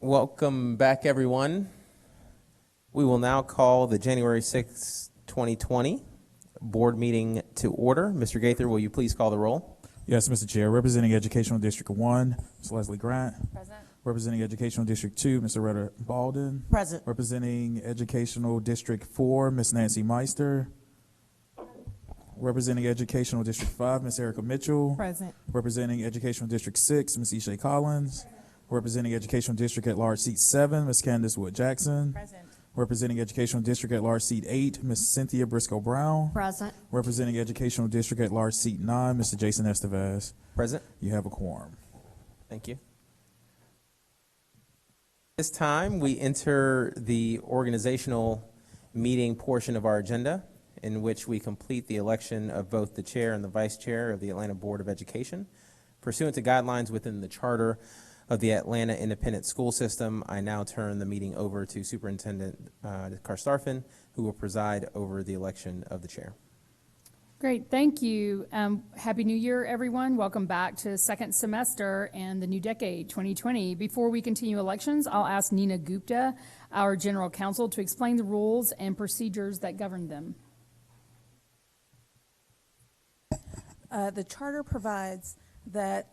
Welcome back, everyone. We will now call the January 6, 2020 board meeting to order. Mr. Gaither, will you please call the roll? Yes, Mr. Chair. Representing Educational District 1, Ms. Leslie Grant. Present. Representing Educational District 2, Mr. Rudder Baldwin. Present. Representing Educational District 4, Ms. Nancy Meister. Representing Educational District 5, Ms. Erica Mitchell. Present. Representing Educational District 6, Ms. Ishay Collins. Representing Educational District at Large Seat 7, Ms. Candace Wood Jackson. Present. Representing Educational District at Large Seat 8, Ms. Cynthia Briscoe Brown. Present. Representing Educational District at Large Seat 9, Mr. Jason Estevez. Present. You have a quorum. Thank you. This time, we enter the organizational meeting portion of our agenda, in which we complete the election of both the chair and the vice chair of the Atlanta Board of Education. Pursuant to guidelines within the charter of the Atlanta Independent School System, I now turn the meeting over to Superintendent Karstarfin, who will preside over the election of the chair. Great, thank you. Happy New Year, everyone. Welcome back to the second semester and the new decade, 2020. Before we continue elections, I'll ask Nina Gupta, our General Counsel, to explain the rules and procedures that govern them. The charter provides that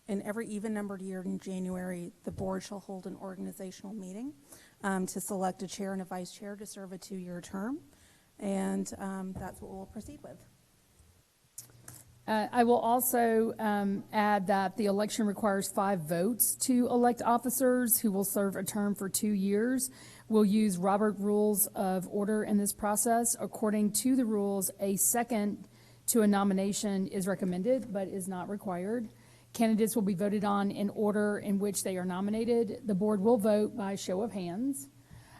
in every even-numbered year in January, the board shall hold an organizational meeting to select a chair and a vice chair to serve a 2-year term, and that's what we'll proceed with. I will also add that the election requires 5 votes to elect officers who will serve a term for 2 years. We'll use Robert Rules of Order in this process. According to the rules, a second to a nomination is recommended but is not required. Candidates will be voted on in order in which they are nominated. The board will vote by show of hands.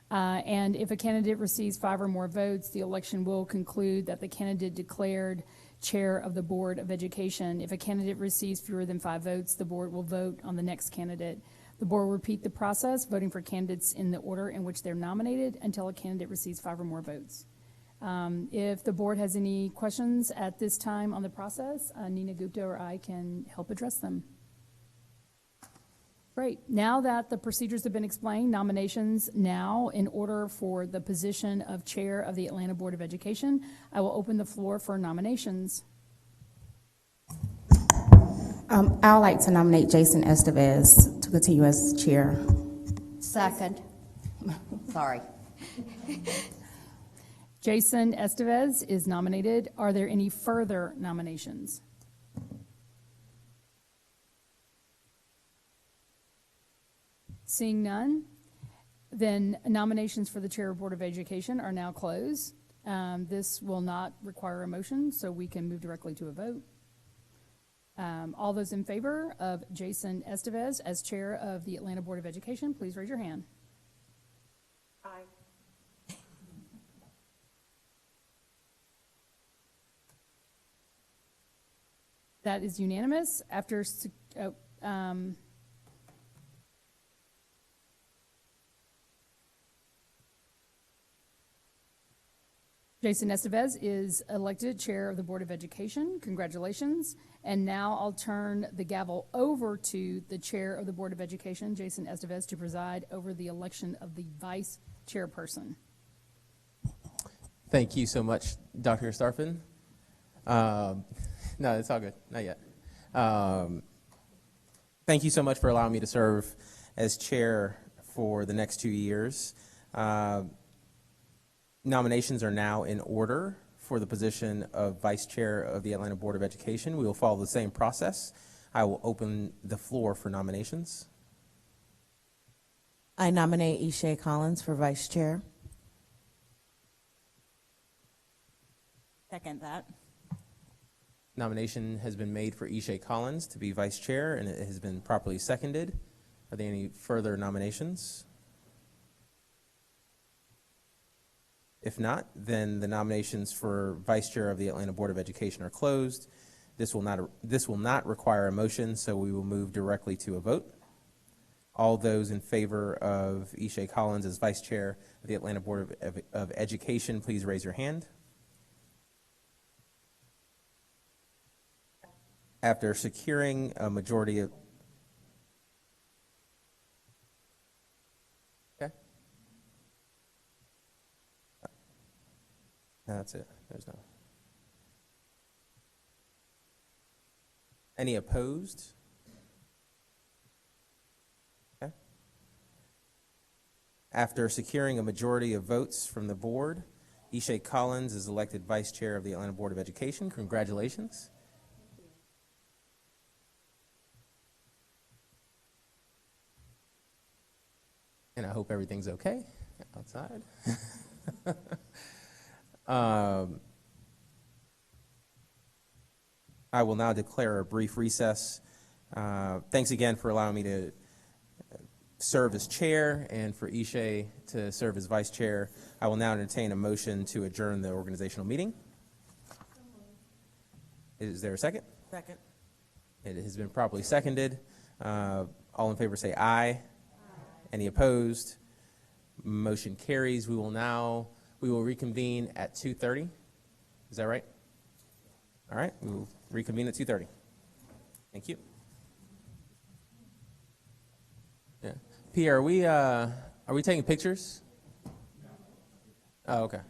And if a candidate receives 5 or more votes, the election will conclude that the candidate declared chair of the Board of Education. If a candidate receives fewer than 5 votes, the board will vote on the next candidate. The board will repeat the process, voting for candidates in the order in which they're nominated until a candidate receives 5 or more votes. If the board has any questions at this time on the process, Nina Gupta or I can help address them. Great. Now that the procedures have been explained, nominations now in order for the position of chair of the Atlanta Board of Education. I will open the floor for nominations. I would like to nominate Jason Estevez to continue as chair. Second. Sorry. Jason Estevez is nominated. Are there any further nominations? Seeing none, then nominations for the chair of Board of Education are now closed. This will not require a motion, so we can move directly to a vote. All those in favor of Jason Estevez as chair of the Atlanta Board of Education, please raise your hand. Aye. That is unanimous. Jason Estevez is elected chair of the Board of Education. Congratulations. And now I'll turn the gavel over to the chair of the Board of Education, Jason Estevez, to preside over the election of the vice chairperson. Thank you so much, Dr. Starfin. No, it's all good. Not yet. Thank you so much for allowing me to serve as chair for the next 2 years. Nominations are now in order for the position of vice chair of the Atlanta Board of Education. We will follow the same process. I will open the floor for nominations. I nominate Ishay Collins for vice chair. Second that. Nomination has been made for Ishay Collins to be vice chair, and it has been properly seconded. Are there any further nominations? If not, then the nominations for vice chair of the Atlanta Board of Education are closed. This will not require a motion, so we will move directly to a vote. All those in favor of Ishay Collins as vice chair of the Atlanta Board of Education, please raise your hand. After securing a majority of No, that's it. There's no. Any opposed? Okay. After securing a majority of votes from the board, Ishay Collins is elected Vice Chair of the Atlanta Board of Education. Congratulations. And I hope everything's okay outside. I will now declare a brief recess. Thanks again for allowing me to serve as chair and for Ishay to serve as vice chair. I will now entertain a motion to adjourn the organizational meeting. Is there a second? Second. It has been properly seconded. All in favor say aye. Any opposed? Motion carries. We will reconvene at 2:30. Is that right? All right, we will reconvene at 2:30. Thank you. Yeah. Pierre, are we taking pictures? Oh, okay.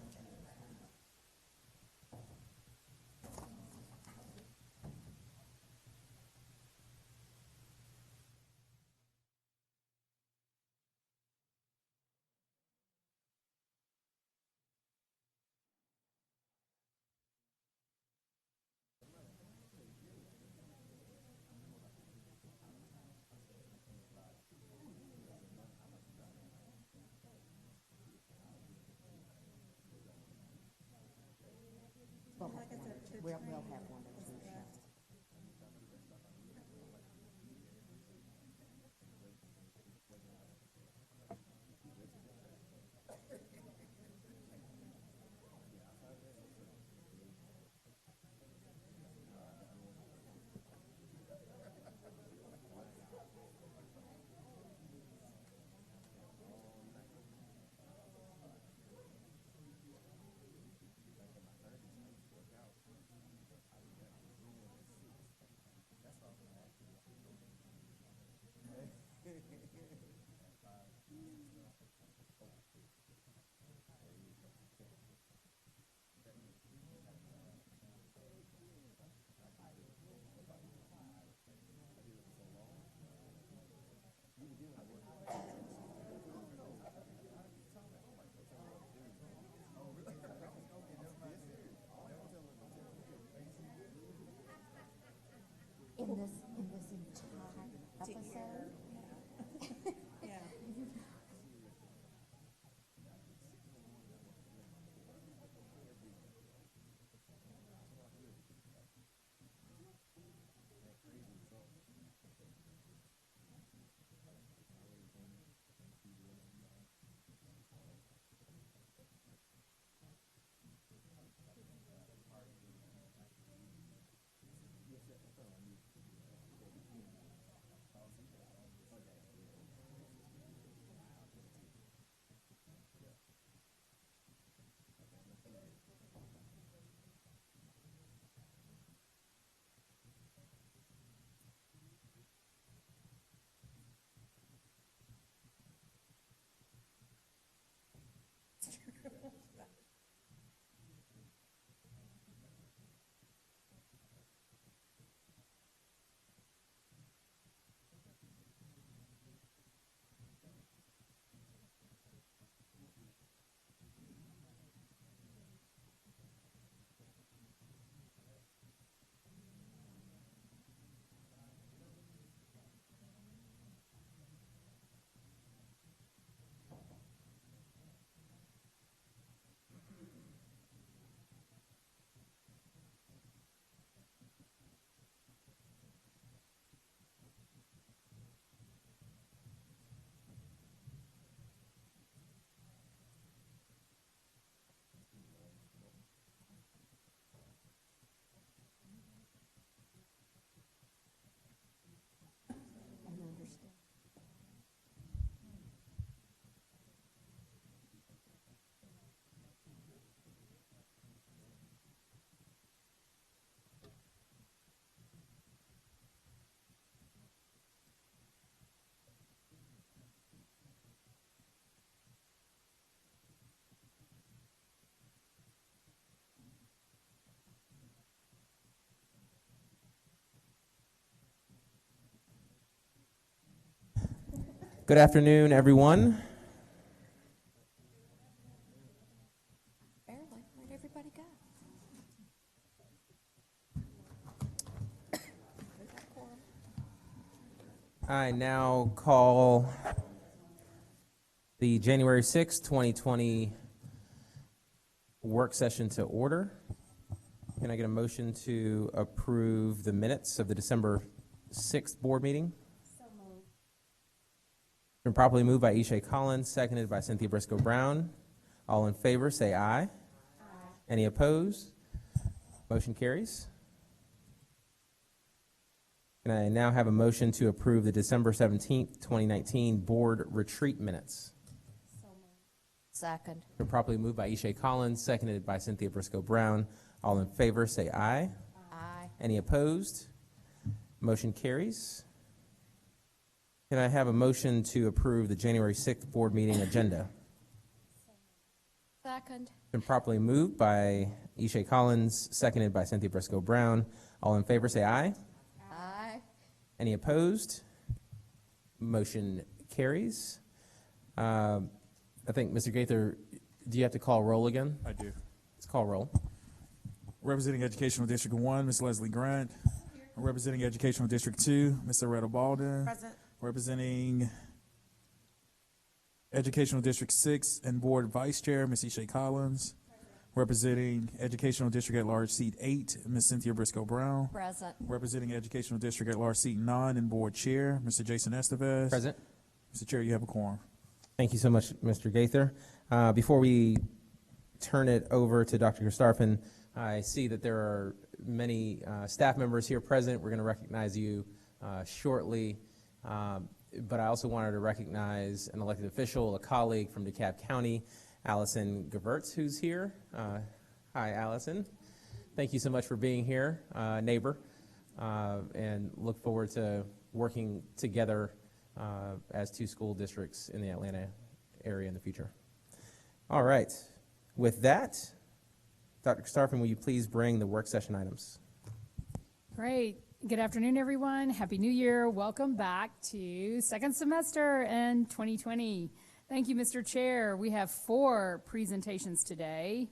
We'll have one. Good afternoon, everyone. Barely. Where'd everybody go? I now call the January 6, 2020 work session to order. Can I get a motion to approve the minutes of the December 6th board meeting? So moved. Been properly moved by Ishay Collins, seconded by Cynthia Briscoe Brown. All in favor, say aye. Aye. Any opposed? Motion carries. Can I now have a motion to approve the December 17th, 2019 board retreat minutes? Second. Been properly moved by Ishay Collins, seconded by Cynthia Briscoe Brown. All in favor, say aye. Aye. Any opposed? Motion carries. Can I have a motion to approve the January 6th board meeting agenda? Second. Been properly moved by Ishay Collins, seconded by Cynthia Briscoe Brown. All in favor, say aye. Aye. Any opposed? Motion carries. I think, Mr. Gaither, do you have to call roll again? I do. Let's call roll. Representing Educational District 1, Ms. Leslie Grant. Representing Educational District 2, Ms. Loretta Balden. Present. Representing Educational District 6 and Board Vice Chair, Ms. Ishay Collins. Representing Educational District at Large Seat 8, Ms. Cynthia Briscoe Brown. Present. Representing Educational District at Large Seat 9 and Board Chair, Mr. Jason Estevez. Present. Mr. Chair, you have a quorum. Thank you so much, Mr. Gaither. Before we turn it over to Dr. Christarfin, I see that there are many staff members here present. We're going to recognize you shortly. But I also wanted to recognize an elected official, a colleague from DeKalb County, Allison Gevertz, who's here. Hi, Allison. Thank you so much for being here, neighbor, and look forward to working together as two school districts in the Atlanta area in the future. All right. With that, Dr. Christarfin, will you please bring the work session items? Great. Good afternoon, everyone. Happy New Year. Welcome back to second semester in 2020. Thank you, Mr. Chair. We have 4 presentations today.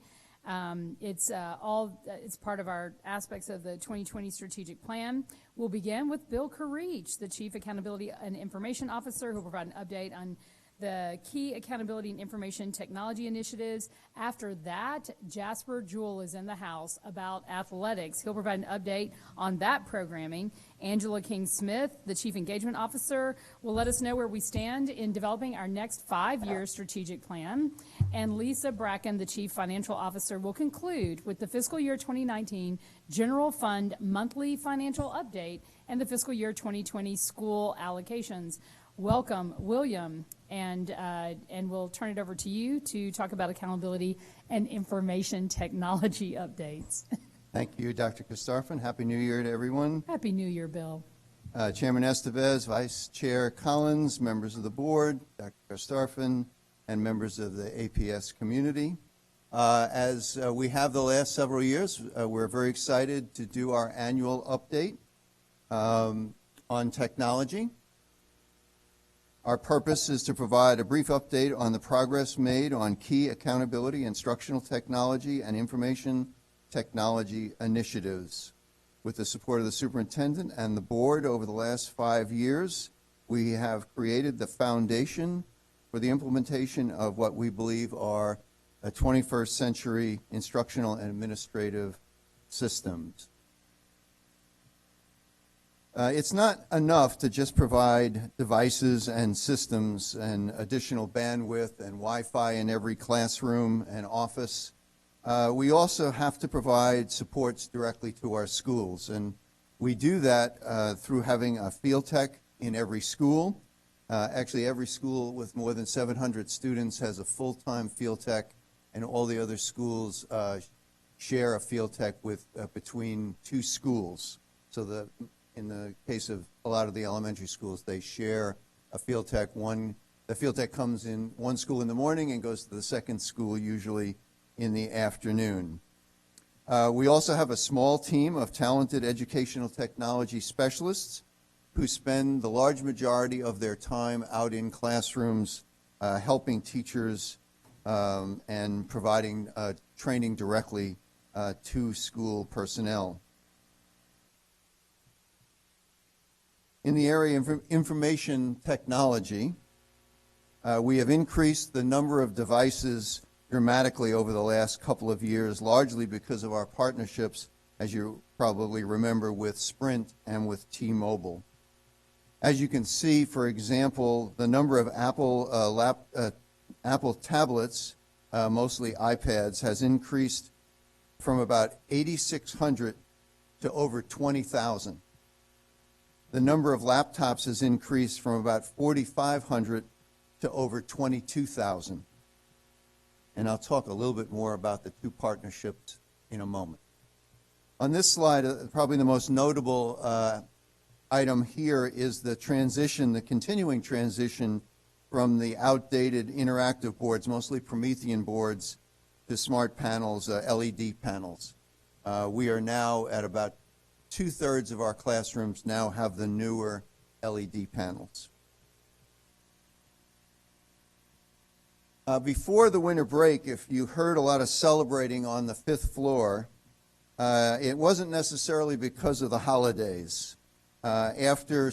It's part of our aspects of the 2020 strategic plan. We'll begin with Bill Karich, the Chief Accountability and Information Officer, who will provide an update on the key accountability and information technology initiatives. After that, Jasper Jewell is in the house about athletics. He'll provide an update on that programming. Angela King-Smith, the Chief Engagement Officer, will let us know where we stand in developing our next 5-year strategic plan. And Lisa Bracken, the Chief Financial Officer, will conclude with the fiscal year 2019 General Fund monthly financial update and the fiscal year 2020 school allocations. Welcome, William, and we'll turn it over to you to talk about accountability and information technology updates. Thank you, Dr. Christarfin. Happy New Year to everyone. Happy New Year, Bill. Chairman Estevez, Vice Chair Collins, members of the board, Dr. Christarfin, and members of the APS community. As we have the last several years, we're very excited to do our annual update on technology. Our purpose is to provide a brief update on the progress made on key accountability, instructional technology, and information technology initiatives. With the support of the superintendent and the board over the last 5 years, we have created the foundation for the implementation of what we believe are a 21st century instructional and administrative systems. It's not enough to just provide devices and systems and additional bandwidth and Wi-Fi in every classroom and office. We also have to provide supports directly to our schools, and we do that through having a field tech in every school. Actually, every school with more than 700 students has a full-time field tech, and all the other schools share a field tech with between 2 schools. So in the case of a lot of the elementary schools, they share a field tech. The field tech comes in one school in the morning and goes to the second school usually in the afternoon. We also have a small team of talented educational technology specialists who spend the large majority of their time out in classrooms helping teachers and providing training directly to school personnel. In the area of information technology, we have increased the number of devices dramatically over the last couple of years, largely because of our partnerships, as you probably remember, with Sprint and with T-Mobile. As you can see, for example, the number of Apple tablets, mostly iPads, has increased from about 8,600 to over 20,000. The number of laptops has increased from about 4,500 to over 22,000. And I'll talk a little bit more about the two partnerships in a moment. On this slide, probably the most notable item here is the transition, the continuing transition from the outdated interactive boards, mostly Promethean boards, to smart panels, LED panels. We are now at about 2/3 of our classrooms now have the newer LED panels. Before the winter break, if you heard a lot of celebrating on the 5th floor, it wasn't necessarily because of the holidays. After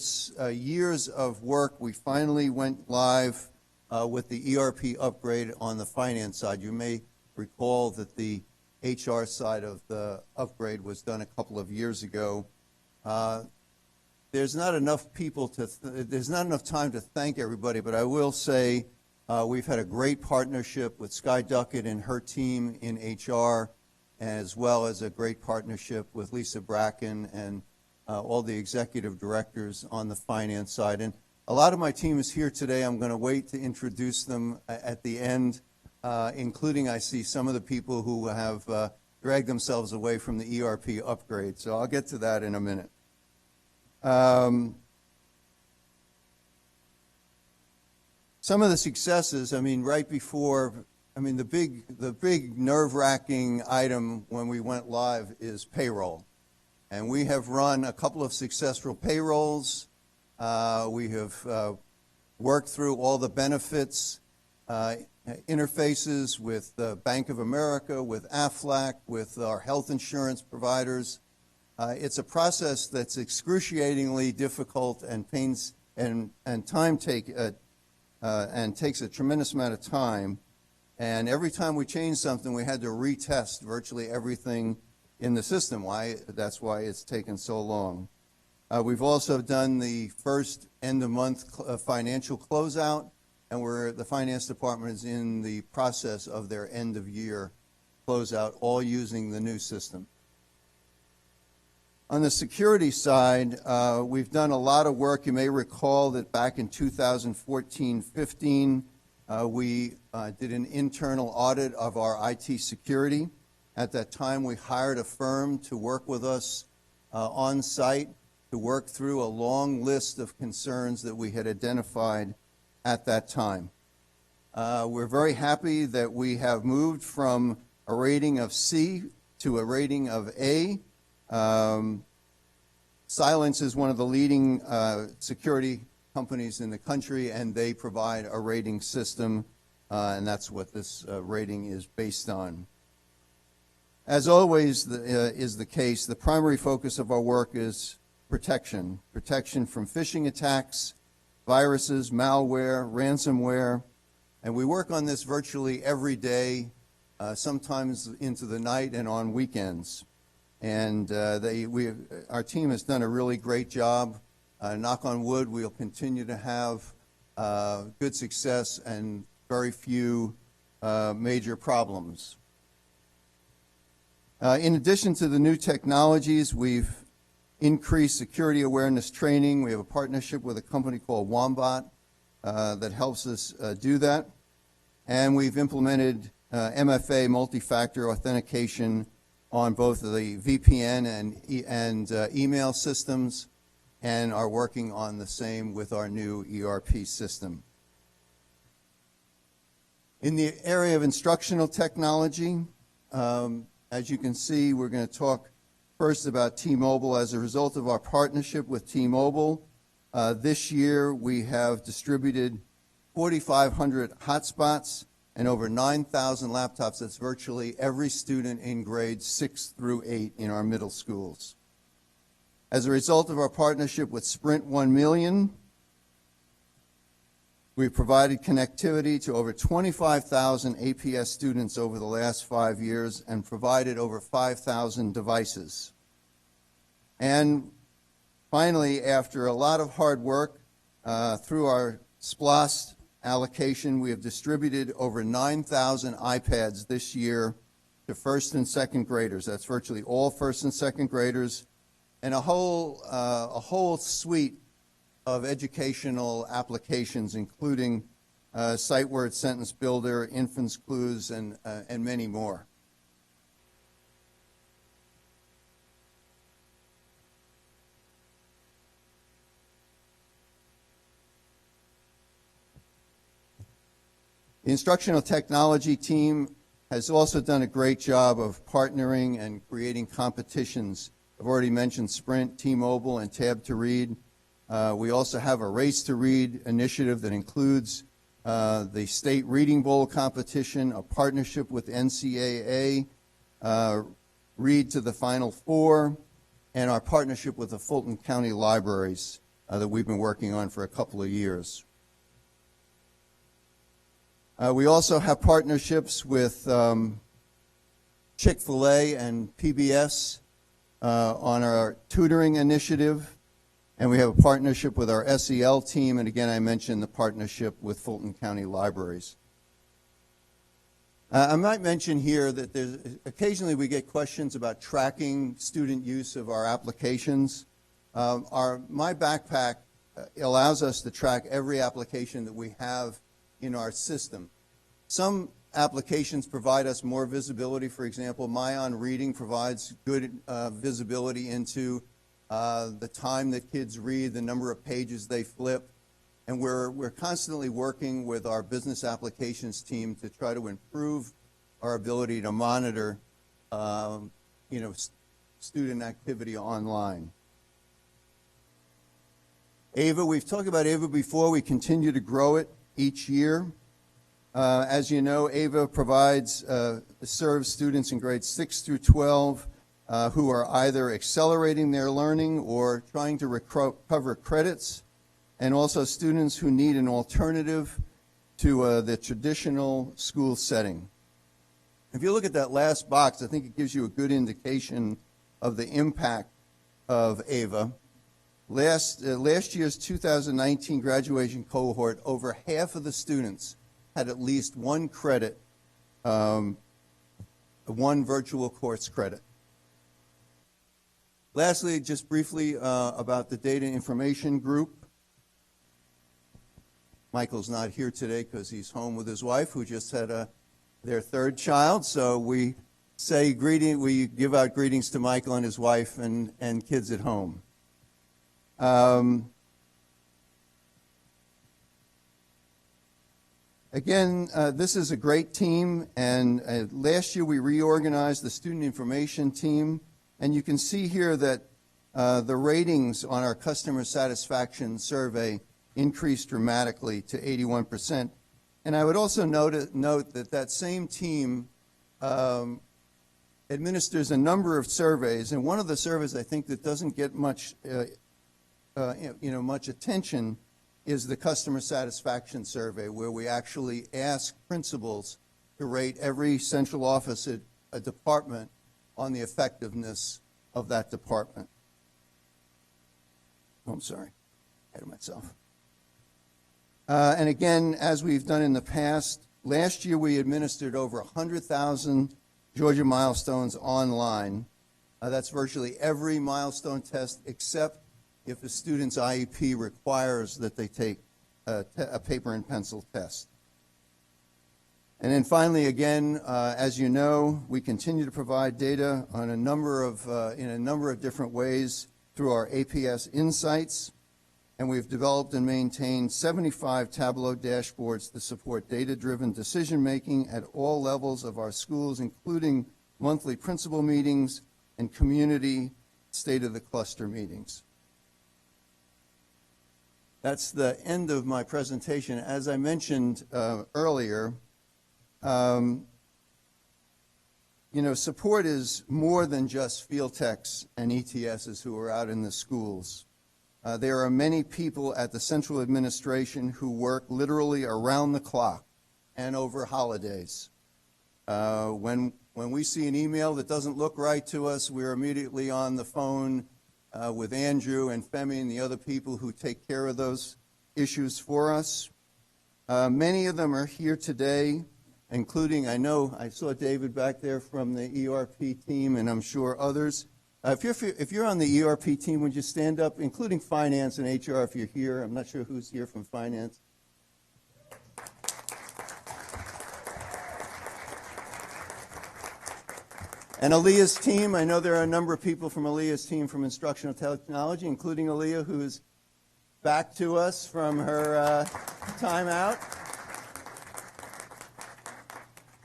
years of work, we finally went live with the ERP upgrade on the finance side. You may recall that the HR side of the upgrade was done a couple of years ago. There's not enough there's not enough time to thank everybody, but I will say we've had a great partnership with Sky Duckett and her team in HR, as well as a great partnership with Lisa Bracken and all the executive directors on the finance side. And a lot of my team is here today. I'm going to wait to introduce them at the end, including I see some of the people who have dragged themselves away from the ERP upgrade. So I'll get to that in a minute. Some of the successes, right before, the big nerve-wracking item when we went live is payroll. And we have run a couple of successful payrolls. We have worked through all the benefits, interfaces with Bank of America, with AFLAC, with our health insurance providers. It's a process that's excruciatingly difficult and takes a tremendous amount of time. And every time we change something, we had to retest virtually everything in the system. That's why it's taken so long. We've also done the first end-of-month financial closeout, and the finance department is in the process of their end-of-year closeout, all using the new system. On the security side, we've done a lot of work. You may recall that back in 2014-15, we did an internal audit of our IT security. At that time, we hired a firm to work with us on site to work through a long list of concerns that we had identified at that time. We're very happy that we have moved from a rating of C to a rating of A. Cylance is one of the leading security companies in the country, and they provide a rating system, and that's what this rating is based on. As always is the case, the primary focus of our work is protection from phishing attacks, viruses, malware, ransomware, and we work on this virtually every day, sometimes into the night and on weekends. And our team has done a really great job. Knock on wood, we'll continue to have good success and very few major problems. In addition to the new technologies, we've increased security awareness training. We have a partnership with a company called Wombat that helps us do that. And we've implemented MFA, multi-factor authentication, on both the VPN and email systems, and are working on the same with our new ERP system. In the area of instructional technology, as you can see, we're going to talk first about T-Mobile. As a result of our partnership with T-Mobile, This year, we have distributed 4,500 hotspots and over 9,000 laptops. That's virtually every student in grades 6 through 8 in our middle schools. As a result of our partnership with Sprint 1 Million, we've provided connectivity to over 25,000 APS students over the last 5 years and provided over 5,000 devices. And finally, after a lot of hard work through our SPLOST allocation, we have distributed over 9,000 iPads this year to first and second graders. That's virtually all first and second graders, and a whole suite of educational applications, including Sight Word Sentence Builder, Infants Clues, and many more. The instructional technology team has also done a great job of partnering and creating competitions. I've already mentioned Sprint, T-Mobile, and Tab to Read. We also have a Race to Read initiative that includes the State Reading Bowl competition, a partnership with NCAA, Read to the Final Four, and our partnership with the Fulton County Libraries that we've been working on for a couple of years. We also have partnerships with Chick-fil-A and PBS on our tutoring initiative, and we have a partnership with our SEL team, and again, I mentioned the partnership with Fulton County Libraries. I might mention here that occasionally we get questions about tracking student use of our applications. My Backpack allows us to track every application that we have in our system. Some applications provide us more visibility. For example, My On Reading provides good visibility into the time that kids read, the number of pages they flip, and we're constantly working with our business applications team to try to improve our ability to monitor, student activity online. AVA, we've talked about AVA before. We continue to grow it each year. As you know, AVA serves students in grades 6 through 12 who are either accelerating their learning or trying to recover credits, and also students who need an alternative to the traditional school setting. If you look at that last box, I think it gives you a good indication of the impact of AVA. Last year's 2019 graduation cohort, over half of the students had at least one credit, one virtual course credit. Lastly, just briefly about the Data Information Group. Michael's not here today because he's home with his wife, who just had their third child. So we give out greetings to Michael and his wife and kids at home. Again, this is a great team, and last year we reorganized the student information team, and you can see here that the ratings on our customer satisfaction survey increased dramatically to 81%. And I would also note that same team administers a number of surveys, and one of the surveys I think that doesn't get much much attention is the customer satisfaction survey, where we actually ask principals to rate every central office at a department on the effectiveness of that department. Oh, I'm sorry, ahead of myself. And again, as we've done in the past, last year we administered over 100,000 Georgia Milestones online. That's virtually every milestone test except if the student's IEP requires that they take a paper and pencil test. And then finally, again, as you know, we continue to provide data on in a number of different ways through our APS Insights, and we've developed and maintained 75 Tableau dashboards to support data-driven decision-making at all levels of our schools, including monthly principal meetings and community state-of-the-cluster meetings. That's the end of my presentation. As I mentioned earlier, support is more than just field techs and ETSs who are out in the schools. There are many people at the central administration who work literally around the clock and over holidays. When we see an email that doesn't look right to us, we're immediately on the phone with Andrew and Femi and the other people who take care of those issues for us. Many of them are here today, including, I saw David back there from the ERP team, and I'm sure others. If you're on the ERP team, would you stand up, including finance and HR if you're here? I'm not sure who's here from finance. And Aaliyah's team, I know there are a number of people from Aaliyah's team from Instructional Technology, including Aaliyah, who is back to us from her time out.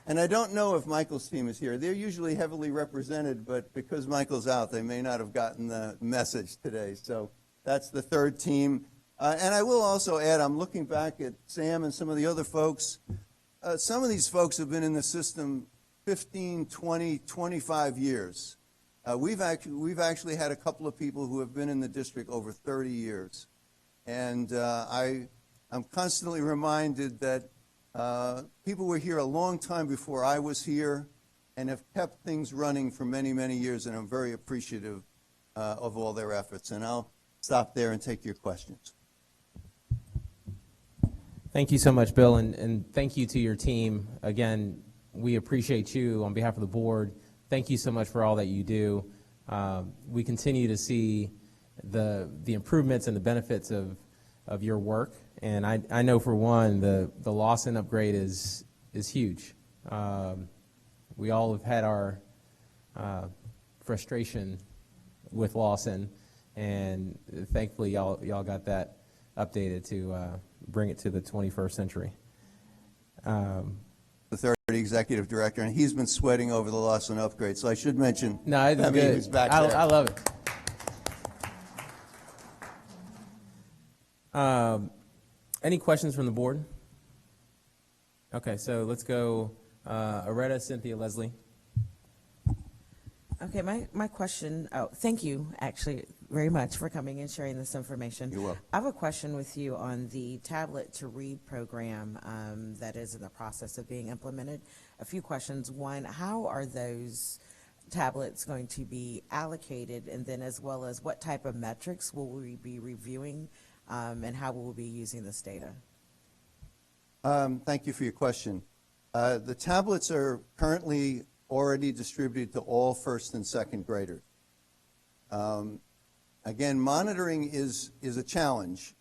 And I don't know if Michael's team is here. They're usually heavily represented, but because Michael's out, they may not have gotten the message today. So that's the third team. And I will also add, I'm looking back at Sam and some of the other folks. Some of these folks have been in the system 15, 20, 25 years. We've actually had a couple of people who have been in the district over 30 years. And I'm constantly reminded that people were here a long time before I was here and have kept things running for many, many years, and I'm very appreciative of all their efforts. And I'll stop there and take your questions. Thank you so much, Bill, and thank you to your team. Again, we appreciate you on behalf of the board. Thank you so much for all that you do. We continue to see the improvements and the benefits of your work. And I know for one, the Lawson upgrade is huge. We all have had our frustration with Lawson, and thankfully y'all got that updated to bring it to the 21st century. The third executive director, and he's been sweating over the Lawson upgrade. So I should mention, No, it's good. who's back there. I love it. Any questions from the board? Okay, so let's go. Aretta, Cynthia, Leslie. Okay, my question, thank you actually very much for coming and sharing this information. You're welcome. I have a question with you on the Tablet to Read program that is in the process of being implemented. A few questions. One, how are those tablets going to be allocated, and then as well as what type of metrics will we be reviewing, and how will we be using this data? Thank you for your question. The tablets are currently already distributed to all first and second graders. Again, monitoring is a challenge.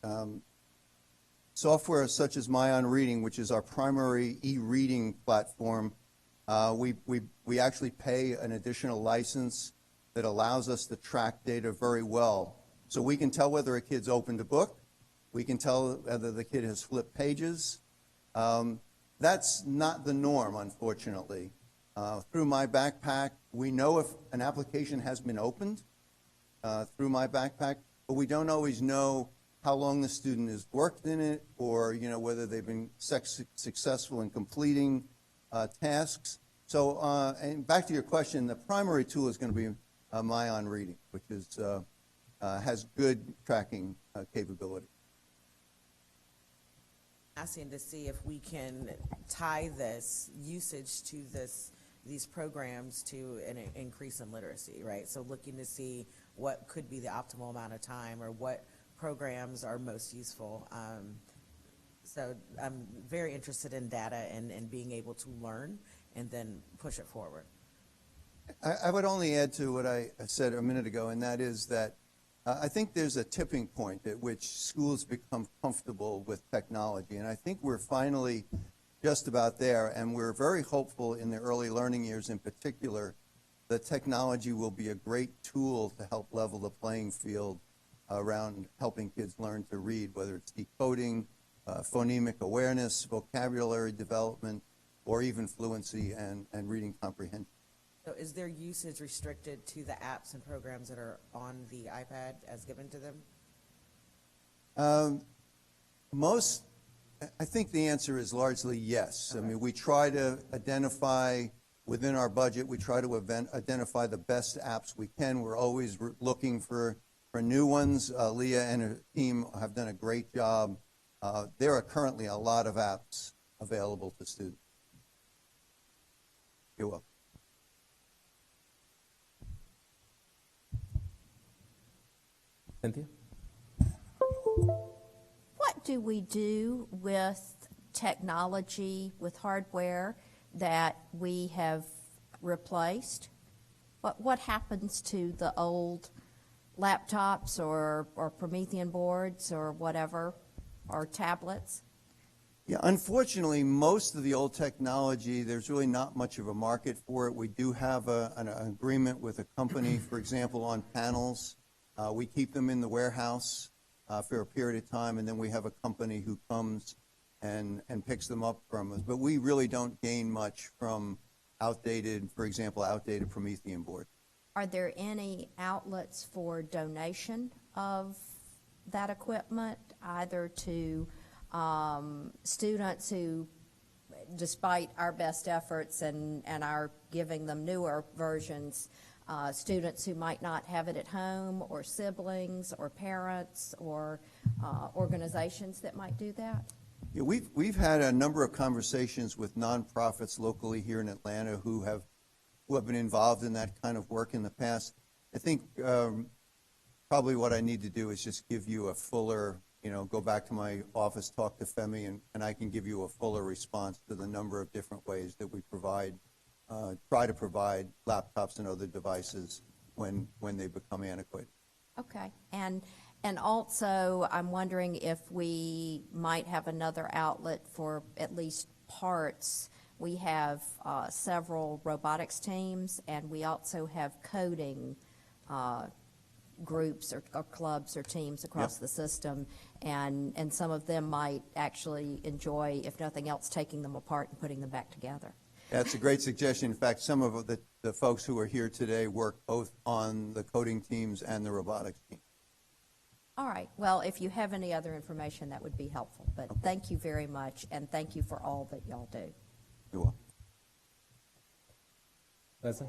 Software such as MyOn Reading, which is our primary e-reading platform, we actually pay an additional license that allows us to track data very well. So we can tell whether a kid's opened a book. We can tell whether the kid has flipped pages. That's not the norm, unfortunately. Through My Backpack, we know if an application has been opened through My Backpack, but we don't always know how long the student has worked in it, or whether they've been successful in completing tasks. So, and back to your question, the primary tool is going to be MyOn Reading, which is has good tracking capability. Asking to see if we can tie this usage to these programs to an increase in literacy, right? So looking to see what could be the optimal amount of time, or what programs are most useful. So I'm very interested in data and being able to learn and then push it forward. I would only add to what I said a minute ago, and that is that I think there's a tipping point at which schools become comfortable with technology, and I think we're finally just about there, and we're very hopeful in the early learning years in particular that technology will be a great tool to help level the playing field around helping kids learn to read, whether it's decoding, phonemic awareness, vocabulary development, or even fluency and reading comprehension. So is their usage restricted to the apps and programs that are on the iPad as given to them? I think the answer is largely yes. I mean, we try to identify within our budget, we try to identify the best apps we can. We're always looking for new ones. Leah and her team have done a great job. There are currently a lot of apps available to students. You're welcome. Cynthia? What do we do with technology, with hardware that we have replaced? What happens to the old laptops or Promethean boards or whatever, or tablets? Yeah, unfortunately, most of the old technology, there's really not much of a market for it. We do have an agreement with a company, for example, on panels. We keep them in the warehouse for a period of time, and then we have a company who comes and picks them up from us. But we really don't gain much from outdated, for example, outdated Promethean boards. Are there any outlets for donation of that equipment, either to students who, despite our best efforts and our giving them newer versions, students who might not have it at home, or siblings, or parents, or organizations that might do that? Yeah, we've had a number of conversations with nonprofits locally here in Atlanta who have been involved in that kind of work in the past. I think probably what I need to do is just give you a fuller, go back to my office, talk to Femi, and I can give you a fuller response to the number of different ways that we try to provide laptops and other devices when they become antiquated. Okay, and also I'm wondering if we might have another outlet for at least parts. We have several robotics teams, and we also have coding groups or clubs or teams across the system, and some of them might actually enjoy, if nothing else, taking them apart and putting them back together. That's a great suggestion. In fact, some of the folks who are here today work both on the coding teams and the robotics team. All right, well, if you have any other information, that would be helpful, but thank you very much, and thank you for all that y'all do. You're welcome. Leslie?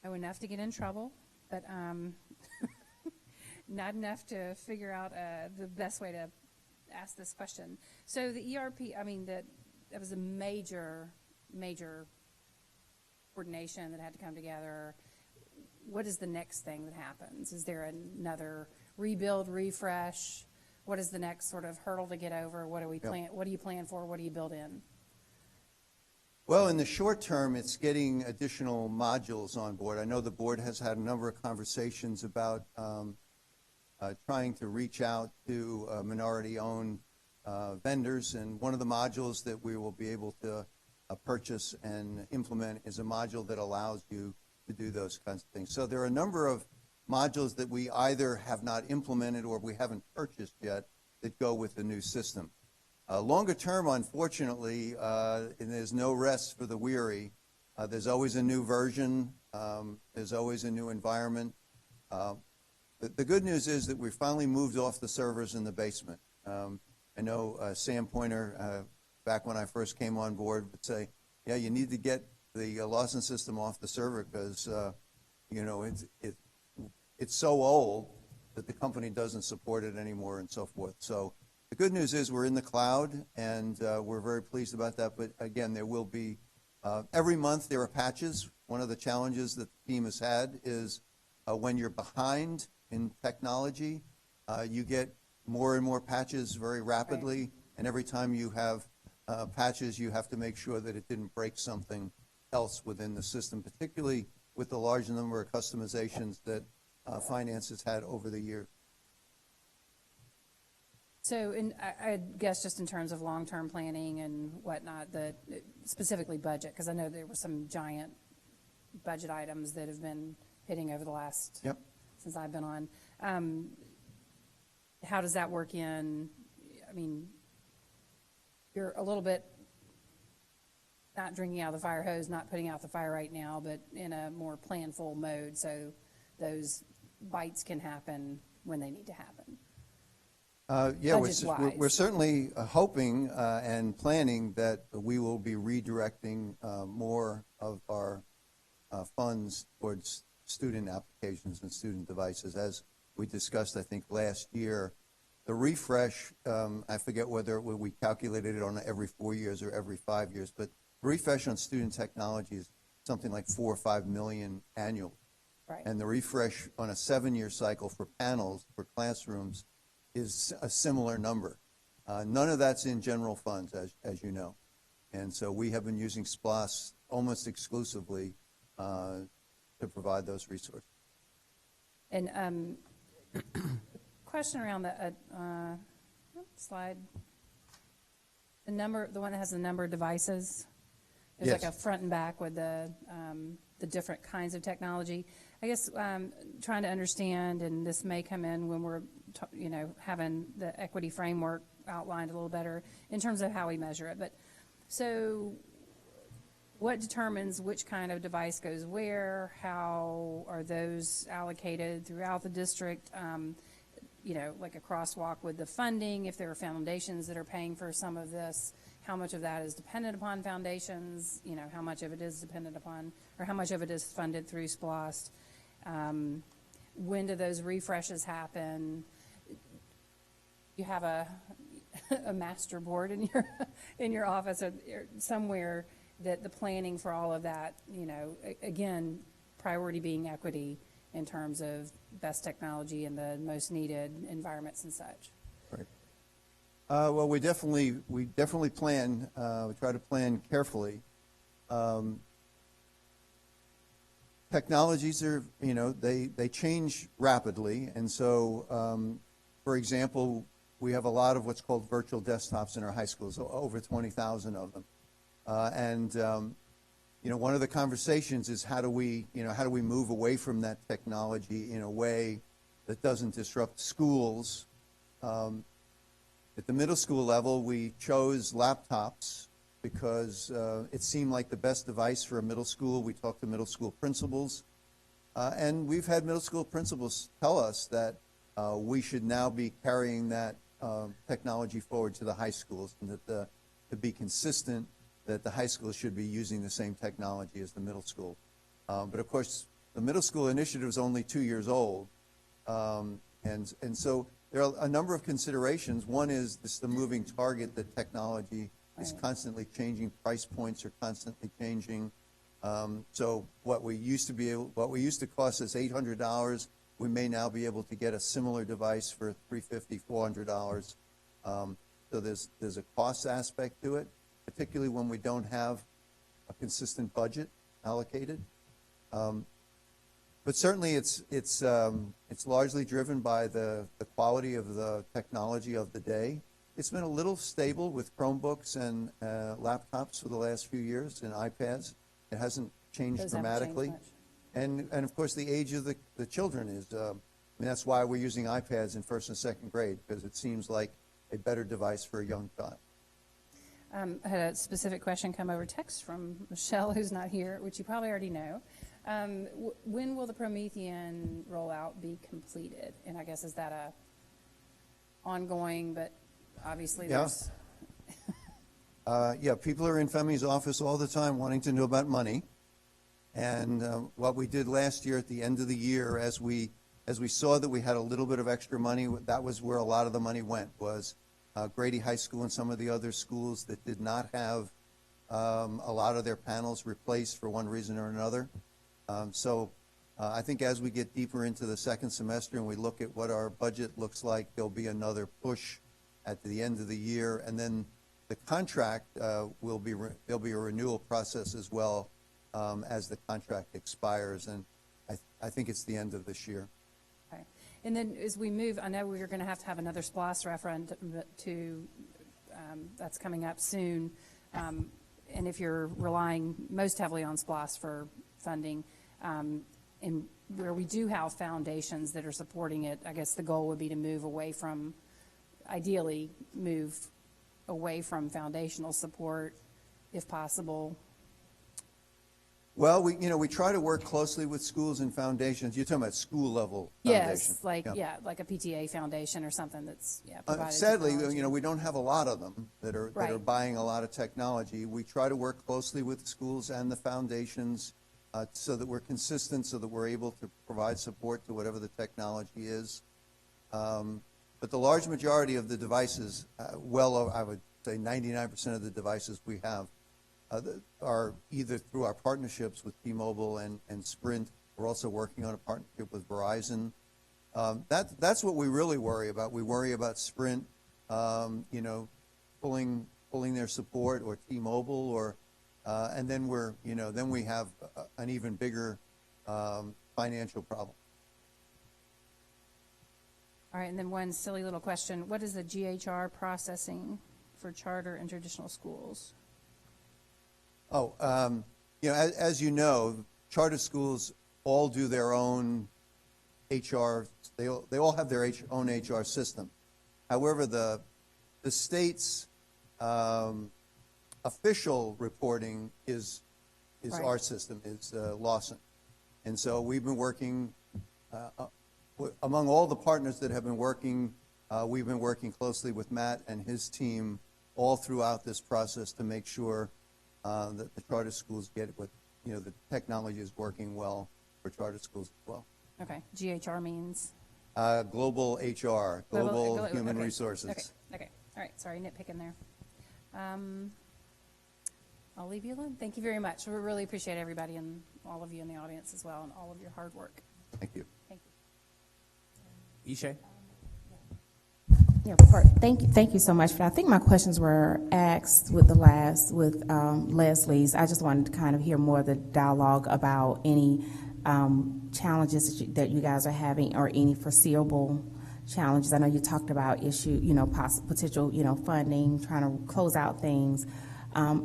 know enough to get in trouble, but not enough to figure out the best way to ask this question. So the ERP, I mean, that was a major coordination that had to come together. What is the next thing that happens? Is there another rebuild, refresh? What is the next sort of hurdle to get over? What do we plan? What do you plan for? What do you build in? Well, in the short term, it's getting additional modules on board. I know the board has had a number of conversations about trying to reach out to minority-owned vendors, and one of the modules that we will be able to purchase and implement is a module that allows you to do those kinds of things. So there are a number of modules that we either have not implemented or we haven't purchased yet that go with the new system. Longer term, unfortunately, and there's no rest for the weary. There's always a new version. There's always a new environment. The good news is that we finally moved off the servers in the basement. I know Sam Pointer, back when I first came on board, would say, yeah, you need to get the Lawson system off the server because, you know, it's so old that the company doesn't support it anymore and so forth. So the good news is we're in the cloud, and we're very pleased about that. But again, there will be, every month there are patches. One of the challenges that the team has had is when you're behind in technology, you get more and more patches very rapidly. Right. And every time you have patches, you have to make sure that it didn't break something else within the system, particularly with the large number of customizations that finance has had over the years. So, I guess just in terms of long-term planning and whatnot, specifically budget, because I know there were some giant budget items that have been hitting over the last, since I've been on. How does that work in, I mean, you're a little bit not drinking out of the fire hose, not putting out the fire right now, but in a more planful mode, so those bites can happen when they need to happen. Yeah, Budget-wise. we're certainly hoping and planning that we will be redirecting more of our funds towards student applications and student devices. As we discussed, I think, last year, the refresh, I forget whether we calculated it on every 4 years or every 5 years, but the refresh on student technology is something like 4 or 5 million annually. Right. And the refresh on a 7-year cycle for panels, for classrooms, is a similar number. None of that's in general funds, as you know. And so we have been using SPLOST almost exclusively to provide those resources. And question around the slide, the one that has the number of devices. There's like Yes. a front and back with the different kinds of technology. I guess trying to understand, and this may come in when we're having the equity framework outlined a little better in terms of how we measure it. But so what determines which kind of device goes where? How are those allocated throughout the district? Like a crosswalk with the funding, if there are foundations that are paying for some of this, how much of that is dependent upon foundations? How much of it is dependent upon, or how much of it is funded through SPLOST? When do those refreshes happen? You have a master board in your office or somewhere that the planning for all of that, again, priority being equity in terms of best technology and the most needed environments and such. Right. Well, we definitely plan. We try to plan carefully. Technologies are, they change rapidly, and so, for example, we have a lot of what's called virtual desktops in our high schools, over 20,000 of them, one of the conversations is how do we move away from that technology in a way that doesn't disrupt schools. At the middle school level, we chose laptops because it seemed like the best device for a middle school. We talked to middle school principals, and we've had middle school principals tell us that we should now be carrying that technology forward to the high schools, and that to be consistent, that the high schools should be using the same technology as the middle school. But of course, the middle school initiative is only 2 years old, and so there are a number of considerations. One is the moving target that technology is constantly changing. Price points are constantly changing. So what used to cost us $800, we may now be able to get a similar device for $350, $400. So there's a cost aspect to it, particularly when we don't have a consistent budget allocated. But certainly it's largely driven by the quality of the technology of the day. It's been a little stable with Chromebooks and laptops for the last few years, and iPads. It hasn't changed Those haven't dramatically. changed much. And of course, the age of the children is, that's why we're using iPads in first and second grade, because it seems like a better device for a young child. I had a specific question come over text from Michelle, who's not here, which you probably already know. When will the Promethean rollout be completed? And I guess, is that a ongoing, but obviously there's... Yeah, people are in Femi's office all the time wanting to know about money. And what we did last year at the end of the year, as we saw that we had a little bit of extra money, that was where a lot of the money went, was Grady High School and some of the other schools that did not have a lot of their panels replaced for one reason or another. So I think as we get deeper into the second semester and we look at what our budget looks like, there'll be another push at the end of the year. And then the contract there'll be a renewal process as well as the contract expires. And I think it's the end of this year. Okay. And then as we move, I know we're going to have another SPLOST referendum that's coming up soon. And if you're relying most heavily on SPLOST for funding, and where we do have foundations that are supporting it, I guess the goal would be to ideally move away from foundational support if possible. Well, we try to work closely with schools and foundations. You're talking about school level foundation. Yes, like, like a PTA foundation or something that's, provided Sadly, technology. we don't have a lot of them that are Right. buying a lot of technology. We try to work closely with the schools and the foundations so that we're consistent, so that we're able to provide support to whatever the technology is. But the large majority of the devices, I would say 99% of the devices we have are either through our partnerships with T-Mobile and Sprint. We're also working on a partnership with Verizon. That's what we really worry about. We worry about Sprint, pulling their support, or T-Mobile, or and then we have an even bigger financial problem. All right, and then one silly little question. What is the GHR processing for charter and traditional schools? Oh, as you know, charter schools all do their own HR. They all have their own HR system. However, the state's official reporting is Right. our system, is Lawson, and so we've been working among all the partners that have been working. We've been working closely with Matt and his team all throughout this process to make sure that the charter schools get what, the technology is working well for charter schools as well. Okay, GHR means? Global HR, Global Human okay. Resources. Okay, all right, sorry, nitpicking there. I'll leave you alone. Thank you very much. We really appreciate everybody and all of you in the audience as well, and all of your hard work. Thank you. Thank you. Ishay? Yeah, thank you so much for that. I think my questions were asked with Leslie's. I just wanted to kind of hear more of the dialogue about any challenges that you guys are having, or any foreseeable challenges. I know you talked about potential, funding, trying to close out things.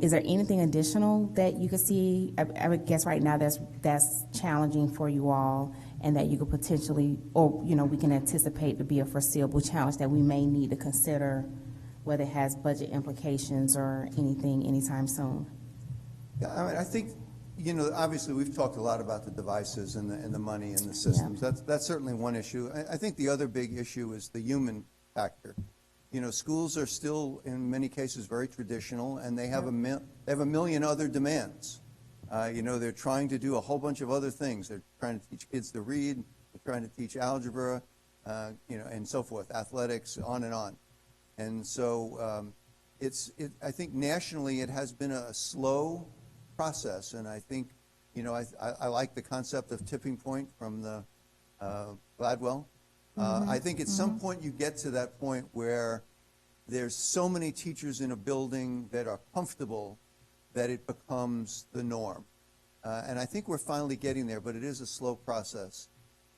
Is there anything additional that you could see? I would guess right now that's challenging for you all, and that you could potentially, or we can anticipate to be a foreseeable challenge that we may need to consider, whether it has budget implications or anything anytime soon. Yeah, I think, obviously we've talked a lot about the devices and the money and the systems. Yeah. That's certainly one issue. I think the other big issue is the human factor. Schools are still in many cases very traditional, and they have a million other demands. They're trying to do a whole bunch of other things. They're trying to teach kids to read. They're trying to teach algebra, and so forth, athletics, on and on. And so I think nationally it has been a slow process, and I think, I like the concept of tipping point from the Gladwell. I think at some point you get to that point where there's so many teachers in a building that are comfortable that it becomes the norm. And I think we're finally getting there, but it is a slow process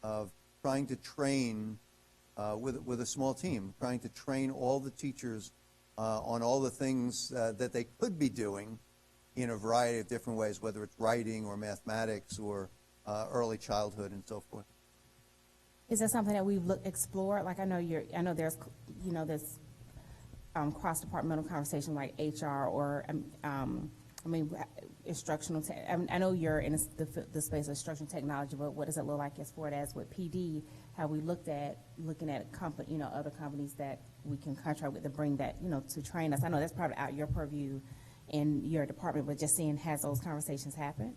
of trying to train with a small team, trying to train all the teachers on all the things that they could be doing in a variety of different ways, whether it's writing or mathematics or early childhood and so forth. Is that something that we've explored? Like I know there's this cross-departmental conversation like HR or instructional. I know you're in the space of instructional technology, but what does it look like as far as with PD? How we looking at other companies that we can contract with to bring that to train us. I know that's probably out your purview in your department, but just seeing, has those conversations happened?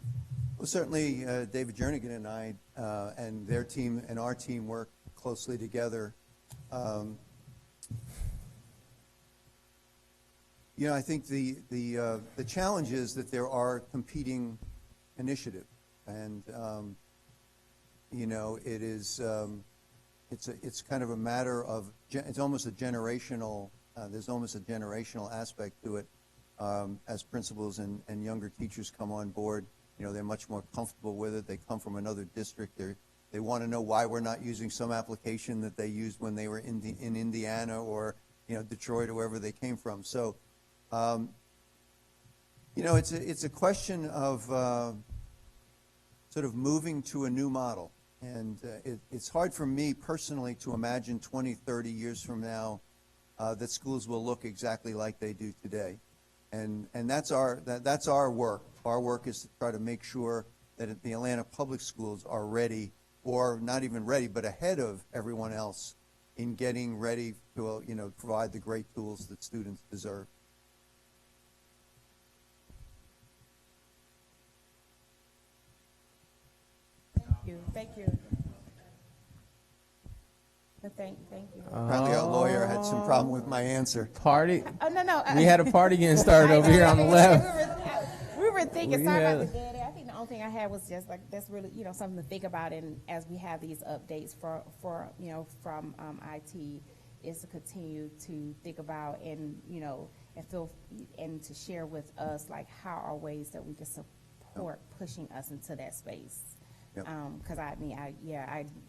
Well, certainly David Jernigan and I and their team and our team work closely together. I think the challenge is that there are competing initiatives, and it is it's kind of a matter of it's almost a generational. There's almost a generational aspect to it. As principals and younger teachers come on board, they're much more comfortable with it. They come from another district. They want to know why we're not using some application that they used when they were in Indiana or Detroit or wherever they came from. So, it's a question of sort of moving to a new model, and it's hard for me personally to imagine 20, 30 years from now that schools will look exactly like they do today. And that's our work. Our work is to try to make sure that the Atlanta public schools are ready, or not even ready, but ahead of everyone else in getting ready to, provide the great tools that students deserve. Thank you. Thank you. Apparently our lawyer had some problem with my answer. Party. Oh, no. We had a party getting started over here on the left. We were thinking, We sorry had- about the dead air. I think the only thing I had was just like, that's really, something to think about, and as we have these updates from IT, is to continue to think about and, and to share with us, like, how are ways that we can support pushing us into that space. Yep. Because I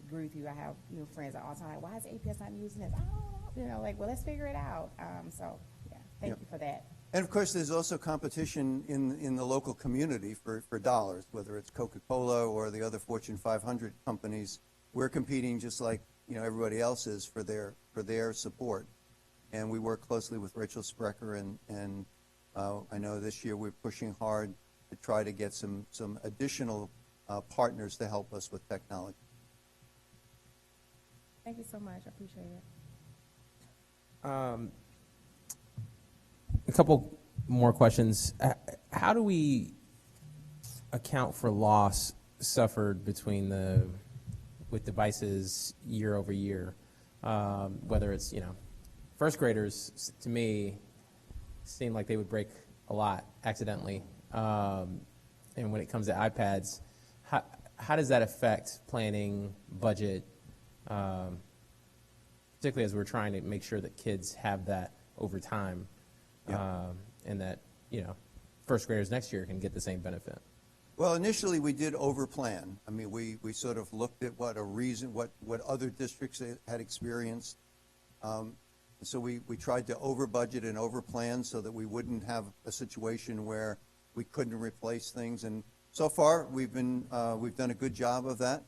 agree with you. I have friends all the time. Like, why is APS not using this? I don't know. Well, let's figure it out. Thank you for that. And of course, there's also competition in the local community for dollars, whether it's Coca-Cola or the other Fortune 500 companies. We're competing just like everybody else is for their support, and we work closely with Rachel Sprecher, and I know this year we're pushing hard to try to get some additional partners to help us with technology. Thank you so much. I appreciate it. A couple more questions. How do we account for loss suffered with devices year over year? Whether it's, first graders, to me, seem like they would break a lot accidentally. And when it comes to iPads, how does that affect planning, budget, particularly as we're trying to make sure that kids have that over time, and that, first graders next year can get the same benefit? Well, initially we did overplan. I mean, we sort of looked at what other districts had experienced. So we tried to over budget and over plan so that we wouldn't have a situation where we couldn't replace things. And so far we've done a good job of that.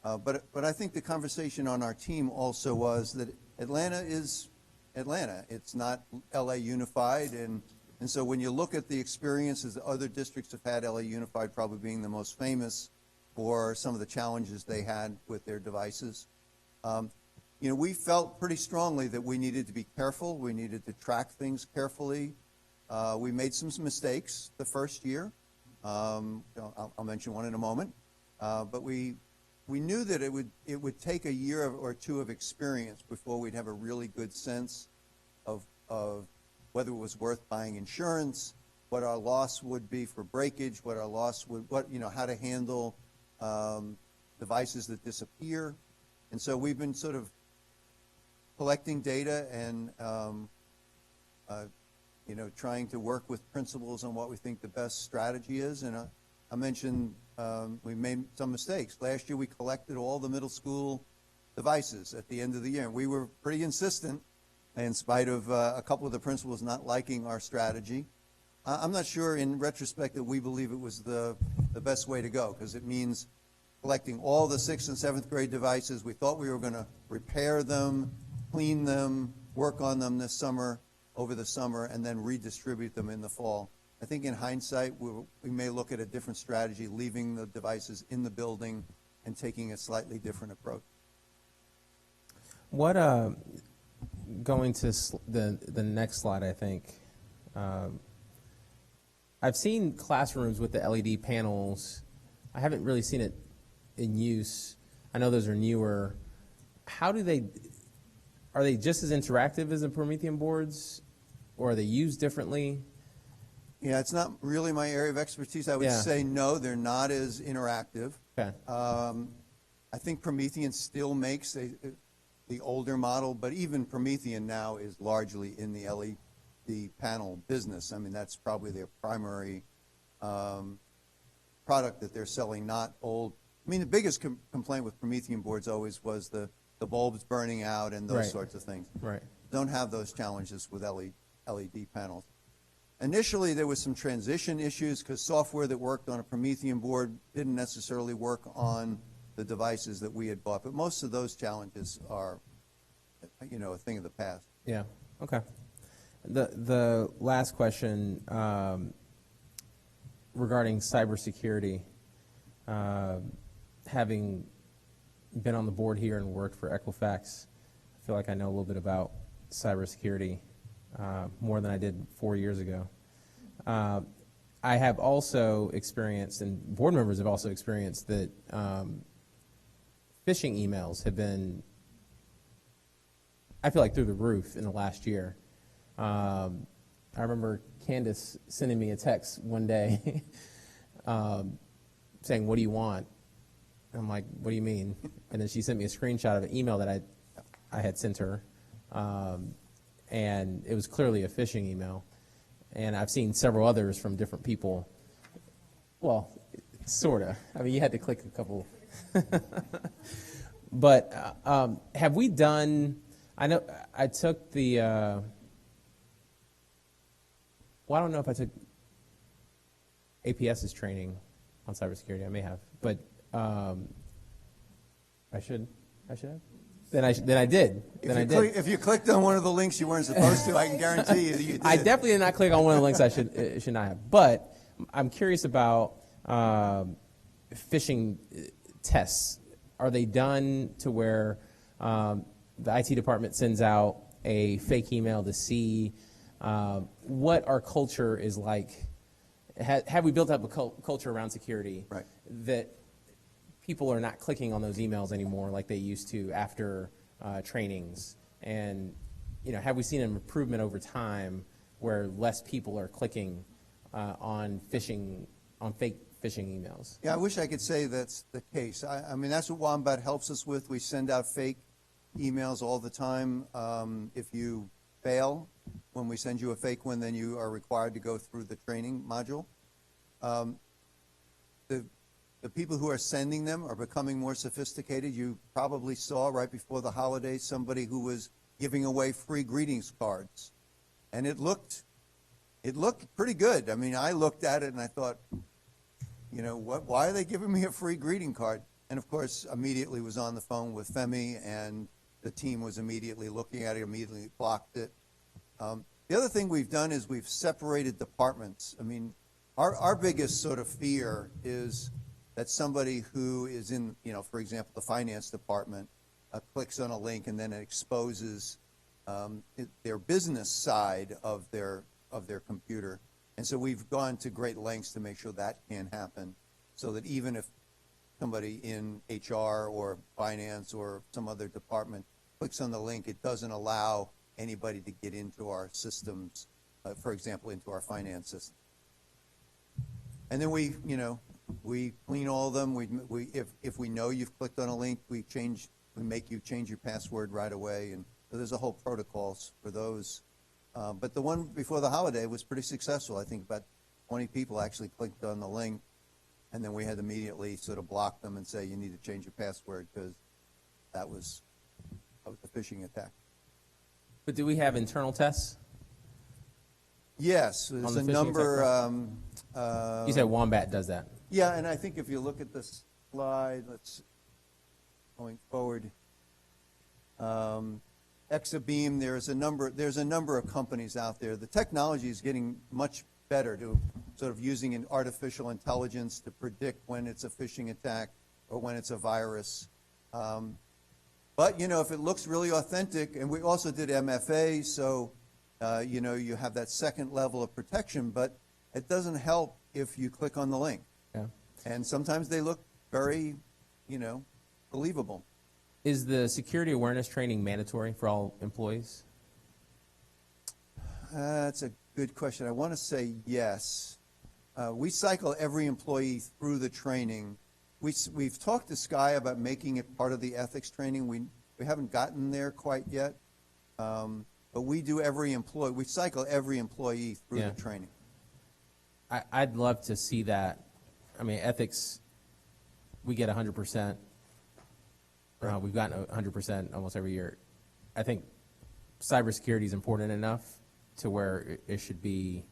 But I think the conversation on our team also was that Atlanta is Atlanta. It's not LA Unified, and so when you look at the experiences that other districts have had, LA Unified probably being the most famous for some of the challenges they had with their devices, we felt pretty strongly that we needed to be careful. We needed to track things carefully. We made some mistakes the first year. I'll mention one in a moment. But we knew that it would take a year or two of experience before we'd have a really good sense of whether it was worth buying insurance, what our loss would be for breakage, what our loss would, how to handle devices that disappear. And so we've been sort of collecting data and trying to work with principals on what we think the best strategy is. And I mentioned we made some mistakes. Last year we collected all the middle school devices at the end of the year. And we were pretty insistent in spite of a couple of the principals not liking our strategy. I'm not sure in retrospect that we believe it was the best way to go, because it means collecting all the 6th and 7th grade devices. We thought we were going to repair them, clean them, work on them over the summer, and then redistribute them in the fall. I think in hindsight, we may look at a different strategy, leaving the devices in the building and taking a slightly different approach. What, going to the next slide, I think, I've seen classrooms with the LED panels. I haven't really seen it in use. I know those are newer. Are they just as interactive as the Promethean boards, or are they used differently? Yeah, it's not really my area of expertise. I would say no, they're not as interactive. Okay. I think Promethean still makes the older model, but even Promethean now is largely in the LED panel business. I mean, that's probably their primary product that they're selling, not old. I mean, the biggest complaint with Promethean boards always was the bulbs burning out and those sorts of things. Right. Don't have those challenges with LED panels. Initially, there was some transition issues because software that worked on a Promethean board didn't necessarily work on the devices that we had bought. But most of those challenges are, a thing of the past. Yeah. Okay. The last question regarding cybersecurity, having been on the board here and worked for Equifax, I feel like I know a little bit about cybersecurity more than I did 4 years ago. I have also experienced, and board members have also experienced, that phishing emails have been, I feel like, through the roof in the last year. I remember Candace sending me a text one day saying, "What do you want?" And I'm like, "What do you mean?" And then she sent me a screenshot of an email that I had sent her, and it was clearly a phishing email. And I've seen several others from different people. Well, sort of. I mean, you had to click a couple. But have we done, I know I took the, well, I don't know if I took APS's training on cybersecurity. I may have, but I should have. Then I did. If you clicked on one of the links you weren't supposed to, I can guarantee you that you did. I definitely did not click on one of the links I should not have. But I'm curious about phishing tests. Are they done to where the IT department sends out a fake email to see what our culture is like? Have we built up a culture around security that people are not clicking on those emails anymore like they used to after trainings? And have we seen an improvement over time where less people are clicking on fake phishing emails? Yeah, I wish I could say that's the case. I mean, that's what Wombat helps us with. We send out fake emails all the time. If you fail when we send you a fake one, then you are required to go through the training module. The people who are sending them are becoming more sophisticated. You probably saw right before the holidays somebody who was giving away free greetings cards. And it looked pretty good. I mean, I looked at it and I thought, why are they giving me a free greeting card? And of course, immediately was on the phone with FEMI, and the team was immediately looking at it, immediately blocked it. The other thing we've done is we've separated departments. I mean, our biggest sort of fear is that somebody who is in, for example, the finance department clicks on a link and then it exposes their business side of their computer. And so we've gone to great lengths to make sure that can't happen, so that even if somebody in HR or finance or some other department clicks on the link, it doesn't allow anybody to get into our systems, for example, into our finance system. And then we clean all of them. If we know you've clicked on a link, we make you change your password right away. And so there's a whole protocols for those. But the one before the holiday was pretty successful. I think about 20 people actually clicked on the link, and then we had to immediately sort of block them and say, you need to change your password, because that was a phishing attack. But do we have internal tests? Yes, there's a number. You said Wombat does that. Yeah, and I think if you look at this slide, going forward, Exabeam, there's a number of companies out there. The technology is getting much better to sort of using an artificial intelligence to predict when it's a phishing attack or when it's a virus. But if it looks really authentic, and we also did MFA, so you have that second level of protection, but it doesn't help if you click on the link. Yeah. And sometimes they look very, believable. Is the security awareness training mandatory for all employees? That's a good question. I want to say yes. We cycle every employee through the training. We've talked to Sky about making it part of the ethics training. We haven't gotten there quite yet, but we do we cycle every employee through the training. I'd love to see that. I mean, ethics, we get 100%. We've gotten 100% almost every year. I think cybersecurity is important enough to where it should be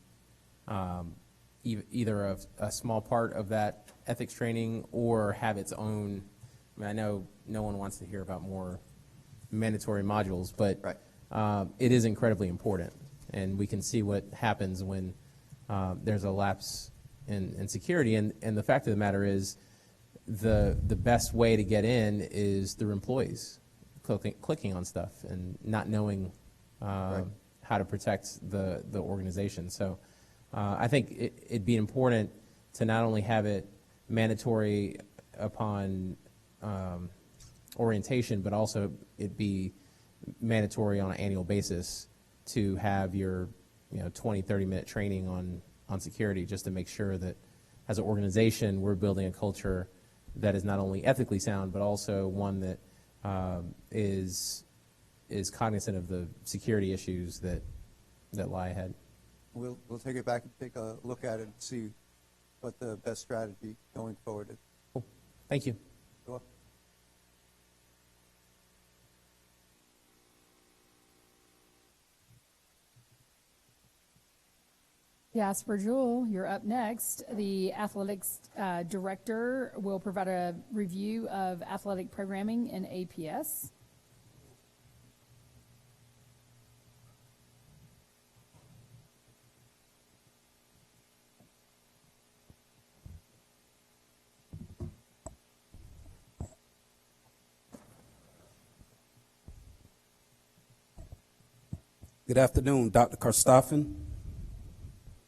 either a small part of that ethics training or have its own. I mean, I know no one wants to hear about more mandatory modules, but it is incredibly important. And we can see what happens when there's a lapse in security. And the fact of the matter is, the best way to get in is through employees clicking on stuff and not knowing how to protect the organization. So I think it'd be important to not only have it mandatory upon orientation, but also it be mandatory on an annual basis to have your 20, 30-minute training on security, just to make sure that as an organization we're building a culture that is not only ethically sound, but also one that is cognizant of the security issues that lie ahead. We'll take it back and take a look at it and see what the best strategy going forward is. Cool. Thank you. You're welcome. Jasper Jewell, you're up next. The athletics director will provide a review of athletic programming in APS. Good afternoon, Dr. Karstoffen,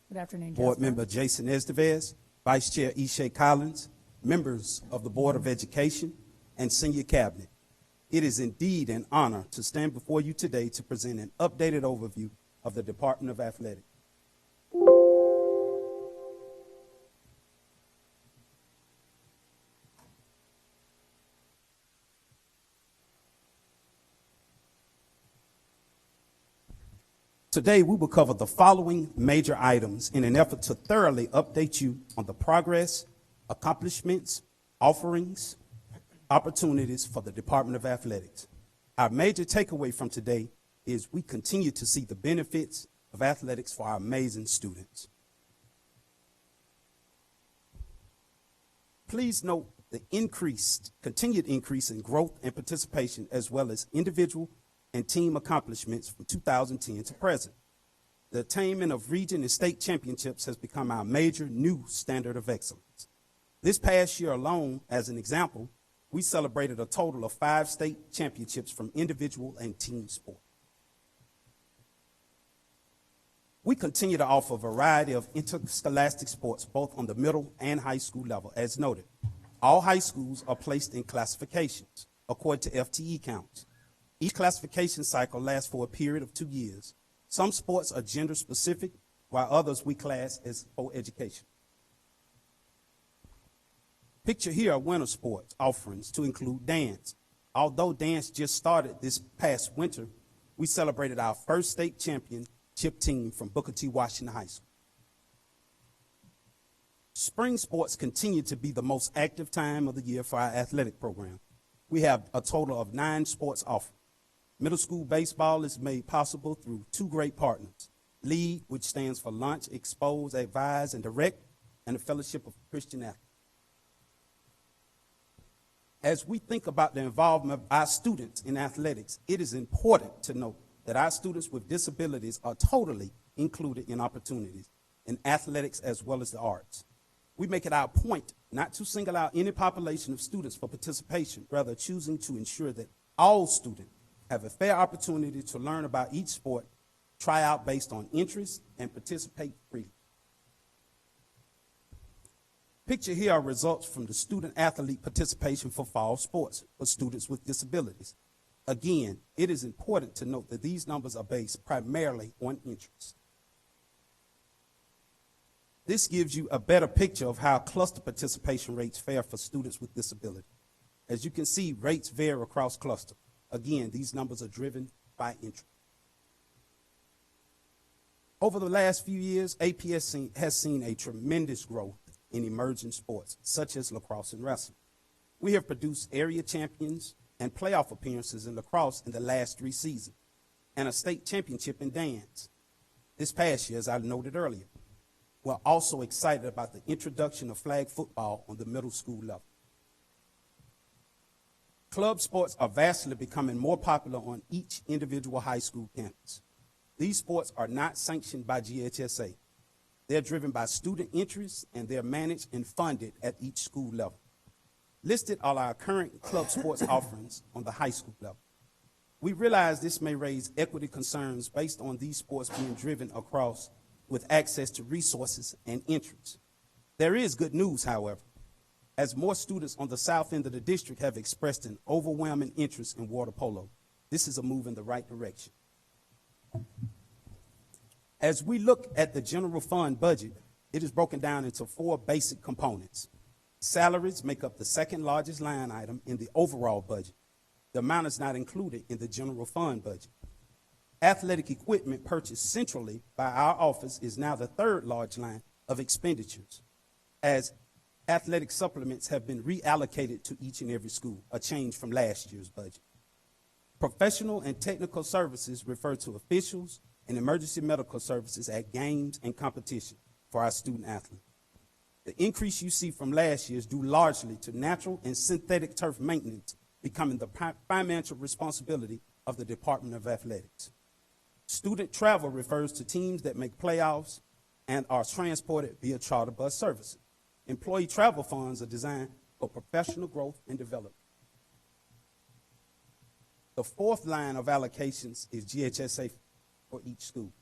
Good afternoon, Board Jasper. Member Jason Estevez, Vice Chair Ishay Collins, members of the Board of Education, and Senior Cabinet. It is indeed an honor to stand before you today to present an updated overview of the Department of Athletics. Today, we will cover the following major items in an effort to thoroughly update you on the progress, accomplishments, offerings, opportunities for the Department of Athletics. Our major takeaway from today is we continue to see the benefits of athletics for our amazing students. Please note the continued increase in growth and participation, as well as individual and team accomplishments from 2010 to present. The attainment of region and state championships has become our major new standard of excellence. This past year alone, as an example, we celebrated a total of 5 state championships from individual and team sport. We continue to offer a variety of interscholastic sports, both on the middle and high school level, as noted. All high schools are placed in classifications according to FTE counts. Each classification cycle lasts for a period of 2 years. Some sports are gender specific, while others we class as co-education. Picture here are winter sports offerings to include dance. Although dance just started this past winter, we celebrated our first state championship team from Booker T. Washington High School. Spring sports continue to be the most active time of the year for our athletic program. We have a total of 9 sports offered. Middle school baseball is made possible through 2 great partners, LEAD, which stands for Launch, Expose, Advise, and Direct, and the Fellowship of Christian Athletes. As we think about the involvement of our students in athletics, it is important to note that our students with disabilities are totally included in opportunities in athletics as well as the arts. We make it our point not to single out any population of students for participation, rather choosing to ensure that all students have a fair opportunity to learn about each sport, try out based on interest, and participate freely. Picture here are results from the student-athlete participation for fall sports for students with disabilities. Again, it is important to note that these numbers are based primarily on interest. This gives you a better picture of how cluster participation rates fare for students with disability. As you can see, rates vary across clusters. Again, these numbers are driven by interest. Over the last few years, APS has seen a tremendous growth in emerging sports, such as lacrosse and wrestling. We have produced area champions and playoff appearances in lacrosse in the last 3 seasons, and a state championship in dance this past year, as I noted earlier. We're also excited about the introduction of flag football on the middle school level. Club sports are vastly becoming more popular on each individual high school campus. These sports are not sanctioned by GHSA. They're driven by student interests, and they're managed and funded at each school level. Listed are our current club sports offerings on the high school level. We realize this may raise equity concerns based on these sports being driven across with access to resources and interests. There is good news, however, as more students on the south end of the district have expressed an overwhelming interest in water polo. This is a move in the right direction. As we look at the general fund budget, it is broken down into 4 basic components. Salaries make up the second largest line item in the overall budget. The amount is not included in the general fund budget. Athletic equipment purchased centrally by our office is now the 3rd large line of expenditures, as athletic supplements have been reallocated to each and every school, a change from last year's budget. Professional and technical services refer to officials and emergency medical services at games and competition for our student athletes. The increase you see from last year is due largely to natural and synthetic turf maintenance becoming the financial responsibility of the Department of Athletics. Student travel refers to teams that make playoffs and are transported via charter bus services. Employee travel funds are designed for professional growth and development. The 4th line of allocations is GHSA for each school.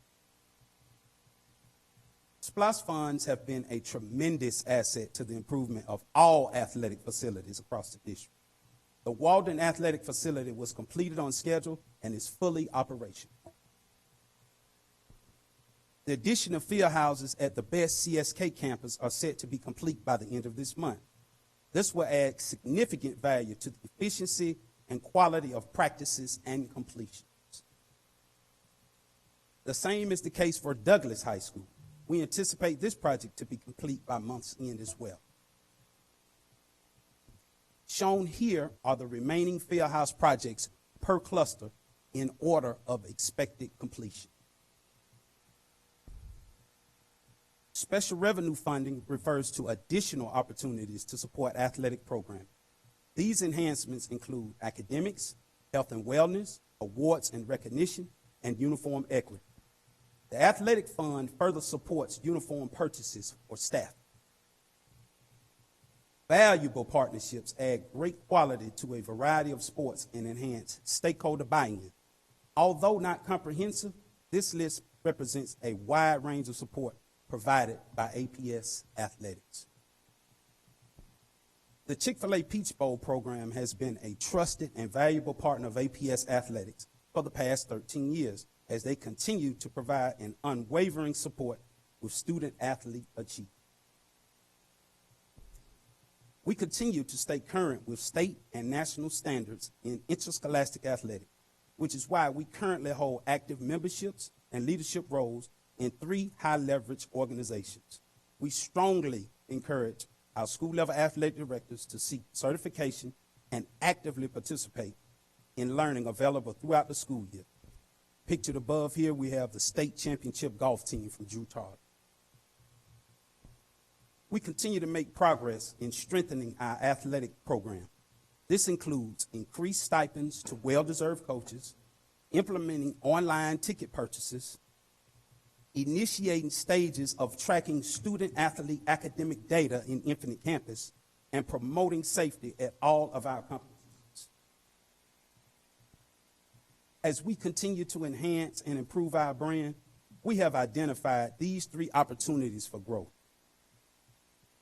SPLOST funds have been a tremendous asset to the improvement of all athletic facilities across the district. The Walden Athletic Facility was completed on schedule and is fully operational. The addition of field houses at the best CSK campus are set to be complete by the end of this month. This will add significant value to the efficiency and quality of practices and completions. The same is the case for Douglas High School. We anticipate this project to be complete by month's end as well. Shown here are the remaining field house projects per cluster in order of expected completion. Special revenue funding refers to additional opportunities to support athletic programming. These enhancements include academics, health and wellness, awards and recognition, and uniform equity. The athletic fund further supports uniform purchases for staff. Valuable partnerships add great quality to a variety of sports and enhance stakeholder buy-in. Although not comprehensive, this list represents a wide range of support provided by APS Athletics. The Chick-fil-A Peach Bowl program has been a trusted and valuable partner of APS Athletics for the past 13 years, as they continue to provide an unwavering support with student-athlete achievement. We continue to stay current with state and national standards in interscholastic athletics, which is why we currently hold active memberships and leadership roles in 3 high-leverage organizations. We strongly encourage our school-level athletic directors to seek certification and actively participate in learning available throughout the school year. Pictured above here, we have the state championship golf team from Drew Tardy. We continue to make progress in strengthening our athletic program. This includes increased stipends to well-deserved coaches, implementing online ticket purchases, initiating stages of tracking student-athlete academic data in Infinite Campus, and promoting safety at all of our competitions. As we continue to enhance and improve our brand, we have identified these 3 opportunities for growth.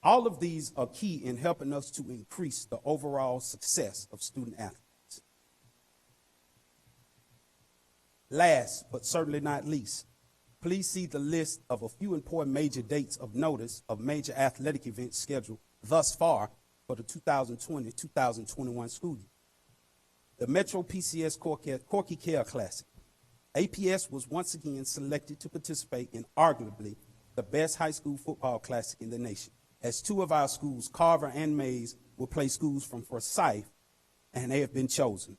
All of these are key in helping us to increase the overall success of student athletes. Last, but certainly not least, please see the list of a few important major dates of notice of major athletic events scheduled thus far for the 2020-2021 school year. The Metro PCS Corky Care Classic. APS was once again selected to participate in arguably the best high school football classic in the nation, as 2 of our schools, Carver and Mays, will play schools from Forsyth, and they have been chosen.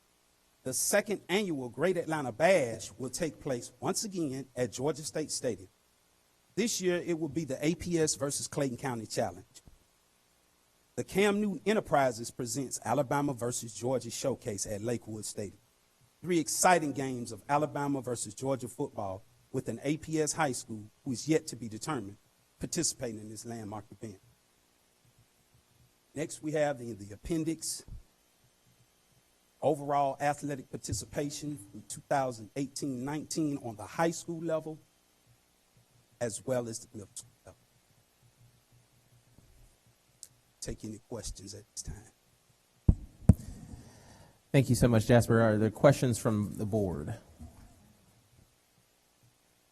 The 2nd annual Great Atlanta Bash will take place once again at Georgia State Stadium. This year, it will be the APS versus Clayton County Challenge. The Cam Newton Enterprises presents Alabama versus Georgia Showcase at Lakewood Stadium. 3 exciting games of Alabama versus Georgia football with an APS high school who is yet to be determined participating in this landmark event. Next, we have in the appendix, overall athletic participation from 2018-19 on the high school level as well as the middle school level. Take any questions at this time. Thank you so much, Jasper. Are there questions from the board?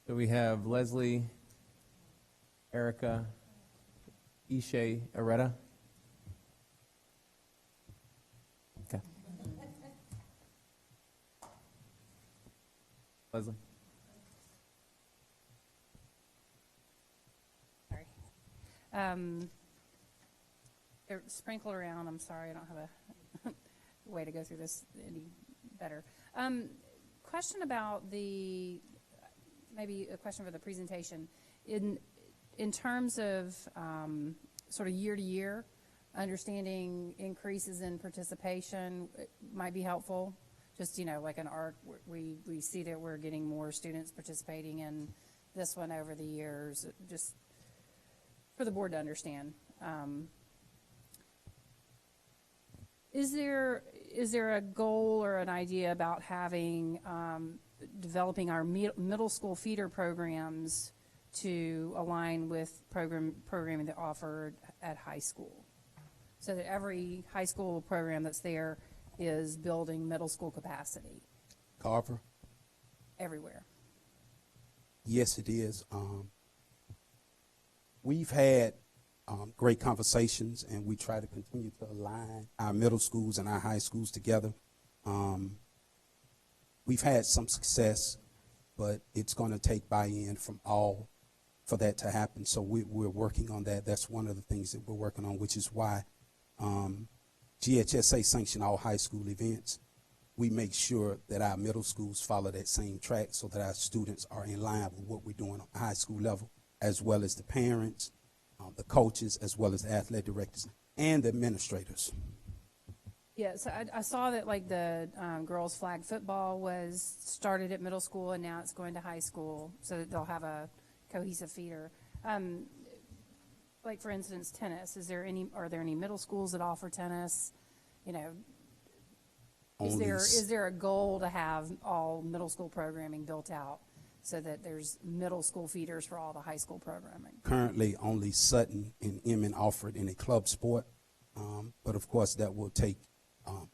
So we have Leslie, Erica, Ishay, Areta. Okay. Leslie. Sorry. They're sprinkled around. I'm sorry, I don't have a way to go through this any better. Question about maybe a question for the presentation. In terms of sort of year to year, understanding increases in participation might be helpful. Just, like an arc, we see that we're getting more students participating in this one over the years, just for the board to understand. Is there a goal or an idea about having, developing our middle school feeder programs to align with programming that's offered at high school? So that every high school program that's there is building middle school capacity Carver? everywhere. Yes, it is. We've had great conversations, and we try to continue to align our middle schools and our high schools together. We've had some success, but it's going to take buy-in from all for that to happen. So we're working on that. That's one of the things that we're working on, which is why GHSA sanction all high school events. We make sure that our middle schools follow that same track so that our students are in line with what we're doing on the high school level, as well as the parents, the coaches, as well as the athletic directors and the administrators. Yeah, so I saw that like the girls flag football was started at middle school and now it's going to high school, so that they'll have a cohesive feeder. Like for instance, tennis. Are there any middle schools that offer tennis? Is there a goal to have all middle school programming built out so that there's middle school feeders for all the high school programming? Currently, only Sutton and Inman offer it in a club sport, but of course that will take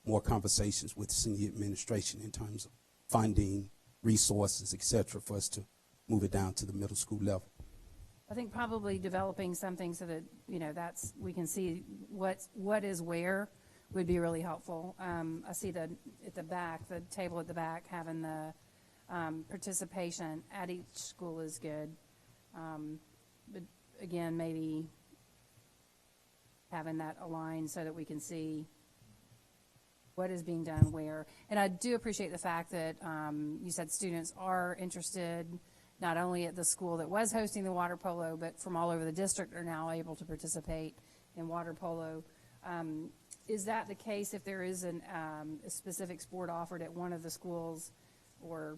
more conversations with senior administration in terms of funding, resources, et cetera, for us to move it down to the middle school level. I think probably developing something so that, we can see what is where would be really helpful. I see the table at the back having the participation at each school is good. But again, maybe having that aligned so that we can see what is being done where. And I do appreciate the fact that you said students are interested not only at the school that was hosting the water polo, but from all over the district are now able to participate in water polo. Is that the case if there is a specific sport offered at one of the schools, or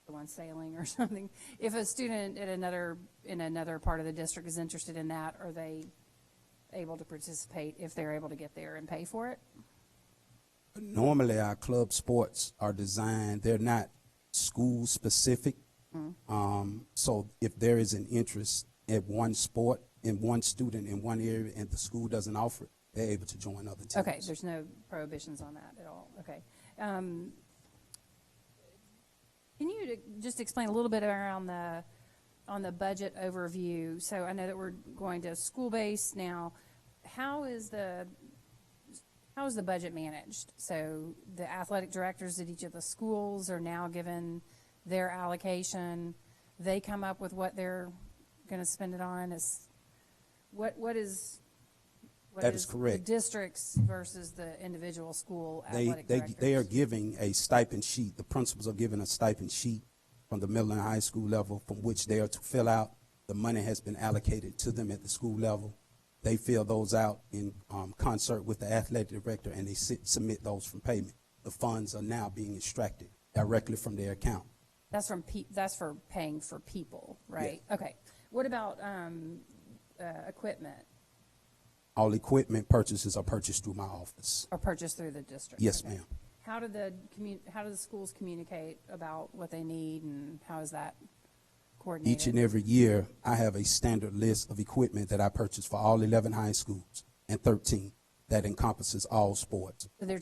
the one sailing or something? If a student in another part of the district is interested in that, are they able to participate if they're able to get there and pay for it? Normally, our club sports are designed, they're not school specific. So if there is an interest in one sport, in one student in one area, and the school doesn't offer it, they're able to join other teams. Okay, there's no prohibitions on that at all. Okay. Can you just explain a little bit around on the budget overview? So I know that we're going to school-based now. How is the budget managed? So the athletic directors at each of the schools are now given their allocation. They come up with what they're going to spend it on. What is correct. The districts versus the individual school athletic directors? They are giving a stipend sheet. The principals are given a stipend sheet from the middle and high school level from which they are to fill out. The money has been allocated to them at the school level. They fill those out in concert with the athletic director, and they submit those from payment. The funds are now being extracted directly from their account. That's that's for paying for people, right? Okay. What about equipment All equipment purchases are purchased through my office. or purchased through the district? Yes, Okay. ma'am. How do the schools communicate about what they need, and how is that coordinated? Each and every year, I have a standard list of equipment that I purchase for all 11 high schools and 13. That encompasses all sports. So the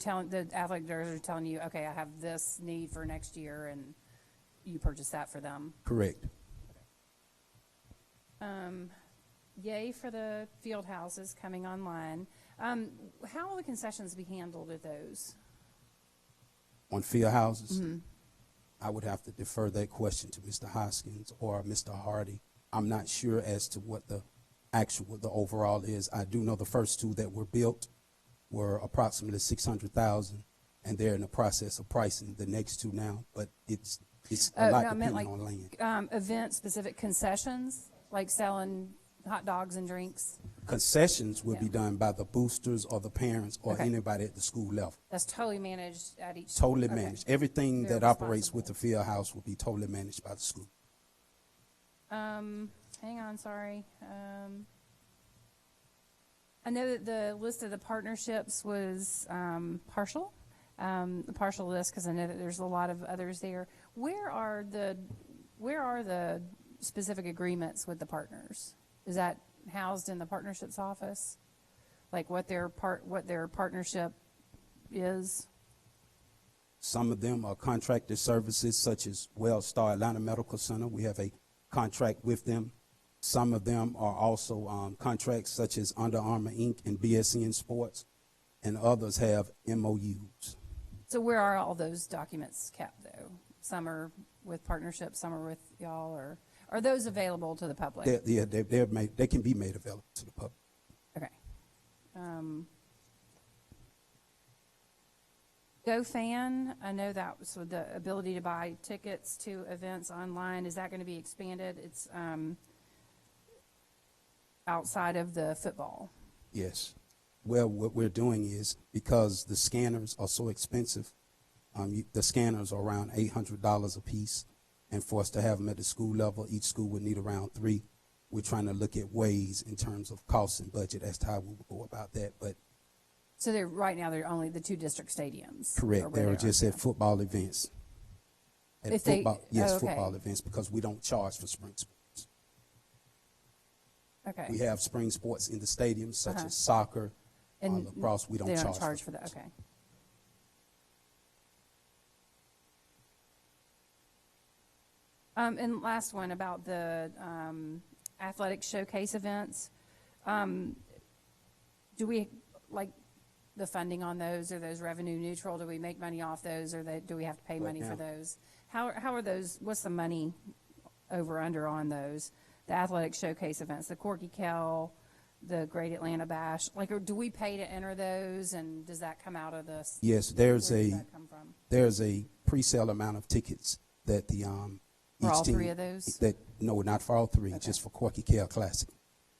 athletic directors are telling you, okay, I have this need for next year, and you purchase that for them. Correct. Yay for the field houses coming online. How will the concessions be handled at those? On field houses, I would have to defer that question to Mr. Hoskins or Mr. Hardy. I'm not sure as to what the overall is. I do know the first two that were built were approximately $600,000, and they're in the process of pricing the next two now, but it's a lot depending on land. Event-specific concessions, like selling hot dogs and drinks. Concessions will be done by the boosters or the parents or Okay. anybody at the school level. That's totally managed at each. Totally okay. managed. Everything They're that operates with responsible. the field house will be totally managed by the school. Hang on, sorry. I know that the list of the partnerships was partial, the partial list, because I know that there's a lot of others there. Where are the specific agreements with the partners? Is that housed in the partnerships office? Like what their partnership is? Some of them are contracted services such as WellStar Atlanta Medical Center. We have a contract with them. Some of them are also contracts such as Under Armour Inc. and BSN Sports, and others have MOUs. So where are all those documents kept, though? Some are with partnerships, some are with y'all, or are those available to the public? They can be made available to the public. Okay. GoFan, I know that was with the ability to buy tickets to events online. Is that going to be expanded? It's outside of the football. Yes. Well, what we're doing is, because the scanners are so expensive, the scanners are around $800 a piece, and for us to have them at the school level, each school would need around 3. We're trying to look at ways in terms of cost and budget as to how we will go about that. But So right now they're only the 2 district stadiums. correct, or where they're they are. just at football events. At If they- football, yes, oh, okay. football events, because we don't charge for spring sports. Okay. We have spring sports in the stadiums such as soccer, And lacrosse. We don't they charge, don't charge for that. Okay. And last one about the athletic showcase events. Do we, like, the funding on those? Are those revenue neutral? Do we make money off those, or do we have to pay Right money for now. those? How are those, what's the money over, under on those? The athletic showcase events, the Corky Kell, the Great Atlanta Bash, like, or do we pay to enter those, and does that come out of this? Yes, Where does that come from? there's a pre-sale amount of tickets that the For each all team, 3 of those? That no, not for all 3, Okay. just for Corky Kell Classic.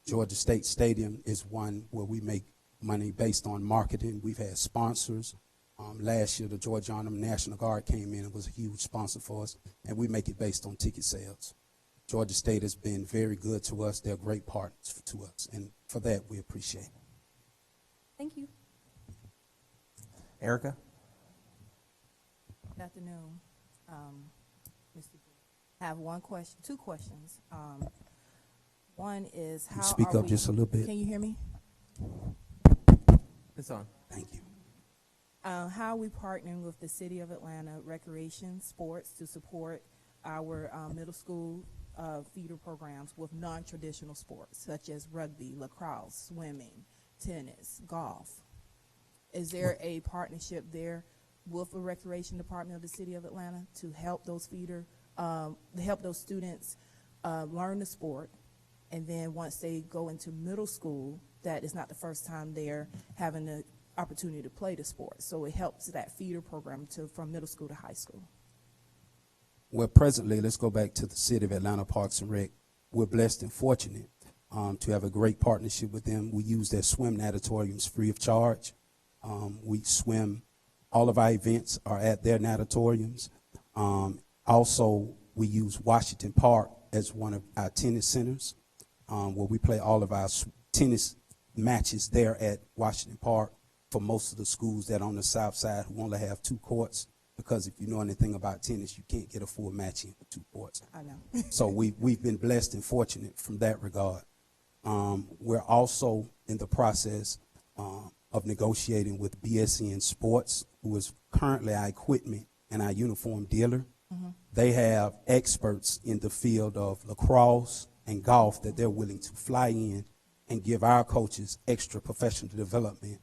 Georgia State Stadium is one where we make money based on marketing. We've had sponsors. Last year, the Georgia Army National Guard came in and was a huge sponsor for us, and we make it based on ticket sales. Georgia State has been very good to us. They're great partners to us, and for that, we appreciate it. Thank you. Erica? Good afternoon, Mr. I have two questions. One is how Speak are up we- just a little bit. Can you hear me? It's on. Thank you. How are we partnering with the City of Atlanta Recreation Sports to support our middle school feeder programs with non-traditional sports such as rugby, lacrosse, swimming, tennis, golf? Is there a partnership there with the Recreation Department of the City of Atlanta to help those help those students learn the sport, and then once they go into middle school, that is not the first time they're having the opportunity to play the sport. So it helps that feeder program from middle school to high school. Well, presently, let's go back to the City of Atlanta Parks and Rec. We're blessed and fortunate to have a great partnership with them. We use their swim natatoriums free of charge. We swim. All of our events are at their natatoriums. Also, We use Washington Park as one of our tennis centers, where we play all of our tennis matches there at Washington Park for most of the schools that are on the south side who only have 2 courts. Because if you know anything about tennis, you can't get a full match in for 2 courts. I know. So we've been blessed and fortunate from that regard. We're also in the process of negotiating with BSN Sports, who is currently our equipment and our uniform dealer. They have experts in the field of lacrosse and golf that they're willing to fly in and give our coaches extra professional development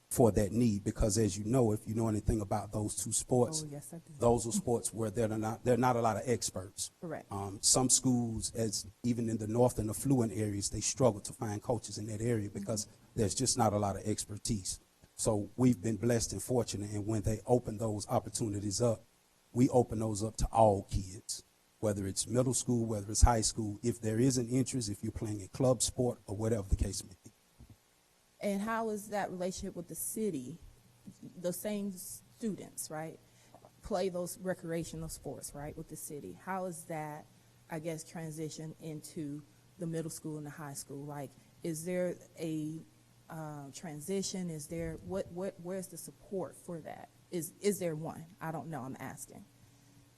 for that need, because as you know, if you know anything about those 2 sports, Oh, yes, I do. those are sports where there are not a lot of experts. Correct. Some schools, as even in the north and affluent areas, they struggle to find coaches in that area because there's just not a lot of expertise. So we've been blessed and fortunate, and when they open those opportunities up, we open those up to all kids, whether it's middle school, whether it's high school. If there is an interest, if you're playing a club sport or whatever the case may be. And how is that relationship with the city? The same students, right, play those recreational sports, right, with the city. How is that, I guess, transition into the middle school and the high school? Like, is there a transition? Is there, where's the support for that? Is there one? I don't know, I'm asking.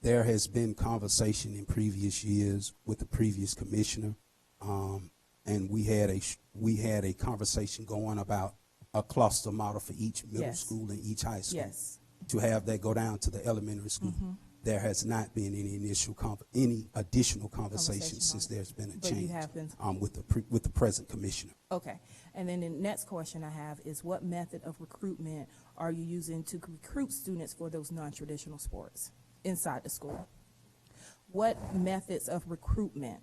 There has been conversation in previous years with the previous commissioner, and we had a conversation going about a cluster model for each middle Yes. school and each high school. Yes. To have that go down to the elementary school. There has not been any any additional conversation Conversation since on it. there's been a But you change have been- with the present commissioner. Okay. And then the next question I have is, what method of recruitment are you using to recruit students for those non-traditional sports inside the school? What methods of recruitment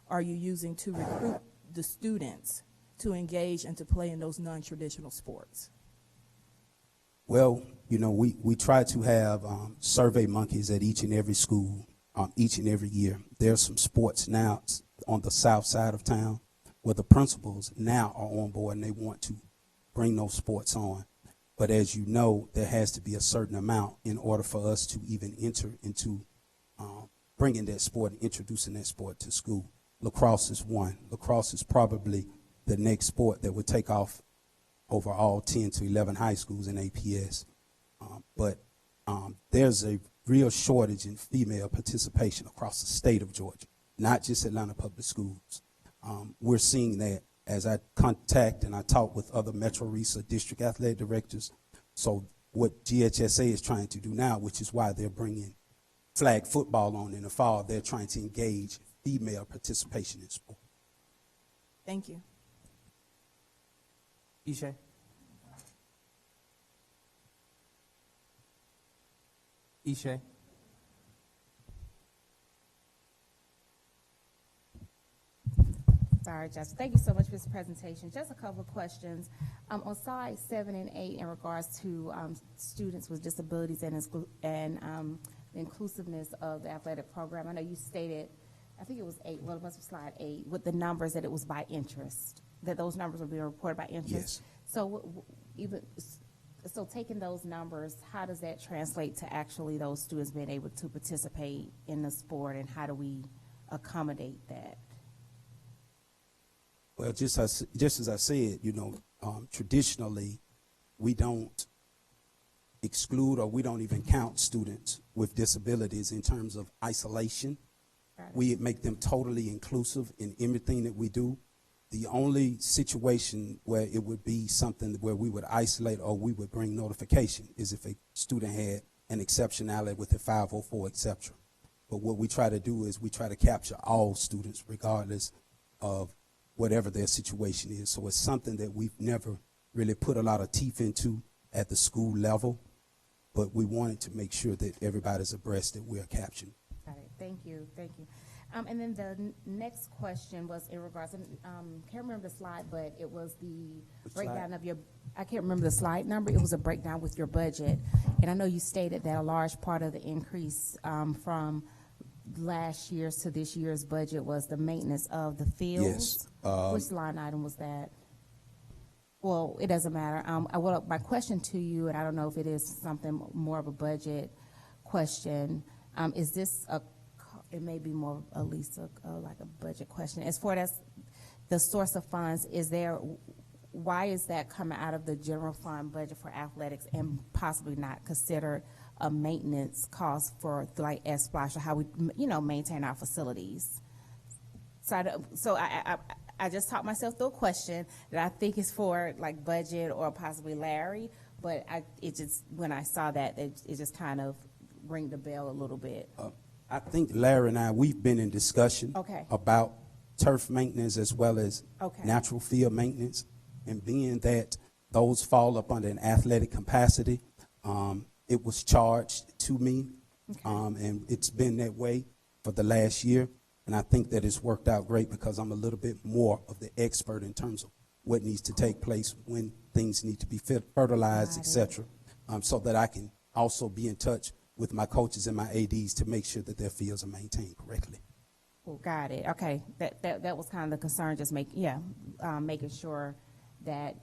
are you using to recruit the students to engage and to play in those non-traditional sports? Well, you know, we try to have survey monkeys at each and every school, each and every year. There's some sports now on the south side of town where the principals now are on board and they want to bring those sports on. But as you know, there has to be a certain amount in order for us to even enter into bringing that sport and introducing that sport to school. Lacrosse is one. Lacrosse is probably the next sport that would take off over all 10 to 11 high schools in APS. But there's a real shortage in female participation across the state of Georgia, not just Atlanta Public Schools. We're seeing that as I contact and I talk with other Metro RESA district athletic directors. So what GHSA is trying to do now, which is why they're bringing flag football on in the fall, they're trying to engage female participation in sport. Thank you. Ishay? Ishay? Sorry, Jessica. Thank you so much for this presentation. Just a couple of questions. On slide 7 and 8, in regards to students with disabilities and the inclusiveness of the athletic program, I know you stated, I think it was 8, well, it must be slide 8, with the numbers that it was by interest, that those numbers were being reported by interest. Yes. So taking those numbers, how does that translate to actually those students being able to participate in the sport, and how do we accommodate that? Well, just as I said, you know, traditionally, we don't exclude or we don't even count students with disabilities in terms of isolation. We make them totally inclusive in everything that we do. The only situation where it would be something where we would isolate or we would bring notification is if a student had an exceptionality with a 504, etc. But what we try to do is we try to capture all students regardless of whatever their situation is. So it's something that we've never really put a lot of teeth into at the school level, but we wanted to make sure that everybody's abreast that we are capturing. Got it. Thank you. Thank you. And then the next question was in regards, can't remember the slide, but it was the breakdown of your, I can't remember the slide number. It was a breakdown with your budget. And I know you stated that a large part of the increase from last year's to this year's budget was the maintenance of the fields. Yes. Which line item was that? Well, it doesn't matter. Well, my question to you, and I don't know if it is something more of a budget question, is this it may be more at least like a budget question. As far as the source of funds, why is that coming out of the general fund budget for athletics and possibly not considered a maintenance cost for like S-Splash or how we, maintain our facilities? So I just taught myself through a question that I think is for like budget or possibly Larry, but when I saw that, it just kind of rang the bell a little bit. I think Larry and we've been in discussion Okay. about turf maintenance as well as Okay. natural field maintenance. And being that those fall up under an athletic capacity, it was charged to me. And it's been that way for the last year. And I think that it's worked out great because I'm a little bit more of the expert in terms of what needs to take place, when things need to be fertilized, et cetera, so that I can also be in touch with my coaches and my ADs to make sure that their fields are maintained correctly. Oh, got it. Okay, that was kind of the concern. Just making sure that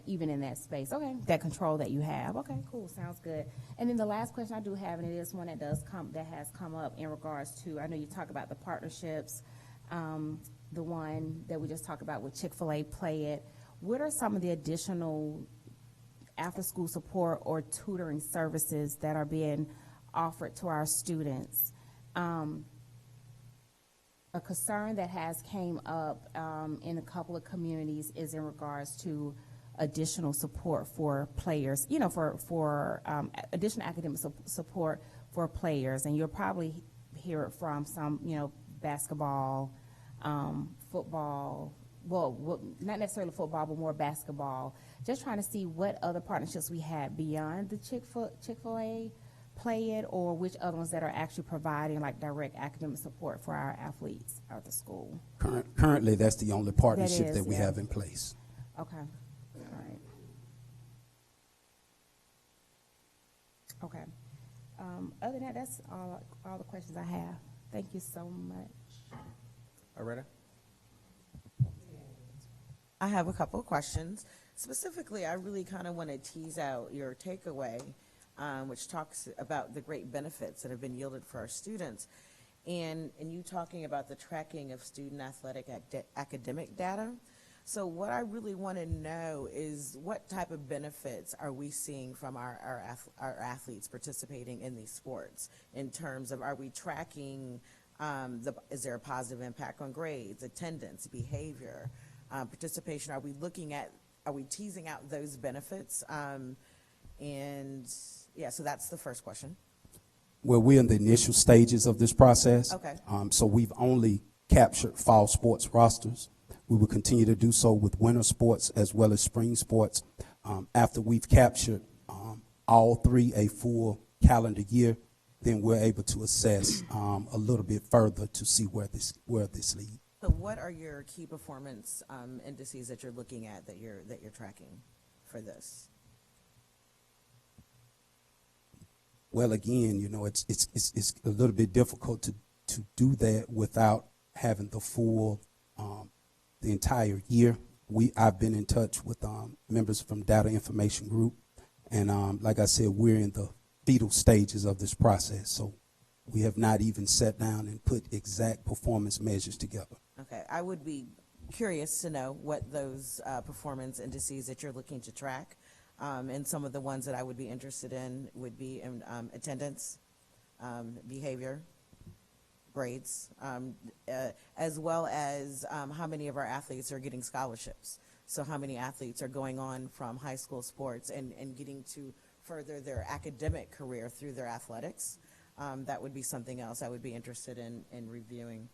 even in that space, okay, that control that you have. Okay, cool, sounds good. And then the last question I do have, and it is one that has come up in regards to. I know you talk about the partnerships, the one that we just talked about with Chick-fil-A, Play It. What are some of the additional after-school support or tutoring services that are being offered to our students? A concern that has came up in a couple of communities is in regards to additional support for players, for additional academic support for players. And you'll probably hear it from some, basketball, football, well, not necessarily football, but more basketball. Just trying to see what other partnerships we have beyond the Chick-fil-A, Play It, or which other ones that are actually providing like direct academic support for our athletes at the school. Currently, that's the only partnership that we yeah. have in place. Okay, all right. Okay. Other than that, that's all the questions I have. Thank you so much. Aretta? I have a couple of questions. Specifically, I really kind of want to tease out your takeaway, which talks about the great benefits that have been yielded for our students. And you talking about the tracking of student athletic academic data. So what I really want to know is what type of benefits are we seeing from our athletes participating in these sports, in terms of, are we tracking, is there a positive impact on grades, attendance, behavior, participation? Are we teasing out those benefits? And yeah, so that's the first question. Well, we're in the initial stages of this process. Okay. So we've only captured fall sports rosters. We will continue to do so with winter sports as well as spring sports. After we've captured all three a full calendar year, then we're able to assess a little bit further to see where this leads. So what are your key performance indices that you're looking at, that you're tracking for this? Well, again, it's a little bit difficult to do that without having the full the entire year. I've been in touch with members from Data Information Group, and like I said, we're in the fetal stages of this process, so we have not even sat down and put exact performance measures together. Okay, I would be curious to know what those performance indices that you're looking to track, and some of the ones that I would be interested in would be in attendance, behavior, grades, as well as how many of our athletes are getting scholarships. So how many athletes are going on from high school sports and getting to further their academic career through their athletics. That would be something else I would be interested in reviewing.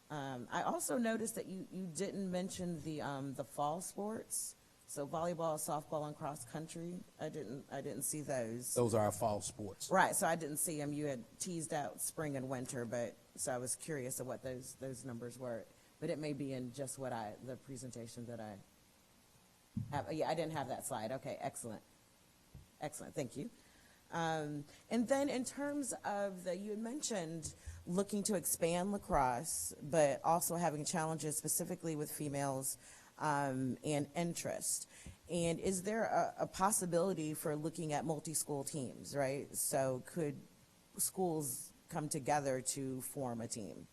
I also noticed that you didn't mention the fall sports. So volleyball, softball, and cross country. I didn't see those. Those are our fall sports. Right. So I didn't see them. You had teased out spring and winter, but so I was curious of what those numbers were. But it may be in just what the presentation that I have. Yeah, I didn't have that slide. Okay, excellent. Excellent. Thank you. And then in terms of you had mentioned looking to expand lacrosse, but also having challenges specifically with females and interest. And is there a possibility for looking at multi-school teams, right? So could schools come together to form a team?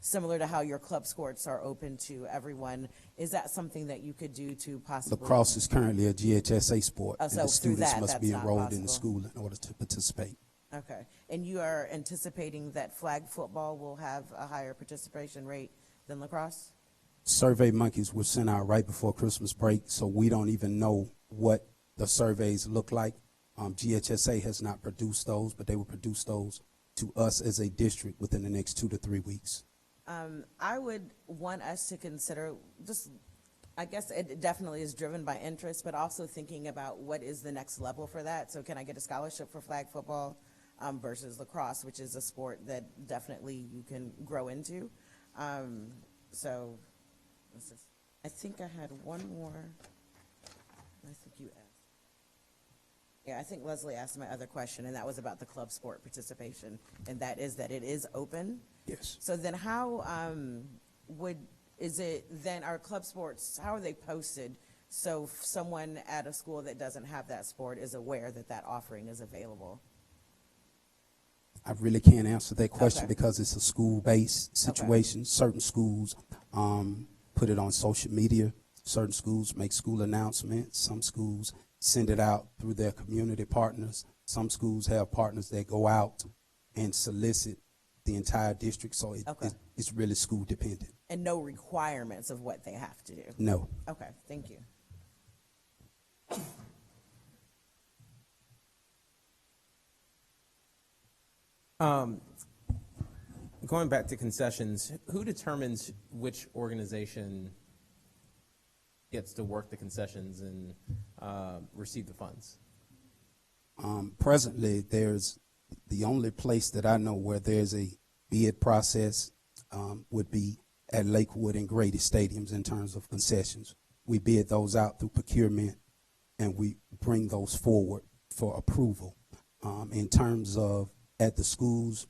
Similar to how your club sports are open to everyone, is that something that you could do to possibly? Lacrosse is currently a GHSA sport, Oh, and so the through students that, must that's be not enrolled in the possible. school in order to participate. Okay, and you are anticipating that flag football will have a higher participation rate than lacrosse? Survey monkeys were sent out right before Christmas break, so we don't even know what the surveys look like. GHSA has not produced those, but they will produce those to us as a district within the next 2 to 3 weeks. I would want us to consider just, I guess it definitely is driven by interest, but also thinking about what is the next level for that. So can I get a scholarship for flag football versus lacrosse, which is a sport that definitely you can grow into. So I think I had one more. I think you asked. Yeah, I think Leslie asked my other question, and that was about the club sport participation, and that is that it is open. Yes. So then how is it then our club sports, how are they posted? So if someone at a school that doesn't have that sport is aware that that offering is available? I really can't answer that question Okay. because it's a school-based situation. Certain schools put it on social media. Certain schools make school announcements. Some schools send it out through their community partners. Some schools have partners that go out and solicit the entire district. So it's really school dependent. And no requirements of what they have to do? No. Okay, thank you. Going back to concessions, who determines which organization gets to work the concessions and receive the funds? Presently, there's the only place that I know where there's a bid process would be at Lakewood and Grady stadiums in terms of concessions. We bid those out through procurement, and we bring those forward for approval. In terms of at the schools,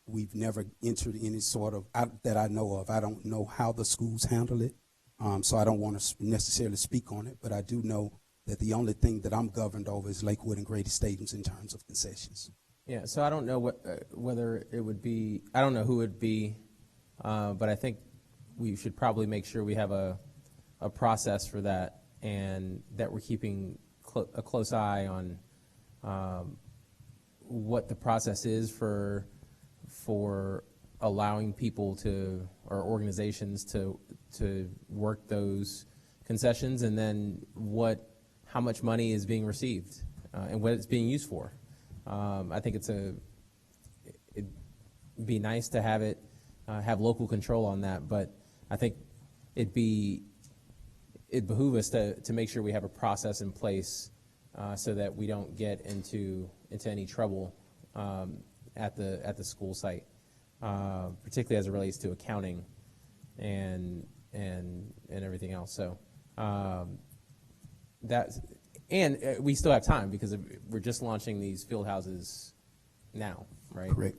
we've never entered any sort of, that I know of. I don't know how the schools handle it, so I don't want to necessarily speak on it, but I do know that the only thing that I'm governed over is Lakewood and Grady stadiums in terms of concessions. Yeah, so I don't know whether it would be, I don't know who it would be, but I think we should probably make sure we have a process for that and that we're keeping a close eye on what the process is for allowing people to, or organizations to work those concessions, and then how much money is being received and what it's being used for. I think it'd be nice to have local control on that, but I think it'd behoove us to make sure we have a process in place so that we don't get into any trouble at the school site, particularly as it relates to accounting and everything else. So we still have time because we're just launching these field houses now, right? Correct.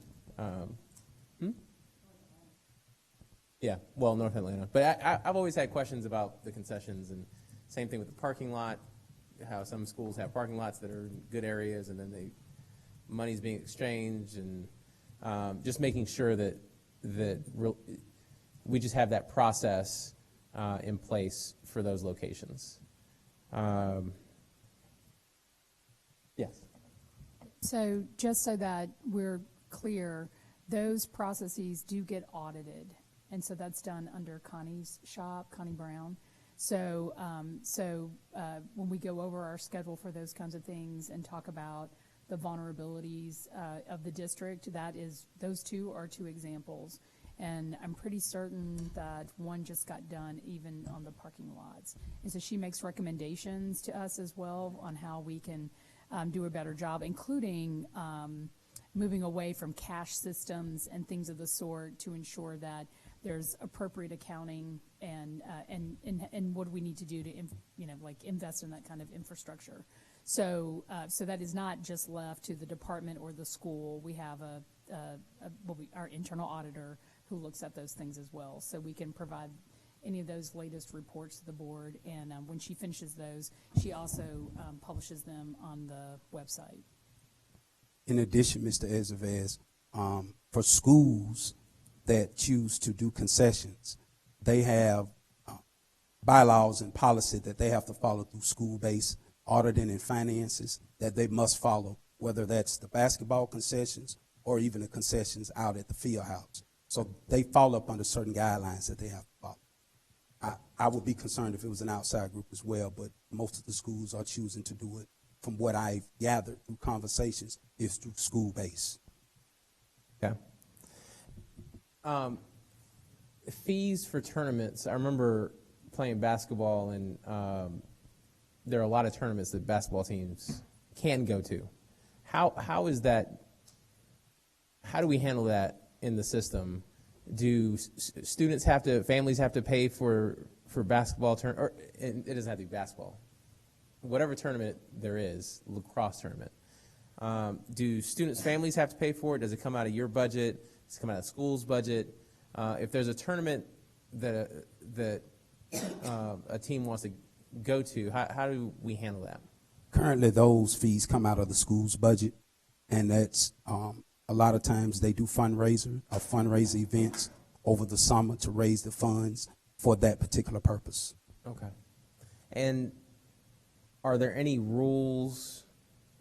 Yeah, well, North Atlanta. But I've always had questions about the concessions, and same thing with the parking lot, how some schools have parking lots that are in good areas, and then money's being exchanged, and just making sure that we just have that process in place for those locations. Yes. So just so that we're clear, those processes do get audited, and so that's done under Connie's shop, Connie Brown. So when we go over our schedule for those kinds of things and talk about the vulnerabilities of the district, those two are two examples. And I'm pretty certain that one just got done even on the parking lots. And so she makes recommendations to us as well on how we can do a better job, including moving away from cash systems and things of the sort to ensure that there's appropriate accounting and what do we need to do to invest in that kind of infrastructure. So that is not just left to the department or the school. We have our internal auditor who looks at those things as well. So we can provide any of those latest reports to the board, and when she finishes those, she also publishes them on the website. In addition, Mr. Ezevez, for schools that choose to do concessions, they have bylaws and policy that they have to follow through school-based auditing and finances that they must follow, whether that's the basketball concessions or even the concessions out at the field house. So they fall up under certain guidelines that they have to follow. I would be concerned if it was an outside group as well, but most of the schools are choosing to do it, from what I've gathered through conversations, is through school-based. Okay. Fees for tournaments. I remember playing basketball, and there are a lot of tournaments that basketball teams can go to. How is that? How do we handle that in the system? Do students have to, families have to pay for basketball or it doesn't have to be basketball, whatever tournament there is, lacrosse tournament. Do students' families have to pay for it? Does it come out of your budget? Does it come out of the school's budget? If there's a tournament that a team wants to go to, how do we handle that? Currently, those fees come out of the school's budget, and that's a lot of times they do fundraiser events over the summer to raise the funds for that particular purpose. Okay. And are there any rules?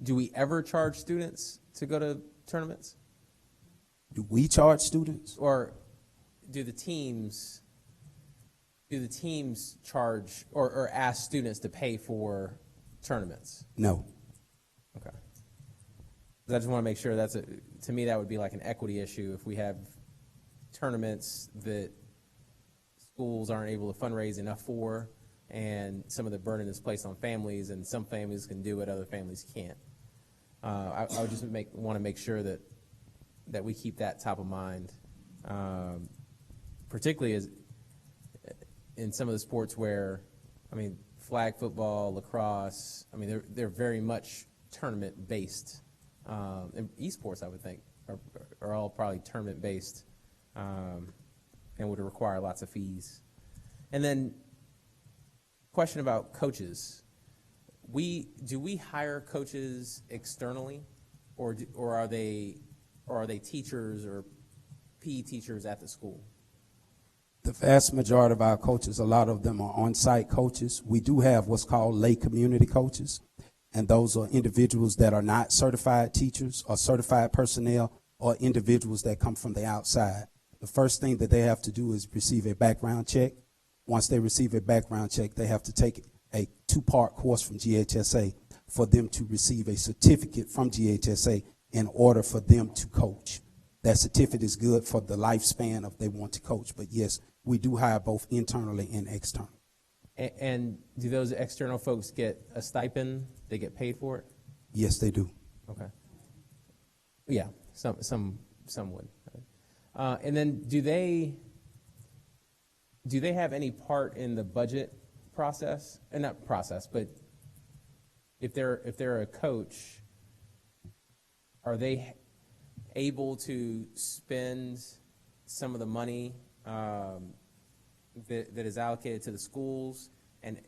Do we ever charge students to go to tournaments? Do we charge students? Or do the teams charge or ask students to pay for tournaments? No. Okay. I just want to make sure to me, that would be like an equity issue if we have tournaments that schools aren't able to fundraise enough for, and some of the burden is placed on families, and some families can do it, other families can't. I would just want to make sure that we keep that top of mind, particularly as in some of the sports where, flag football, lacrosse, they're very much tournament based. And esports, I would think, are all probably tournament based, and would require lots of fees. And then, question about coaches. Do we hire coaches externally, or are they teachers or PE teachers at the school? The vast majority of our coaches, a lot of them are on-site coaches. We do have what's called lay community coaches, and those are individuals that are not certified teachers or certified personnel, or individuals that come from the outside. The first thing that they have to do is receive a background check. Once they receive a background check, they have to take a 2-part course from GHSA for them to receive a certificate from GHSA in order for them to coach. That certificate is good for the lifespan of they want to coach. But yes, we do hire both internally and externally. And do those external folks get a stipend? They get paid for it? Yes, they do. Okay. Yeah, some would. And then do they have any part in the budget process? Not process, but if they're a coach, are they able to spend some of the money that is allocated to the schools, and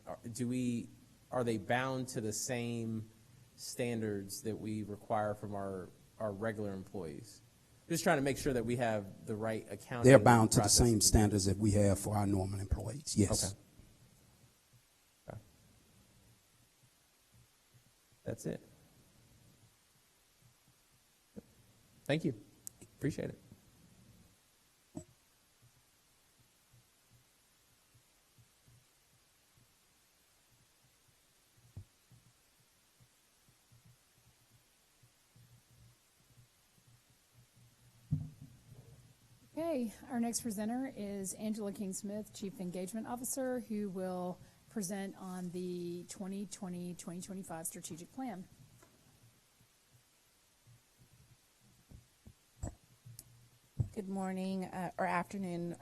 are they bound to the same standards that we require from our regular employees? Just trying to make sure that we have the right accounting. They're bound to the same standards that we have for our normal employees, yes. Okay. That's it. Thank you. Appreciate it. Okay, our next presenter is Angela King-Smith, Chief Engagement Officer, who will present on the 2020-2025 strategic plan. Good morning or afternoon,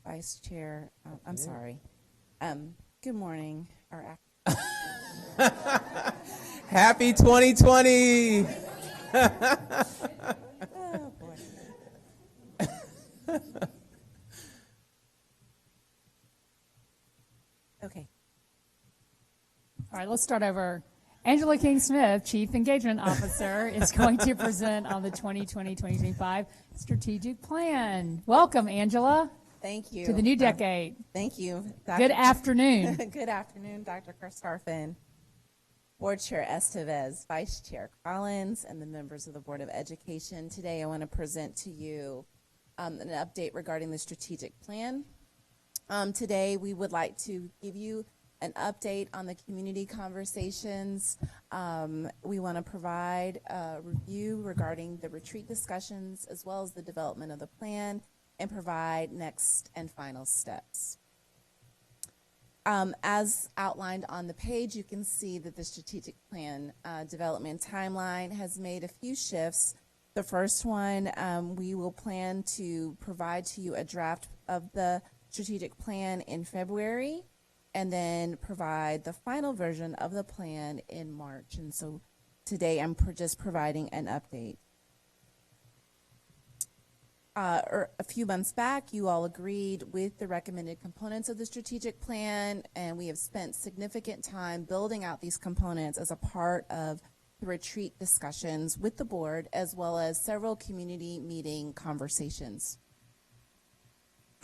Vice Chair. I'm sorry. Good morning or Happy 2020! Oh, boy. Okay. All right, let's start over. Angela King Smith, Chief Engagement Officer, is going to present on the 2020-2025 strategic plan. Welcome, Angela, Thank you. to the new decade. Thank you. Good afternoon. Good afternoon, Dr. Karstarfin, Board Chair Estevez, Vice Chair Collins, and the members of the Board of Education. Today I want to present to you an update regarding the strategic plan. Today we would like to give you an update on the community conversations. We want to provide a review regarding the retreat discussions as well as the development of the plan and provide next and final steps. As outlined on the page, you can see that the strategic plan development timeline has made a few shifts. The first one, we will plan to provide to you a draft of the strategic plan in February, and then provide the final version of the plan in March. And so today I'm just providing an update. A few months back, you all agreed with the recommended components of the strategic plan, and we have spent significant time building out these components as a part of the retreat discussions with the board, as well as several community meeting conversations.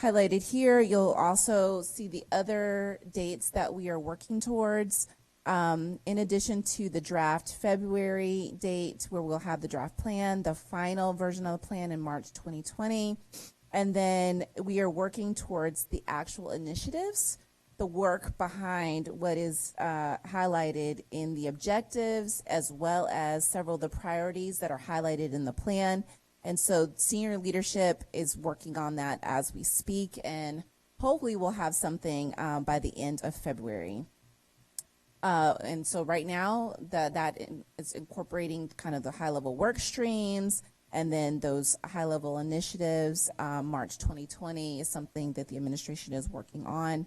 Highlighted here, you'll also see the other dates that we are working towards. In addition to the draft February date where we'll have the draft plan, the final version of the plan in March 2020. And then we are working towards the actual initiatives, the work behind what is highlighted in the objectives, as well as several of the priorities that are highlighted in the plan. And so senior leadership is working on that as we speak, and hopefully we'll have something by the end of February. And so right now that is incorporating kind of the high-level work streams, and then those high-level initiatives. March 2020 is something that the administration is working on.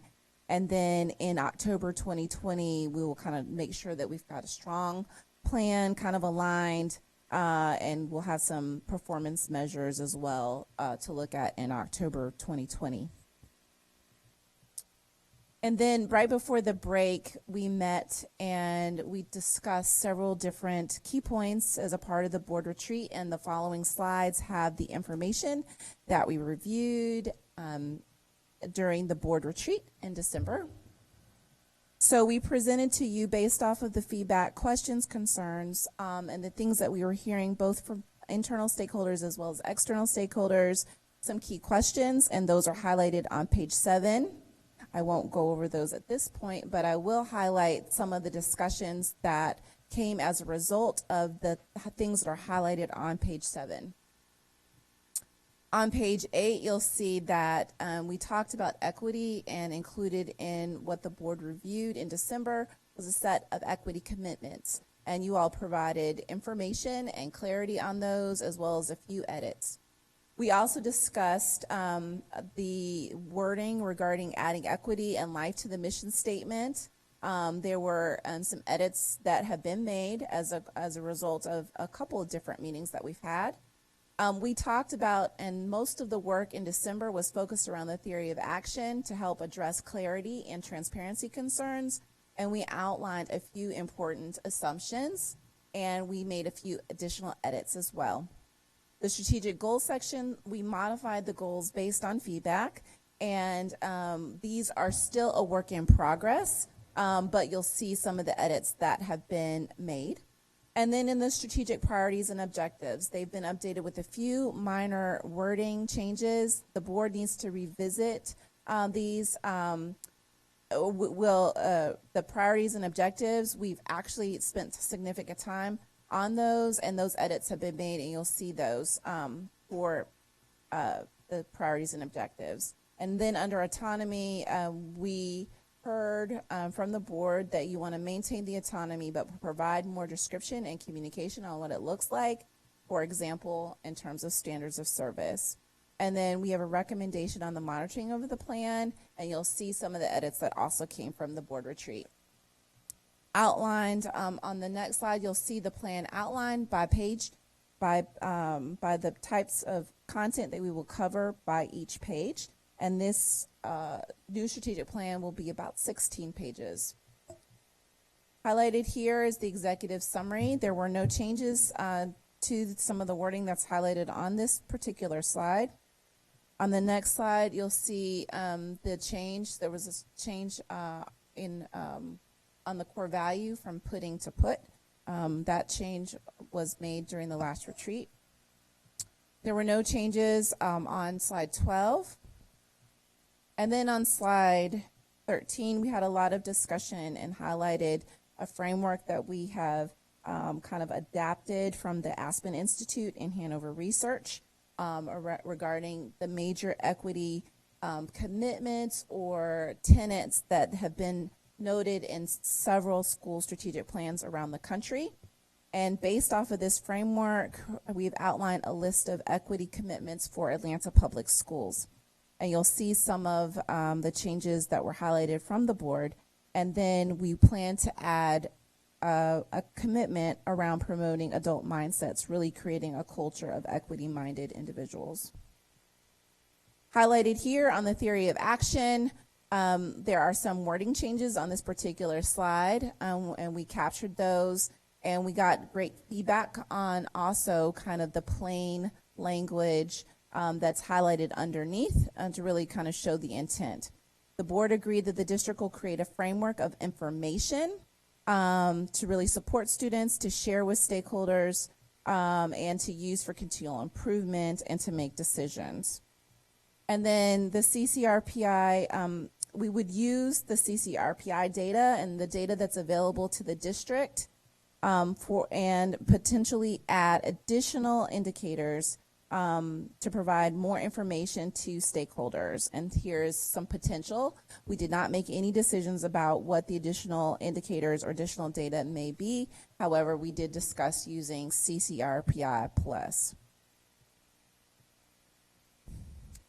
And then in October 2020, we will kind of make sure that we've got a strong plan kind of aligned. And we'll have some performance measures as well to look at in October 2020. And then right before the break, we met and we discussed several different key points as a part of the board retreat, and the following slides have the information that we reviewed during the board retreat in December. So we presented to you based off of the feedback, questions, concerns, and the things that we were hearing both from internal stakeholders as well as external stakeholders, some key questions, and those are highlighted on page 7. I won't go over those at this point, but I will highlight some of the discussions that came as a result of the things that are highlighted on page 7. On page 8, you'll see that we talked about equity, and included in what the board reviewed in December was a set of equity commitments. And you all provided information and clarity on those, as well as a few edits. We also discussed the wording regarding adding equity and life to the mission statement. There were some edits that have been made as a result of a couple of different meetings that we've had. We talked about, and most of the work in December was focused around the theory of action to help address clarity and transparency concerns, and we outlined a few important assumptions, and we made a few additional edits as well. The strategic goals section, we modified the goals based on feedback, and these are still a work in progress, but you'll see some of the edits that have been made. And then in the strategic priorities and objectives, they've been updated with a few minor wording changes. The board needs to revisit these. The priorities and objectives, we've actually spent significant time on those, and those edits have been made, and you'll see those for the priorities and objectives. And then under autonomy, we heard from the board that you want to maintain the autonomy but provide more description and communication on what it looks like, for example, in terms of standards of service. And then we have a recommendation on the monitoring of the plan, and you'll see some of the edits that also came from the board retreat. Outlined on the next slide, you'll see the plan outlined by page, by the types of content that we will cover by each page. And this new strategic plan will be about 16 pages. Highlighted here is the executive summary. There were no changes to some of the wording that's highlighted on this particular slide. On the next slide, you'll see the change. There was a change on the core value from putting to put. That change was made during the last retreat. There were no changes on slide 12. And then on slide 13, we had a lot of discussion and highlighted a framework that we have kind of adapted from the Aspen Institute and Hanover Research regarding the major equity commitments or tenets that have been noted in several school strategic plans around the country. And based off of this framework, we've outlined a list of equity commitments for Atlanta Public Schools. And you'll see some of the changes that were highlighted from the board. And then we plan to add a commitment around promoting adult mindsets, really creating a culture of equity-minded individuals. Highlighted here on the theory of action, there are some wording changes on this particular slide, and we captured those. And we got great feedback on also kind of the plain language that's highlighted underneath to really kind of show the intent. The board agreed that the district will create a framework of information to really support students, to share with stakeholders, and to use for continual improvement and to make decisions. And then the CCRPI, we would use the CCRPI data and the data that's available to the district and potentially add additional indicators to provide more information to stakeholders. And here's some potential. We did not make any decisions about what the additional indicators or additional data may be. However, we did discuss using CCRPI plus.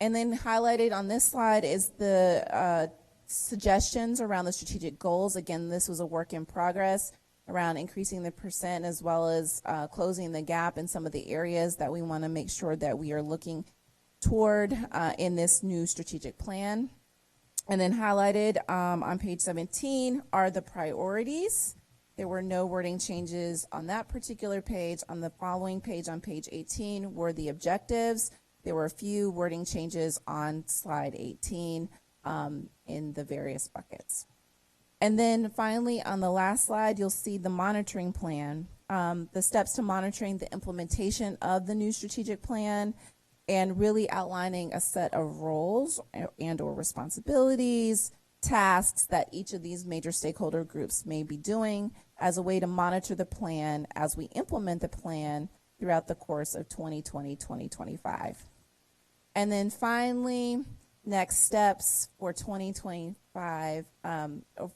And then highlighted on this slide is the suggestions around the strategic goals. Again, this was a work in progress around increasing the percent as well as closing the gap in some of the areas that we want to make sure that we are looking toward in this new strategic plan. And then highlighted on page 17 are the priorities. There were no wording changes on that particular page. On the following page, on page 18, were the objectives. There were a few wording changes on slide 18 in the various buckets. And then finally, on the last slide, you'll see the monitoring plan, the steps to monitoring the implementation of the new strategic plan, and really outlining a set of roles and or responsibilities, tasks that each of these major stakeholder groups may be doing as a way to monitor the plan as we implement the plan throughout the course of 2020-2025. And then finally, next steps for 2025,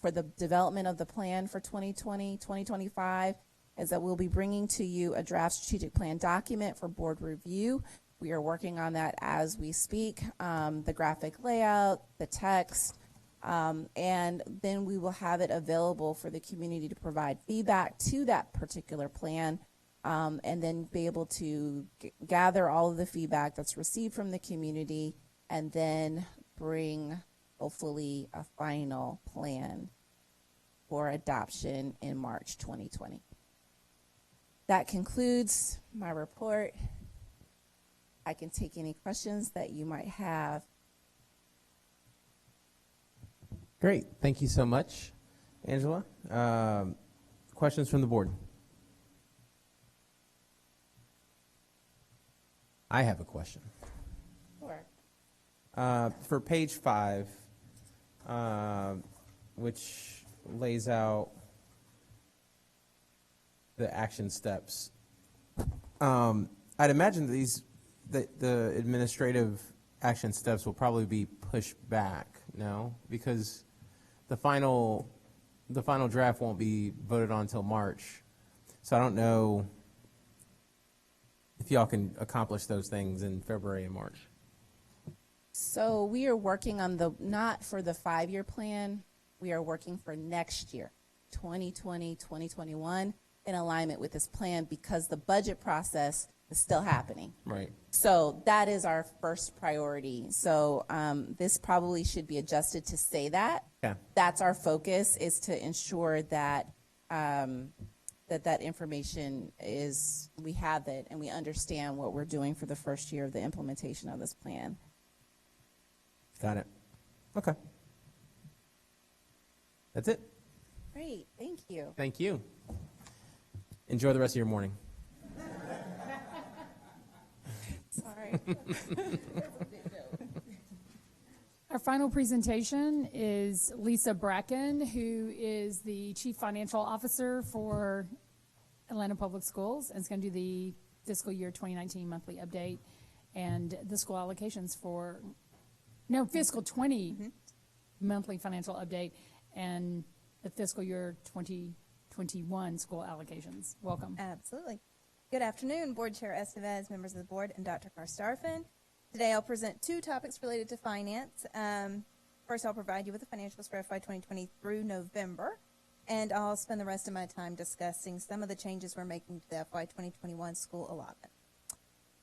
for the development of the plan for 2020-2025 is that we'll be bringing to you a draft strategic plan document for board review. We are working on that as we speak, the graphic layout, the text, and then we will have it available for the community to provide feedback to that particular plan, and then be able to gather all of the feedback that's received from the community and then bring hopefully a final plan for adoption in March 2020. That concludes my report. I can take any questions that you might have. Great. Thank you so much, Angela. Questions from the board? I have a question. Sure. For page 5, which lays out the action steps, I'd imagine that the administrative action steps will probably be pushed back, no? Because the final draft won't be voted on until March. So I don't know if y'all can accomplish those things in February and March. So we are working on not for the 5-year plan, we are working for next year, 2020, 2021, in alignment with this plan because the budget process is still happening. Right. So that is our first priority. So this probably should be adjusted to say that. Yeah. That's our focus, is to ensure that that information is, we have it and we understand what we're doing for the first year of the implementation of this plan. Got it. Okay. That's it. Great, thank you. Thank you. Enjoy the rest of your morning. Sorry. Our final presentation is Lisa Bracken, who is the Chief Financial Officer for Atlanta Public Schools, and is going to do the fiscal year 2019 monthly update and the school allocations for, no, fiscal 20 monthly financial update and the fiscal year 2021 school allocations. Welcome. Absolutely. Good afternoon, Board Chair Estevez, members of the board, and Dr. Carstarfin. Today I'll present two topics related to finance. First, I'll provide you with the financials for FY 2020 through November, and I'll spend the rest of my time discussing some of the changes we're making to the FY 2021 school allotment.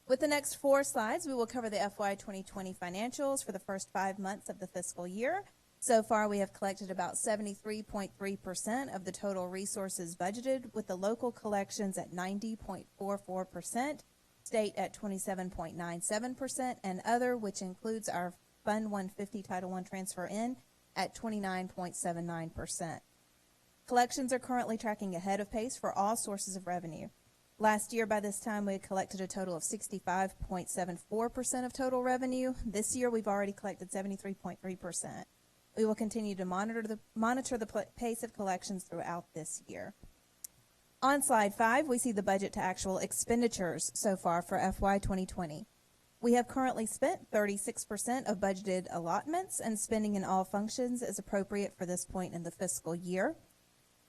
With the next 4 slides, we will cover the FY 2020 financials for the first 5 months of the fiscal year. So far, we have collected about 73.3% of the total resources budgeted, with the local collections at 90.44%, state at 27.97%, and other, which includes our Fund 150 Title I transfer in, at 29.79%. Collections are currently tracking ahead of pace for all sources of revenue. Last year, by this time, we had collected a total of 65.74% of total revenue. This year, we've already collected 73.3%. We will continue to monitor the pace of collections throughout this year. On slide 5, we see the budget to actual expenditures so far for FY 2020. We have currently spent 36% of budgeted allotments, and spending in all functions is appropriate for this point in the fiscal year.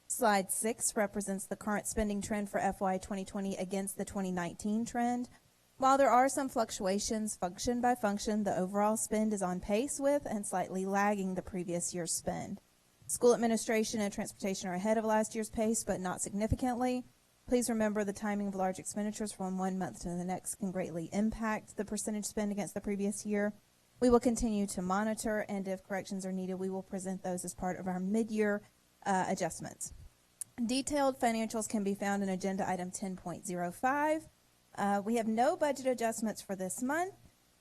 Slide 6 represents the current spending trend for FY 2020 against the 2019 trend. While there are some fluctuations function by function, the overall spend is on pace with and slightly lagging the previous year's spend. School administration and transportation are ahead of last year's pace, but not significantly. Please remember the timing of large expenditures from one month to the next can greatly impact the percentage spend against the previous year. We will continue to monitor, and if corrections are needed, we will present those as part of our mid-year adjustments. Detailed financials can be found in Agenda Item 10.05. We have no budget adjustments for this month,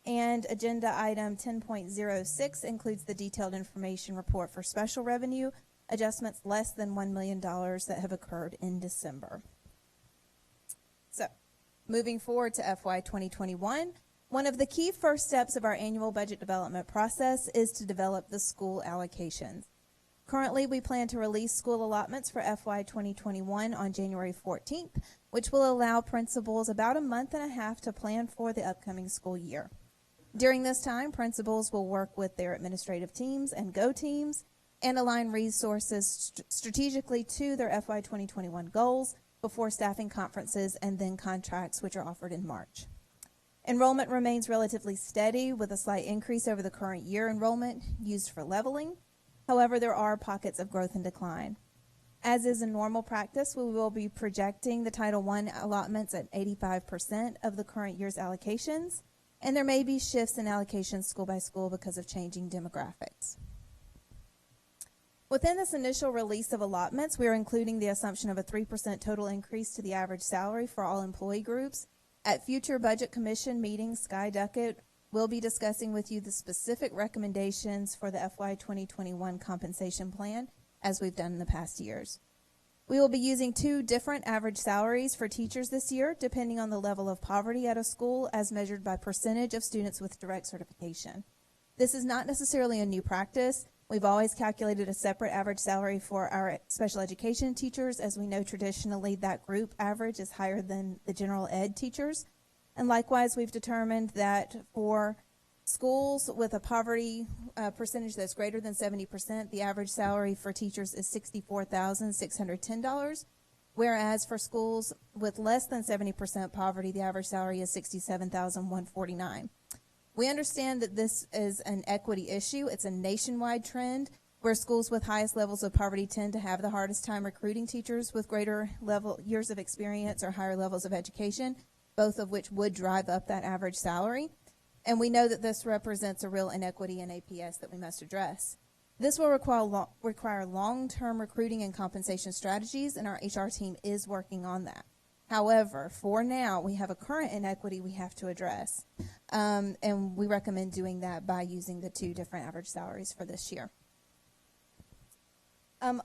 and Agenda Item 10.06 includes the detailed information report for special revenue adjustments less than $1 million that have occurred in December. So, moving forward to FY 2021, one of the key first steps of our annual budget development process is to develop the school allocations. Currently, we plan to release school allotments for FY 2021 on January 14th, which will allow principals about a month and a half to plan for the upcoming school year. During this time, principals will work with their administrative teams and GO teams and align resources strategically to their FY 2021 goals before staffing conferences and then contracts, which are offered in March. Enrollment remains relatively steady, with a slight increase over the current year enrollment used for leveling. However, there are pockets of growth and decline. As is a normal practice, we will be projecting the Title I allotments at 85% of the current year's allocations, and there may be shifts in allocations school by school because of changing demographics. Within this initial release of allotments, we are including the assumption of a 3% total increase to the average salary for all employee groups. At future Budget Commission meetings, Sky Duckett will be discussing with you the specific recommendations for the FY 2021 compensation plan, as we've done in the past years. We will be using 2 different average salaries for teachers this year, depending on the level of poverty at a school, as measured by percentage of students with direct certification. This is not necessarily a new practice. We've always calculated a separate average salary for our special education teachers, as we know traditionally that group average is higher than the general ed teachers. And likewise, we've determined that for schools with a poverty percentage that's greater than 70%, the average salary for teachers is $64,610, whereas for schools with less than 70% poverty, the average salary is $67,149. We understand that this is an equity issue. It's a nationwide trend where schools with highest levels of poverty tend to have the hardest time recruiting teachers with greater years of experience or higher levels of education, both of which would drive up that average salary. And we know that this represents a real inequity in APS that we must address. This will require long-term recruiting and compensation strategies, and our HR team is working on that. However, for now, we have a current inequity we have to address, and we recommend doing that by using the two different average salaries for this year.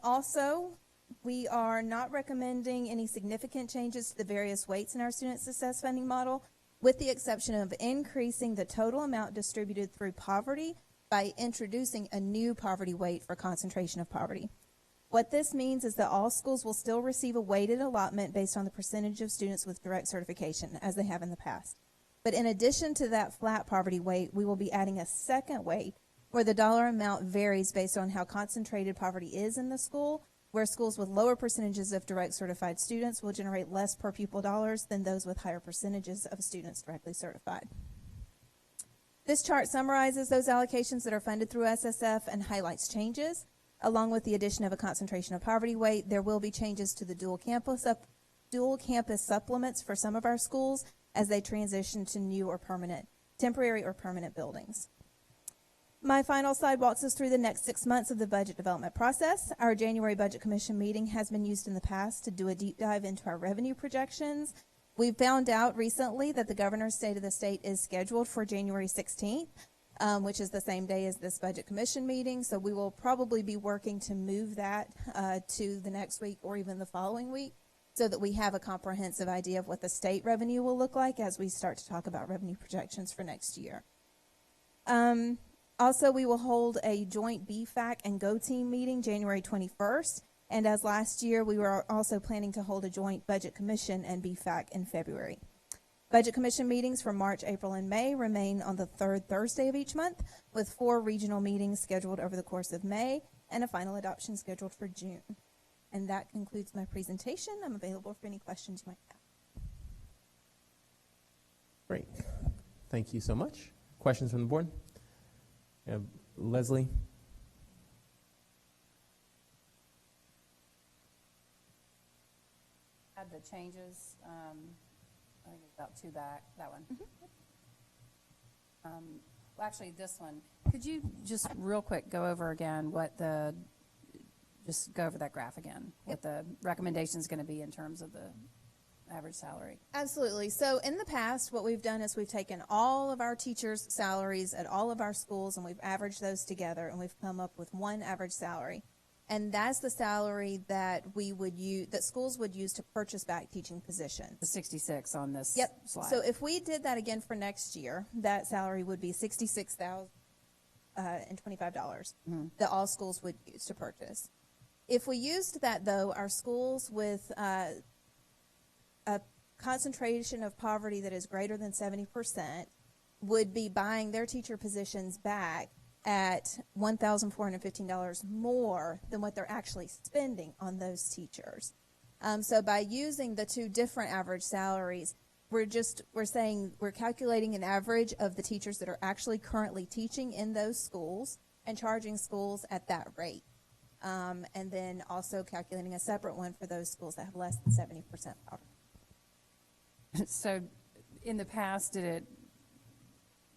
Also, we are not recommending any significant changes to the various weights in our student success funding model, with the exception of increasing the total amount distributed through poverty by introducing a new poverty weight for concentration of poverty. What this means is that all schools will still receive a weighted allotment based on the percentage of students with direct certification, as they have in the past. But in addition to that flat poverty weight, we will be adding a second weight where the dollar amount varies based on how concentrated poverty is in the school, where schools with lower percentages of direct certified students will generate less per pupil dollars than those with higher percentages of students directly certified. This chart summarizes those allocations that are funded through SSF and highlights changes. Along with the addition of a concentration of poverty weight, there will be changes to the dual campus supplements for some of our schools as they transition to new or temporary or permanent buildings. My final slide walks us through the next 6 months of the budget development process. Our January Budget Commission meeting has been used in the past to do a deep dive into our revenue projections. We found out recently that the Governor's State of the State is scheduled for January 16th. Which is the same day as this Budget Commission meeting. So we will probably be working to move that to the next week or even the following week so that we have a comprehensive idea of what the state revenue will look like as we start to talk about revenue projections for next year. Also, we will hold a joint BFAC and Go Team meeting January 21st. And as last year, we were also planning to hold a joint Budget Commission and BFAC in February. Budget Commission meetings for March, April, and May remain on the third Thursday of each month, with 4 regional meetings scheduled over the course of May and a final adoption scheduled for June. And that concludes my presentation. I'm available for any questions you might have. Great. Thank you so much. Questions from the board? Leslie? Add the changes. I think it's about 2 back, that one. Well, actually, this one. Could you just real quick go over again just go over that graph again, what the recommendation is going to be in terms of the average salary? Absolutely. So in the past, what we've done is we've taken all of our teachers' salaries at all of our schools and we've averaged those together and we've come up with one average salary. And that's the salary that we would use, that schools would use to purchase back teaching positions. The 66 on this slide. So if we did that again for next year, that salary would be $66,025 that all schools would use to purchase. If we used that, though, our schools with a concentration of poverty that is greater than 70% would be buying their teacher positions back at $1,415 more than what they're actually spending on those teachers. So by using the two different average salaries, we're saying we're calculating an average of the teachers that are actually currently teaching in those schools and charging schools at that rate. And then also calculating a separate one for those schools that have less than 70% poverty. So in the past, did it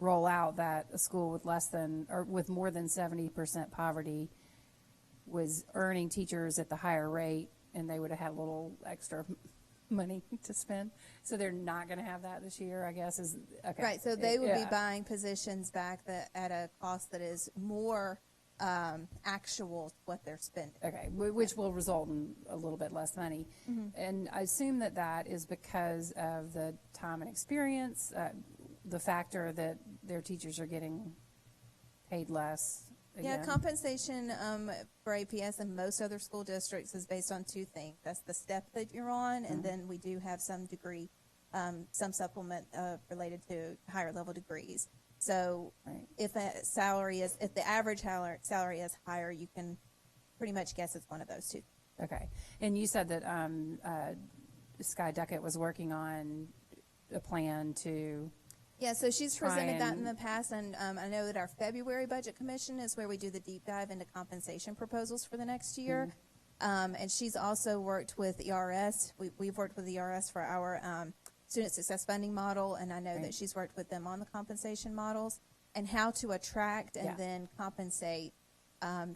roll out that a school with less than or with more than 70% poverty was earning teachers at the higher rate and they would have had a little extra money to spend? So they're not going to have that this year, I guess, is okay. Right, so they would be buying positions back at a cost that is more actual what they're spending. Okay, which will result in a little bit less money. And I assume that that is because of the time and experience, the factor that their teachers are getting paid less. Again. Yeah, compensation for APS and most other school districts is based on 2 things. That's the step that you're on, and then we do have some degree, some supplement related to higher level degrees. So if if the average salary is higher, you can pretty much guess it's one of those 2. Okay, and you said that Sky Duckett was working on a plan to. Yeah, so she's presented that in the past, and I know that our February Budget Commission is where we do the deep dive into compensation proposals for the next year. And she's also worked with ERS. We've worked with ERS for our student success funding model, and I know that she's worked with them on the compensation models and how to attract and then compensate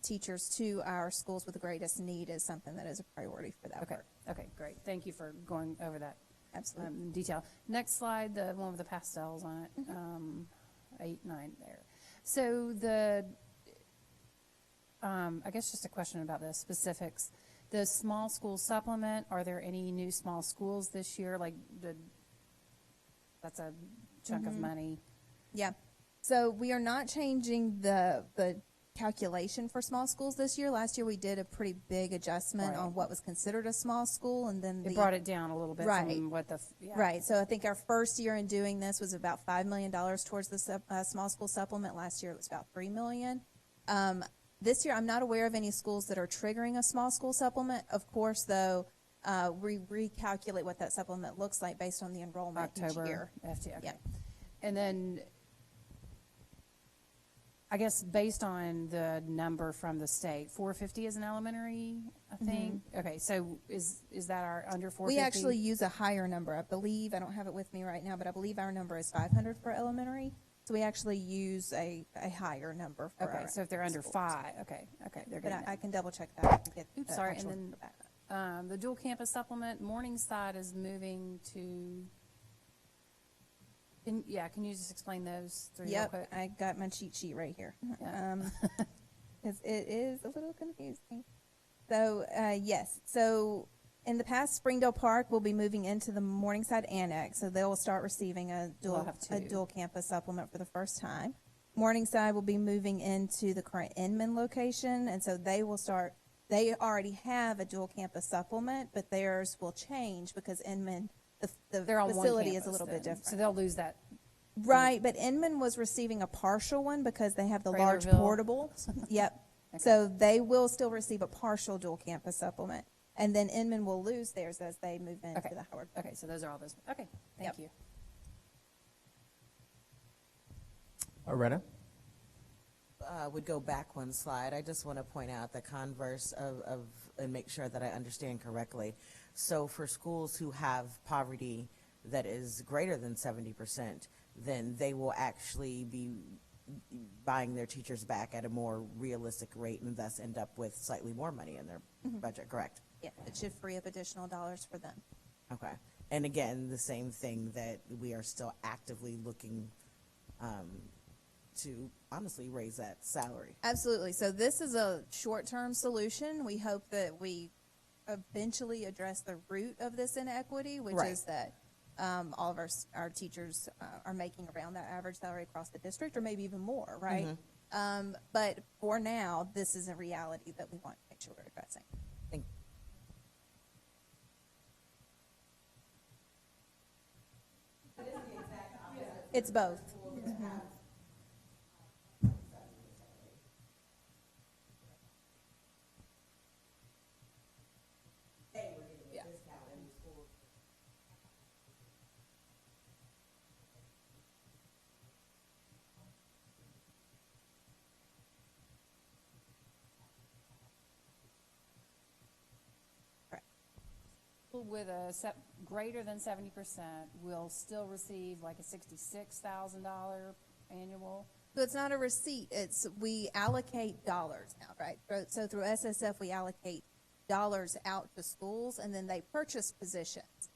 teachers to our schools with the greatest need is something that is a priority for that Okay, work. okay, great. Thank you for going over that Absolutely. in detail. Next slide, the one with the pastels on it, 8, 9 there. So I guess just a question about the specifics. The small school supplement, are there any new small schools this year? That's a chunk of money. Yeah. So we are not changing the calculation for small schools this year. Last year, we did a pretty big adjustment Right. on what was considered a small school, and then It brought it down a little bit from what the, yeah. Right. So I think our first year in doing this was about $5 million towards the small school supplement. Last year, it was about $3 million. This year, I'm not aware of any schools that are triggering a small school supplement. Of course, though, we recalculate what that supplement looks like based on the enrollment each year. FT, okay. Yeah. And then, I guess based on the number from the state, 450 is an elementary, I think? Okay, so is that our under 450? We actually use a higher number. I believe, I don't have it with me right now, but I believe our number is 500 for elementary. So we actually use a higher number for Okay, our so if they're under schools. 5, okay, they're But getting I it. can double check that to get Oops, the sorry, actual and number back. then the dual campus supplement, Morningside is moving to, can you just explain those three real Yep, quick? I got my cheat sheet right here. Yeah. Because it is a little confusing. So, yes, so in the past, Springdale Park will be moving into the Morningside Annex, so they will start receiving a They'll have a two. dual campus supplement for the first time. Morningside will be moving into the current Inman location, and so they already have a dual campus supplement, but theirs will change because Inman, the They're on one facility is a campus little bit then, different. So they'll lose that. Right, but Inman was receiving a partial one because they have the large Traylorville. portable. Yep. Okay. So they will still receive a partial dual campus supplement. And then Inman will lose theirs as they move into Okay. the Howard. Okay, so those are all those. Okay, thank Yep. you. Loretta? Would go back one slide. I just want to point out the converse of and make sure that I understand correctly. So for schools who have poverty that is greater than 70%, then they will actually be buying their teachers back at a more realistic rate and thus end up with slightly more money in their budget, correct? Yeah, it should free up additional dollars for them. Okay. And again, the same thing that we are still actively looking to honestly raise that salary. Absolutely. So this is a short-term solution. We hope that we eventually address the root of this inequity, which Right. is that all of our teachers are making around that average salary across the district, or maybe even more, right? But for now, this is a reality that we want to make sure we're addressing. Thank It's both. With a greater than 70% will still receive like a $66,000 annual. So it's not a receipt, we allocate dollars now, right? So through SSF, we allocate dollars out to schools, and then they purchase positions.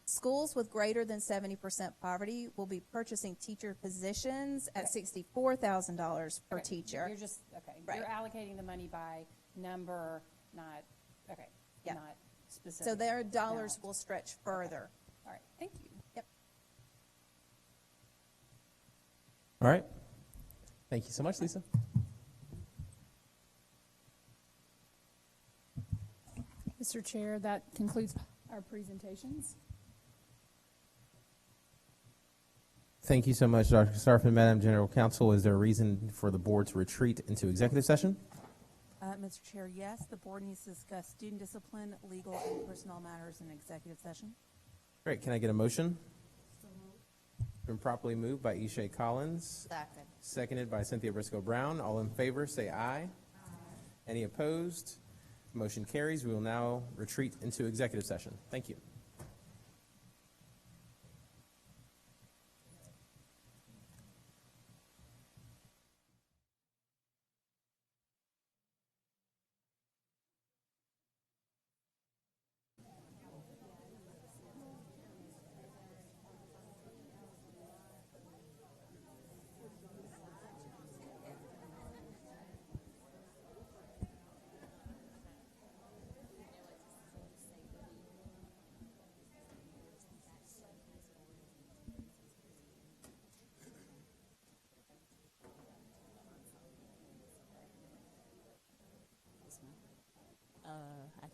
Schools with greater than 70% poverty will be purchasing teacher positions at $64,000 per Okay, teacher. You're just, okay, Right. you're allocating the money by number, not, okay, Yeah. not specific. So their dollars amount. will stretch further. All right, thank you. Yep. All right. Thank you so much, Lisa. Mr. Chair, that concludes our presentations. Thank you so much, Dr. Starfin. Madam General Counsel, is there a reason for the board to retreat into executive session? Mr. Chair, yes, the board needs to discuss student discipline, legal, and personnel matters in executive session. Great. Can I get a motion? Been properly moved by Ishay Collins. Second. Seconded by Cynthia Briscoe Brown. All in favor, say aye. Any opposed? Motion carries. We will now retreat into executive session. Thank you.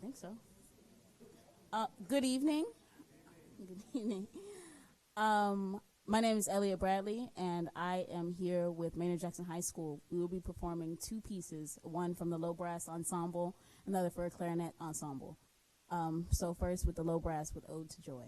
think so. Good evening. Good evening. My name is Elliot Bradley, and I am here with Maynard Jackson High School. We will be performing two pieces, one from the low brass ensemble, another for a clarinet ensemble. So first with the low brass with Ode to Joy.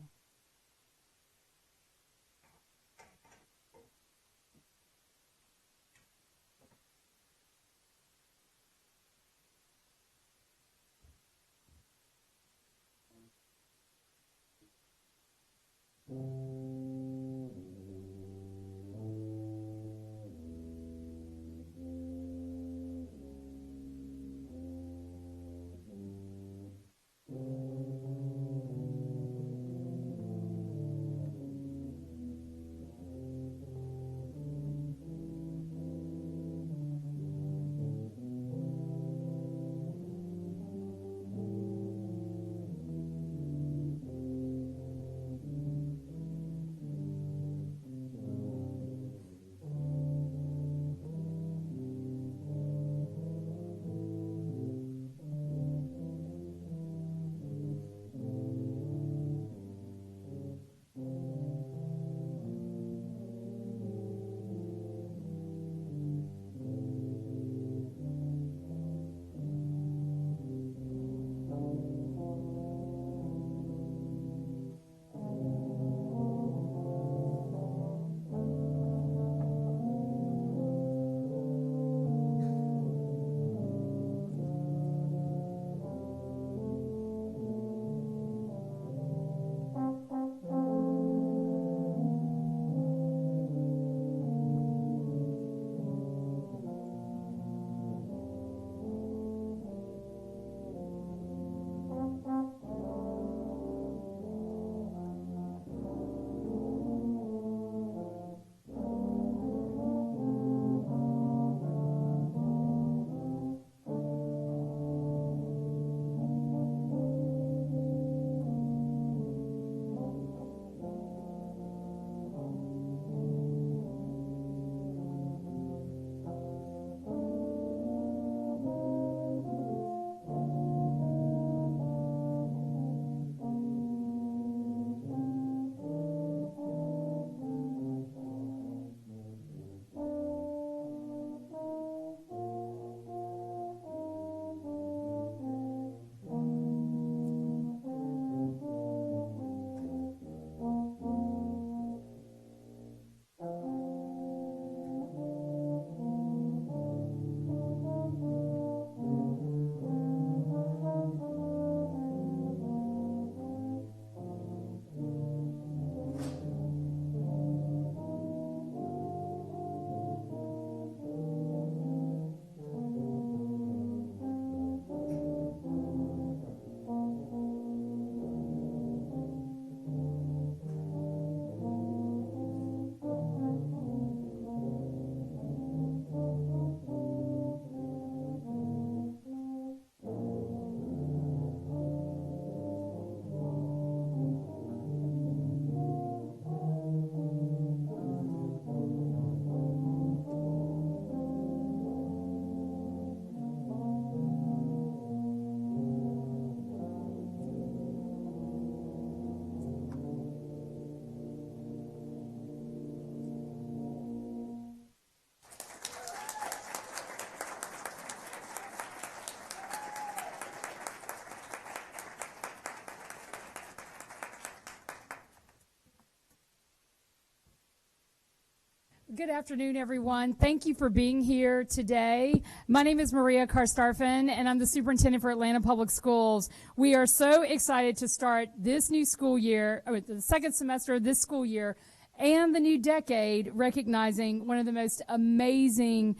Good afternoon, everyone. Thank you for being here today. My name is Maria Karstarfin, and I'm the superintendent for Atlanta Public Schools. We are so excited to start this new school year, or the second semester of this school year, and the new decade, recognizing one of the most amazing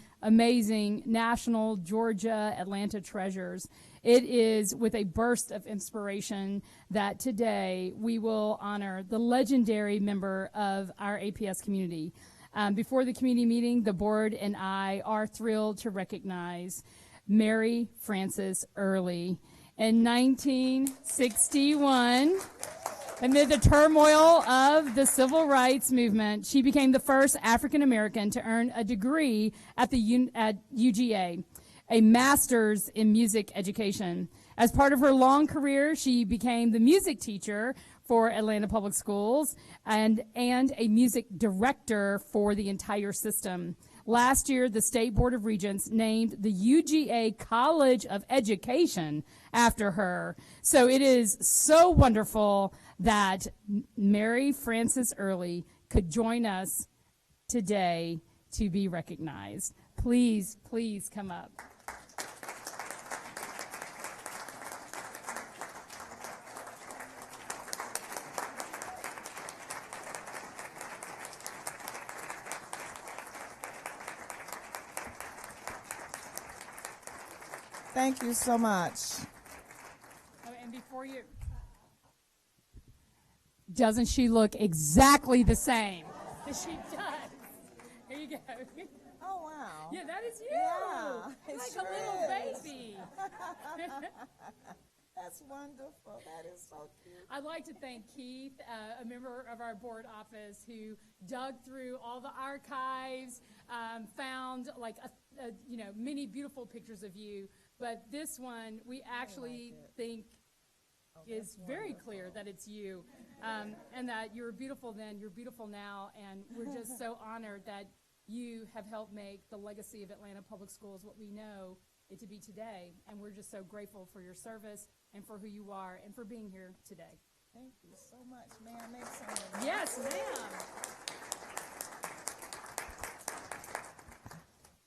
national Georgia Atlanta treasures. It is with a burst of inspiration that today we will honor the legendary member of our APS community. Before the community meeting, the board and I are thrilled to recognize Mary Frances Early. In 1961, amid the turmoil of the civil rights movement, she became the first African American to earn a degree at UGA, a master's in music education. As part of her long career, she became the music teacher for Atlanta Public Schools and a music director for the entire system. Last year, the State Board of Regents named the UGA College of Education after her. So it is so wonderful that Mary Frances Early could join us today to be recognized. Please, please come up. Thank you so much. Oh, and before you, doesn't she look exactly the same? She does. Here you go. Oh, wow. Yeah, that is you. Yeah, You're it like sure a little is. baby. That's wonderful. That is so cute. I'd like to thank Keith, a member of our board office, who dug through all the archives, found like many beautiful pictures of you. But this one, we actually think is very clear that it's you, and that you're beautiful then, you're beautiful now, and we're just so honored that you have helped make the legacy of Atlanta Public Schools what we know it to be today, and we're just so grateful for your service and for who you are and for being here today. Thank you so much, ma'am. Make some. Yes, ma'am.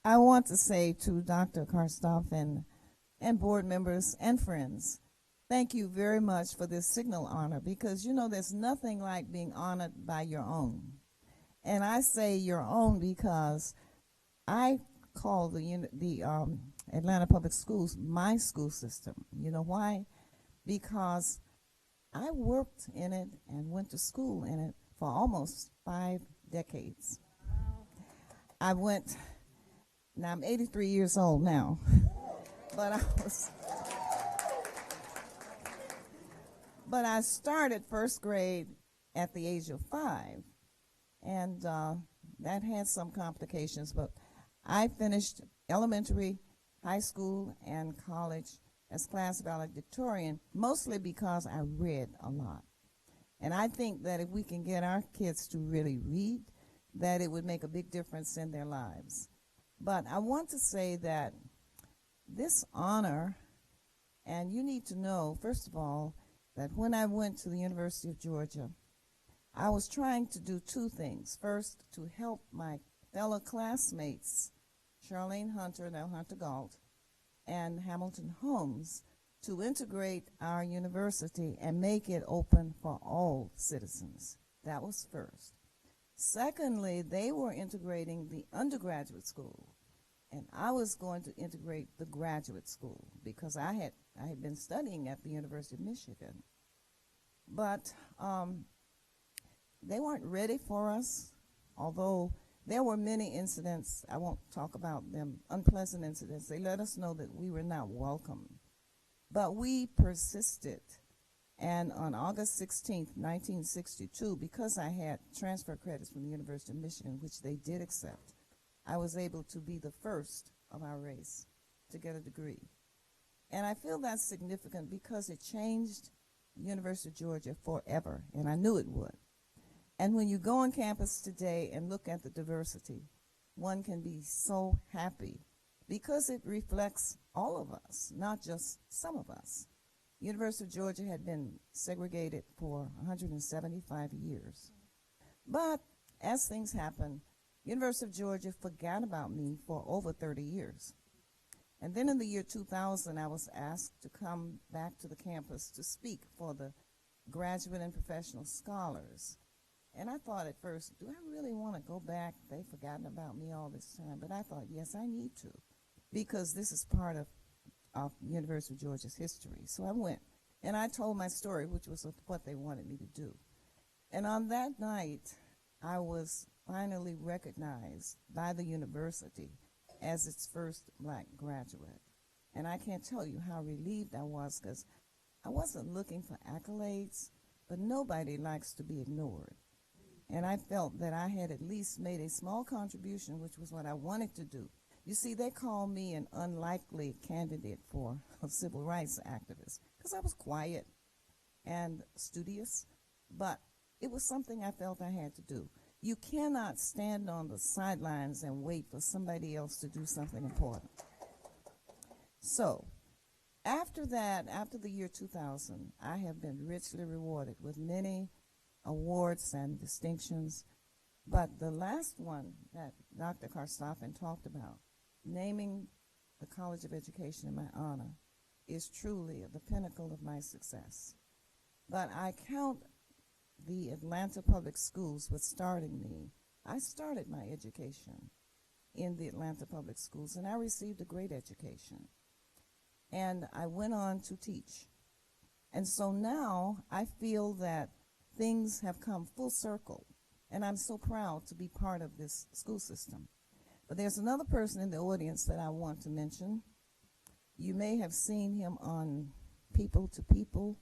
I want to say to Dr. Karstoff and board members and friends, thank you very much for this signal honor, because there's nothing like being honored by your own. And I say your own because I call the Atlanta Public Schools my school system. You know why? Because I worked in it and went to school in it for almost 5 decades. Now I'm 83 years old now, but I started first grade at the age of 5, and that had some complications, but I finished elementary, high school, and college as class valedictorian, mostly because I read a lot. And I think that if we can get our kids to really read, that it would make a big difference in their lives. But I want to say that this honor, and you need to know, first of all, that when I went to the University of Georgia, I was trying to do 2 things. First, to help my fellow classmates, Charlene Hunter, now Hunter Galt, and Hamilton Holmes, to integrate our university and make it open for all citizens. That was first. Secondly, they were integrating the undergraduate school, and I was going to integrate the graduate school because I had been studying at the University of Michigan. But they weren't ready for us, although there were many incidents. I won't talk about them, unpleasant incidents. They let us know that we were not welcome. But we persisted. And on August 16th, 1962, because I had transfer credits from the University of Michigan, which they did accept, I was able to be the first of our race to get a degree. And I feel that's significant because it changed the University of Georgia forever, and I knew it would. And when you go on campus today and look at the diversity, one can be so happy because it reflects all of us, not just some of us. University of Georgia had been segregated for 175 years. But as things happen, University of Georgia forgot about me for over 30 years. And then in the year 2000, I was asked to come back to the campus to speak for the graduate and professional scholars. And I thought at first, do I really want to go back? They've forgotten about me all this time. But I thought, yes, I need to, because this is part of University of Georgia's history. So I went, and I told my story, which was what they wanted me to do. And on that night, I was finally recognized by the university as its first black graduate. And I can't tell you how relieved I was, because I wasn't looking for accolades, but nobody likes to be ignored. And I felt that I had at least made a small contribution, which was what I wanted to do. You see, they called me an unlikely candidate for a civil rights activist because I was quiet and studious, but it was something I felt I had to do. You cannot stand on the sidelines and wait for somebody else to do something important. So, after that, after the year 2000, I have been richly rewarded with many awards and distinctions, but the last one that Dr. Karstoffen talked about, naming the College of Education in my honor, is truly the pinnacle of my success. But I count the Atlanta Public Schools with starting me. I started my education in the Atlanta Public Schools, and I received a great education. And I went on to teach. And so now I feel that things have come full circle, and I'm so proud to be part of this school system. But there's another person in the audience that I want to mention. You may have seen him on People to People,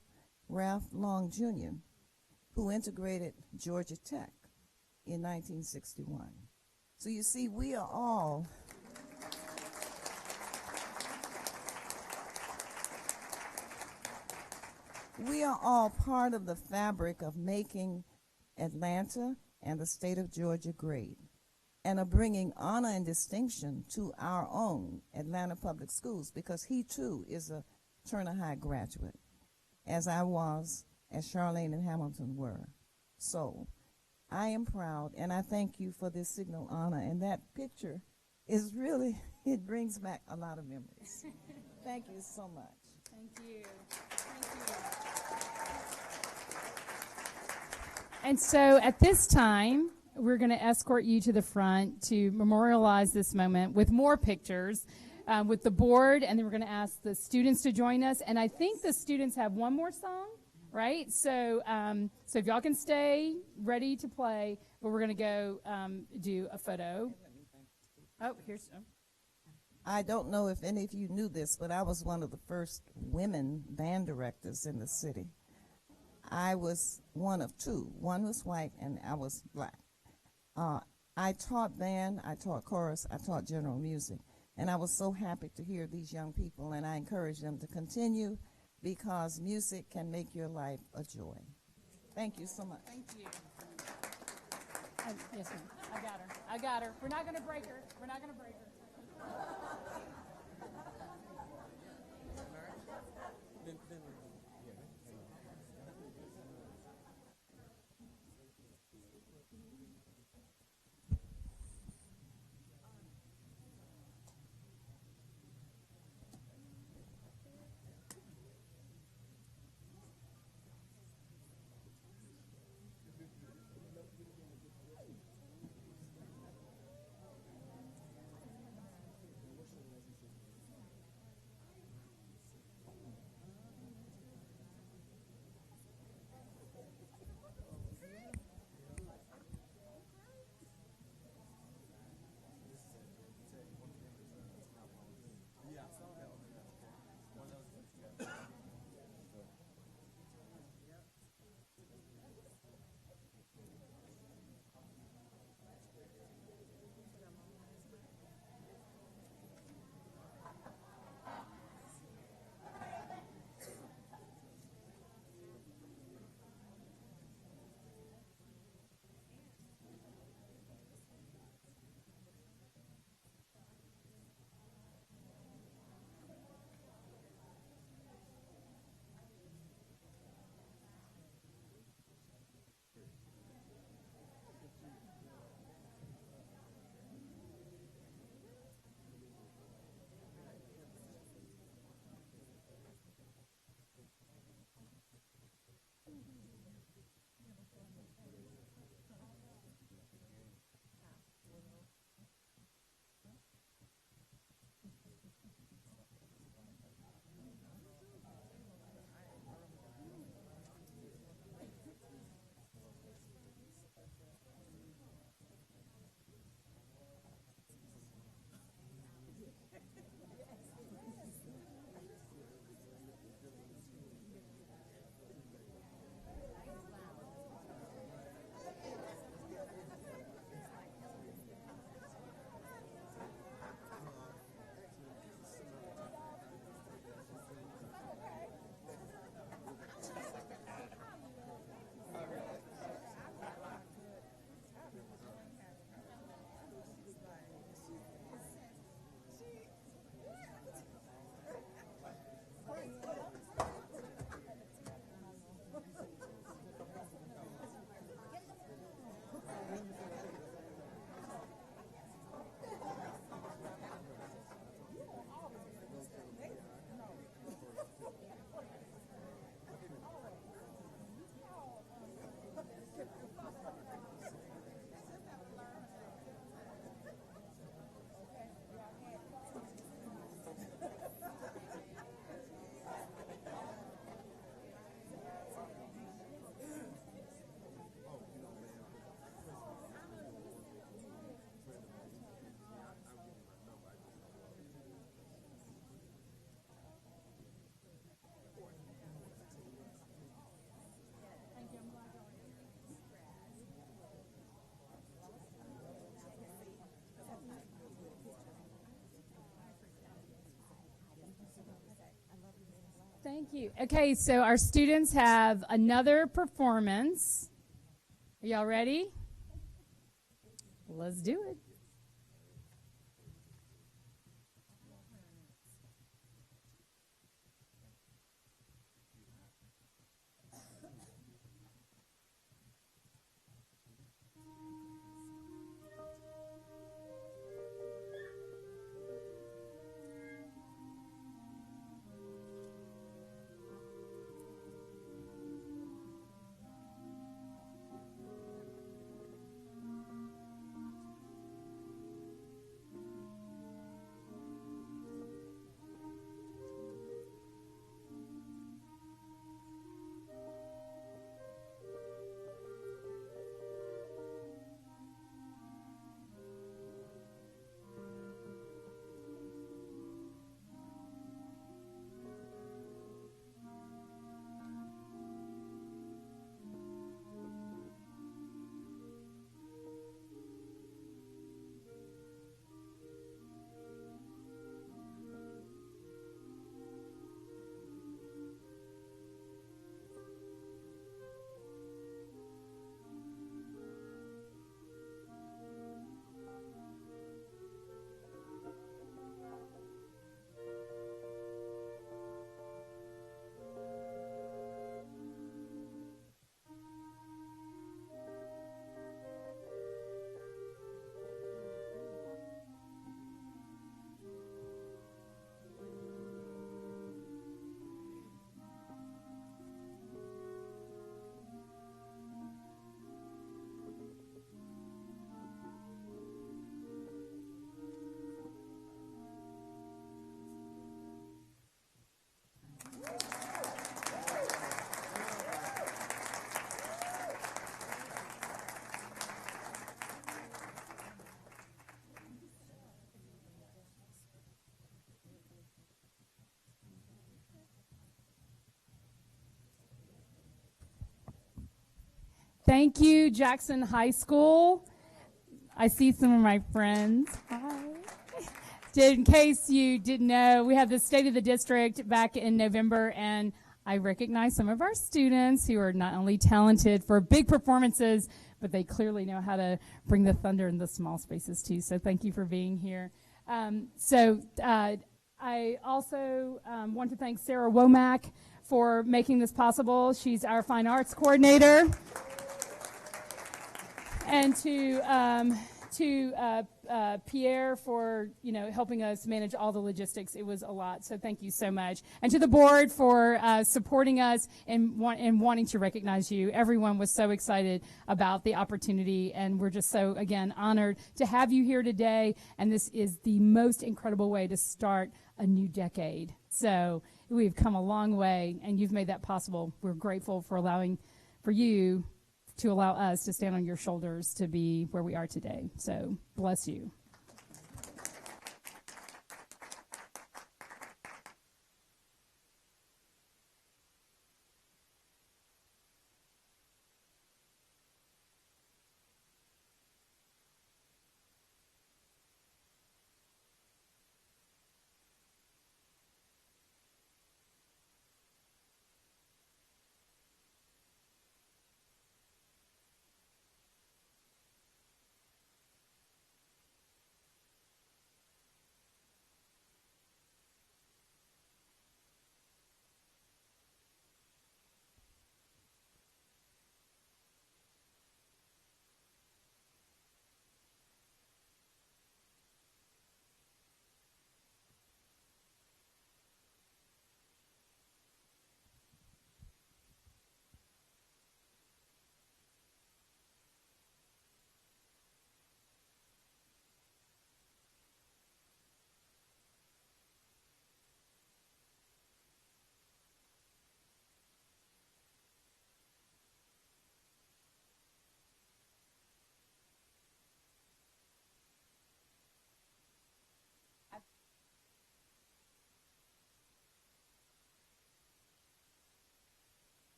Ralph Long Jr., who integrated Georgia Tech in 1961. So you see, we are all part of the fabric of making Atlanta and the state of Georgia great, and of bringing honor and distinction to our own Atlanta Public Schools, because he too is a Turner High graduate, as I was, as Charlene and Hamilton were. So I am proud, and I thank you for this signal honor, and that picture is really, it brings back a lot of memories. Thank you so much. Thank you. Thank you. And so at this time, we're going to escort you to the front to memorialize this moment with more pictures with the board, and then we're going to ask the students to join us. And I think the students have one more song, right? So so if y'all can stay ready to play, but we're going to go do a photo. Oh, here's... Oh. I don't know if any of you knew this, but I was one of the first women band directors in the city. I was one of two. One was white, and I was black. I taught band, I taught chorus, I taught general music, and I was so happy to hear these young people, and I encourage them to continue because music can make your life a joy. Thank you so much. Thank you. Yes, ma'am. I got her. I got her. We're not going to break her. We're not going to break her. Thank you. Okay, so our students have another performance. Are y'all ready? Let's do it. Thank you, Jackson High School. I see some of my friends. Hi. In case you didn't know, we had the State of the District back in November, and I recognize some of our students who are not only talented for big performances, but they clearly know how to bring the thunder in the small spaces too. So thank you for being here. I also want to thank Sarah Womack for making this possible. She's our fine arts coordinator. And to Pierre for helping us manage all the logistics. It was a lot, so thank you so much. And to the board for supporting us and wanting to recognize you. Everyone was so excited about the opportunity, and we're just so, again, honored to have you here today. And this is the most incredible way to start a new decade. So we've come a long way, and you've made that possible. We're grateful for you to allow us to stand on your shoulders to be where we are today. So bless you.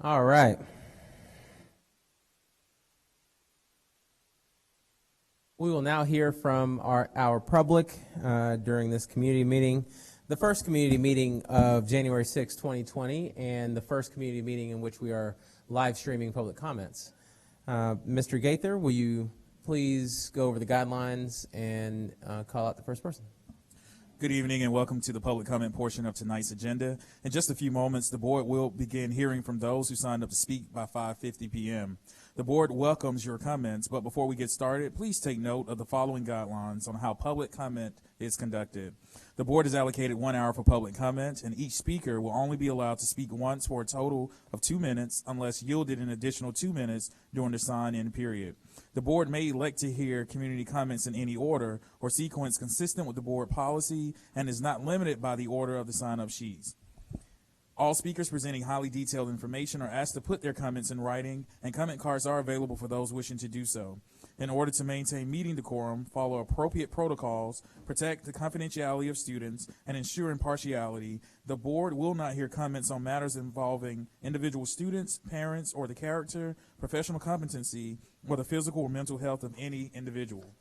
All right. We will now hear from our public during this community meeting, the first community meeting of January 6, 2020, and the first community meeting in which we are live streaming public comments. Mr. Gaither, will you please go over the guidelines and call out the first person? Good evening and welcome to the public comment portion of tonight's agenda. In just a few moments, the board will begin hearing from those who signed up to speak by 5:50 p.m. The board welcomes your comments, but before we get started, please take note of the following guidelines on how public comment is conducted. The board has allocated 1 hour for public comment, and each speaker will only be allowed to speak once for a total of 2 minutes unless yielded an additional 2 minutes during the sign-in period. The board may elect to hear community comments in any order or sequence consistent with the board policy and is not limited by the order of the sign-up sheets. All speakers presenting highly detailed information are asked to put their comments in writing, and comment cards are available for those wishing to do so. In order to maintain meeting decorum, follow appropriate protocols, protect the confidentiality of students, and ensure impartiality, the board will not hear comments on matters involving individual students, parents, or the character, professional competency, or the physical or mental health of any individual.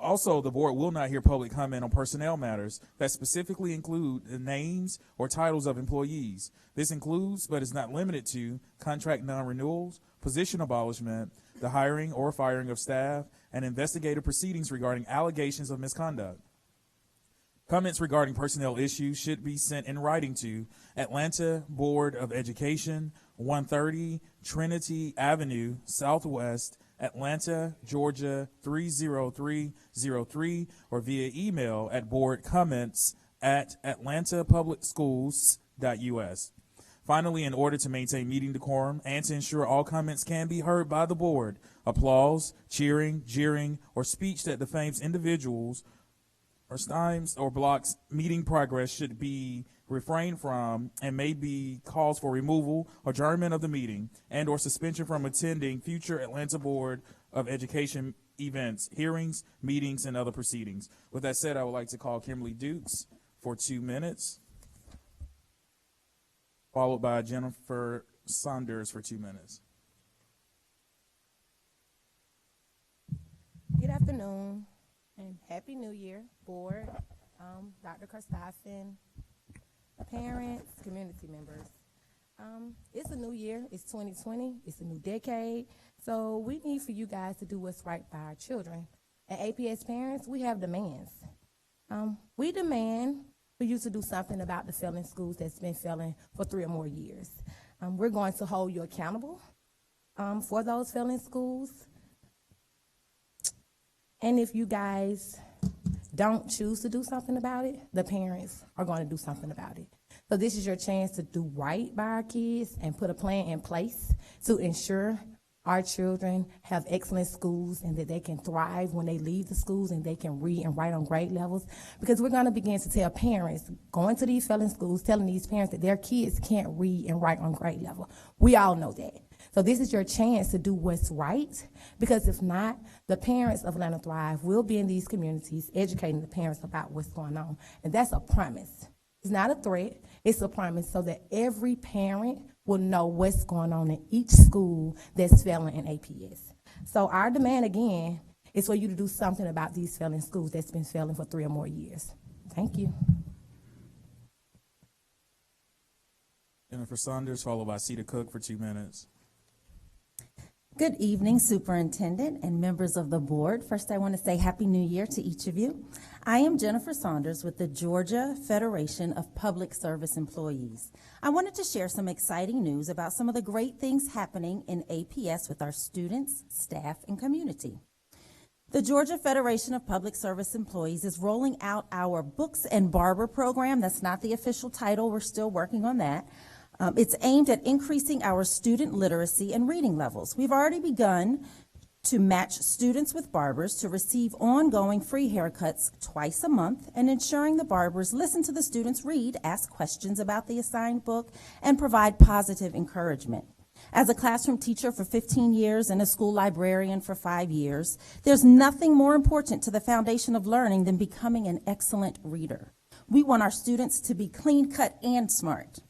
Also, the board will not hear public comment on personnel matters that specifically include the names or titles of employees. This includes, but is not limited to, contract non-renewals, position abolishment, the hiring or firing of staff, and investigative proceedings regarding allegations of misconduct. Comments regarding personnel issues should be sent in writing to Atlanta Board of Education, 130 Trinity Avenue, Southwest, Atlanta, Georgia 30303, or via email at boardcomments@atlantapublicschools.us. Finally, in order to maintain meeting decorum and to ensure all comments can be heard by the board, applause, cheering, jeering, or speech that defames individuals or stymies or blocks meeting progress should be refrained from and may be cause for removal, adjournment of the meeting, and or suspension from attending future Atlanta Board of Education events, hearings, meetings, and other proceedings. With that said, I would like to call Kimberly Dukes for 2 minutes, followed by Jennifer Saunders for 2 minutes. Good afternoon and Happy New Year, board, Dr. Karstoffen, parents, community members. It's a new year, it's 2020, it's a new decade, so we need for you guys to do what's right by our children. At APS Parents, we have demands. We demand for you to do something about the failing schools that's been failing for 3 or more years. We're going to hold you accountable for those failing schools. And if you guys don't choose to do something about it, the parents are going to do something about it. So this is your chance to do right by our kids and put a plan in place to ensure our children have excellent schools and that they can thrive when they leave the schools and they can read and write on grade levels. Because we're going to begin to tell parents, going to these failing schools, telling these parents that their kids can't read and write on grade level. We all know that. So this is your chance to do what's right, because if not, the parents of Atlanta Thrive will be in these communities educating the parents about what's going on. And that's a promise. It's not a threat. It's a promise so that every parent will know what's going on in each school that's failing in APS. So our demand, again, is for you to do something about these failing schools that's been failing for 3 or more years. Thank you. Jennifer Saunders, followed by Cedar Cook for 2 minutes. Good evening, Superintendent and members of the board. First, I want to say Happy New Year to each of you. I am Jennifer Saunders with the Georgia Federation of Public Service Employees. I wanted to share some exciting news about some of the great things happening in APS with our students, staff, and community. The Georgia Federation of Public Service Employees is rolling out our Books and Barber program. That's not the official title. We're still working on that. It's aimed at increasing our student literacy and reading levels. We've already begun to match students with barbers to receive ongoing free haircuts twice a month, and ensuring the barbers listen to the students read, ask questions about the assigned book, and provide positive encouragement. As a classroom teacher for 15 years and a school librarian for 5 years, there's nothing more important to the foundation of learning than becoming an excellent reader. We want our students to be clean-cut and smart.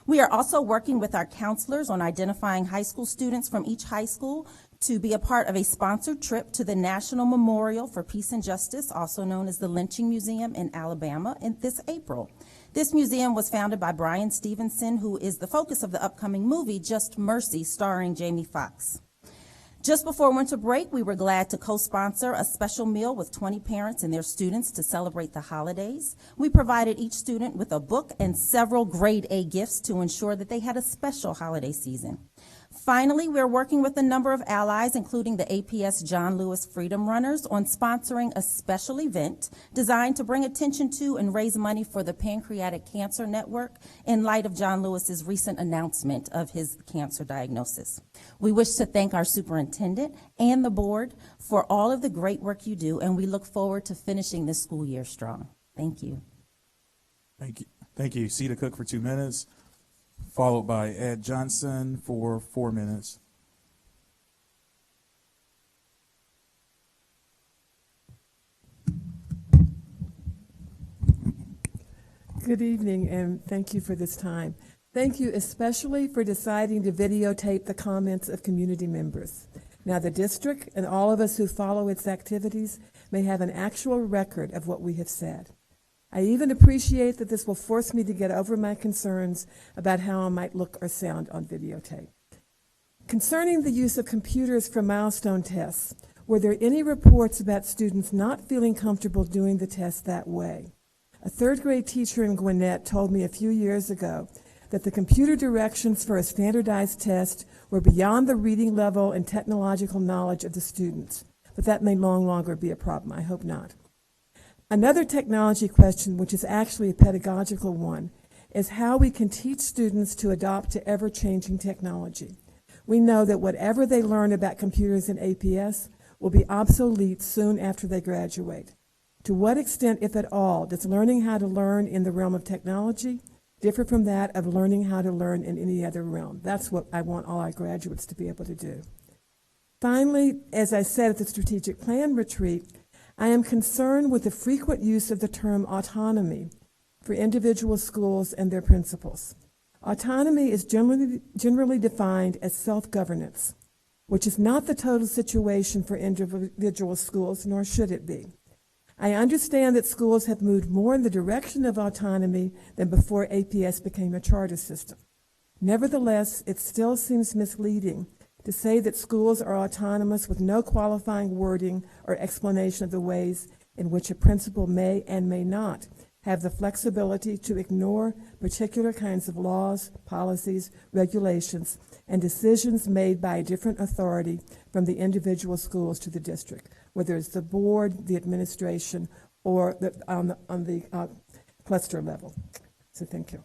We are also working with our counselors on identifying high school students from each high school to be a part of a sponsored trip to the National Memorial for Peace and Justice, also known as the Lynching Museum in Alabama, in this April. This museum was founded by Brian Stevenson, who is the focus of the upcoming movie Just Mercy, starring Jamie Foxx. Just before winter break, we were glad to co-sponsor a special meal with 20 parents and their students to celebrate the holidays. We provided each student with a book and several grade A gifts to ensure that they had a special holiday season. Finally, we're working with a number of allies, including the APS John Lewis Freedom Runners, on sponsoring a special event designed to bring attention to and raise money for the Pancreatic Cancer Network in light of John Lewis's recent announcement of his cancer diagnosis. We wish to thank our superintendent and the board for all of the great work you do, and we look forward to finishing this school year strong. Thank you. Thank you. Thank you. Cedar Cook for 2 minutes, followed by Ed Johnson for 4 minutes. Good evening, and thank you for this time. Thank you especially for deciding to videotape the comments of community members. Now the district and all of us who follow its activities may have an actual record of what we have said. I even appreciate that this will force me to get over my concerns about how I might look or sound on videotape. Concerning the use of computers for milestone tests, were there any reports about students not feeling comfortable doing the test that way? A third grade teacher in Gwinnett told me a few years ago that the computer directions for a standardized test were beyond the reading level and technological knowledge of the students, but that may no longer be a problem. I hope not. Another technology question, which is actually a pedagogical one, is how we can teach students to adopt to ever-changing technology. We know that whatever they learn about computers in APS will be obsolete soon after they graduate. To what extent, if at all, does learning how to learn in the realm of technology differ from that of learning how to learn in any other realm? That's what I want all our graduates to be able to do. Finally, as I said at the strategic plan retreat, I am concerned with the frequent use of the term autonomy for individual schools and their principals. Autonomy is generally defined as self-governance, which is not the total situation for individual schools, nor should it be. I understand that schools have moved more in the direction of autonomy than before APS became a charter system. Nevertheless, it still seems misleading to say that schools are autonomous with no qualifying wording or explanation of the ways in which a principal may and may not have the flexibility to ignore particular kinds of laws, policies, regulations, and decisions made by a different authority from the individual schools to the district, whether it's the board, the administration, or on the cluster level. So thank you.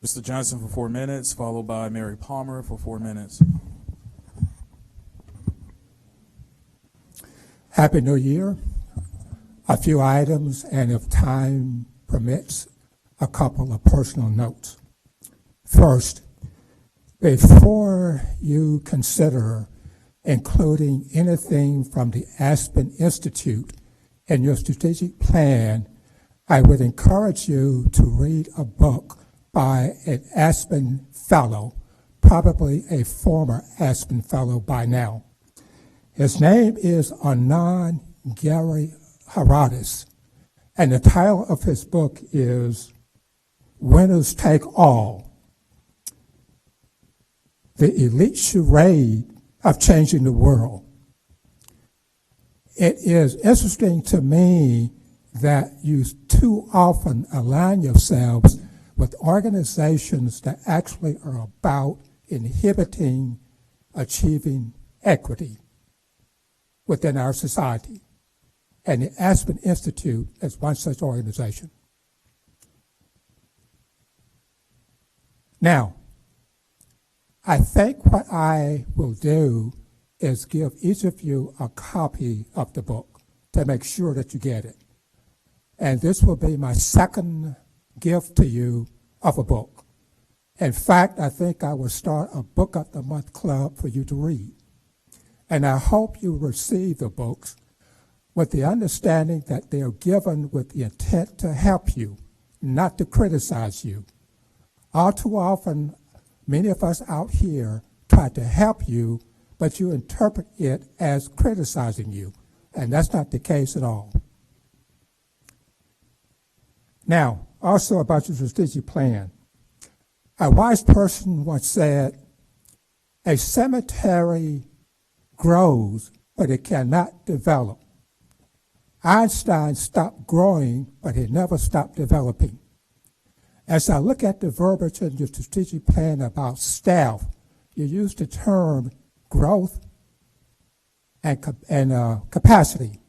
Mr. Johnson for 4 minutes, followed by Mary Palmer for 4 minutes. Happy New Year. A few items, and if time permits, a couple of personal notes. First, before you consider including anything from the Aspen Institute in your strategic plan, I would encourage you to read a book by an Aspen Fellow, probably a former Aspen Fellow by now. His name is Anand Giridharadas, and the title of his book is Winners Take All, The Elite Charade of Changing the World. It is interesting to me that you too often align yourselves with organizations that actually are about inhibiting achieving equity within our society. And the Aspen Institute is one such organization. Now, I think what I will do is give each of you a copy of the book to make sure that you get it. And this will be my second gift to you of a book. In fact, I think I will start a Book of the Month club for you to read. And I hope you receive the books with the understanding that they are given with the intent to help you, not to criticize you. All too often, many of us out here try to help you, but you interpret it as criticizing you, and that's not the case at all. Now, also about your strategic plan. A wise person once said, a cemetery grows, but it cannot develop. Einstein stopped growing, but he never stopped developing. As I look at the verbiage in your strategic plan about staff, you use the term growth and capacity.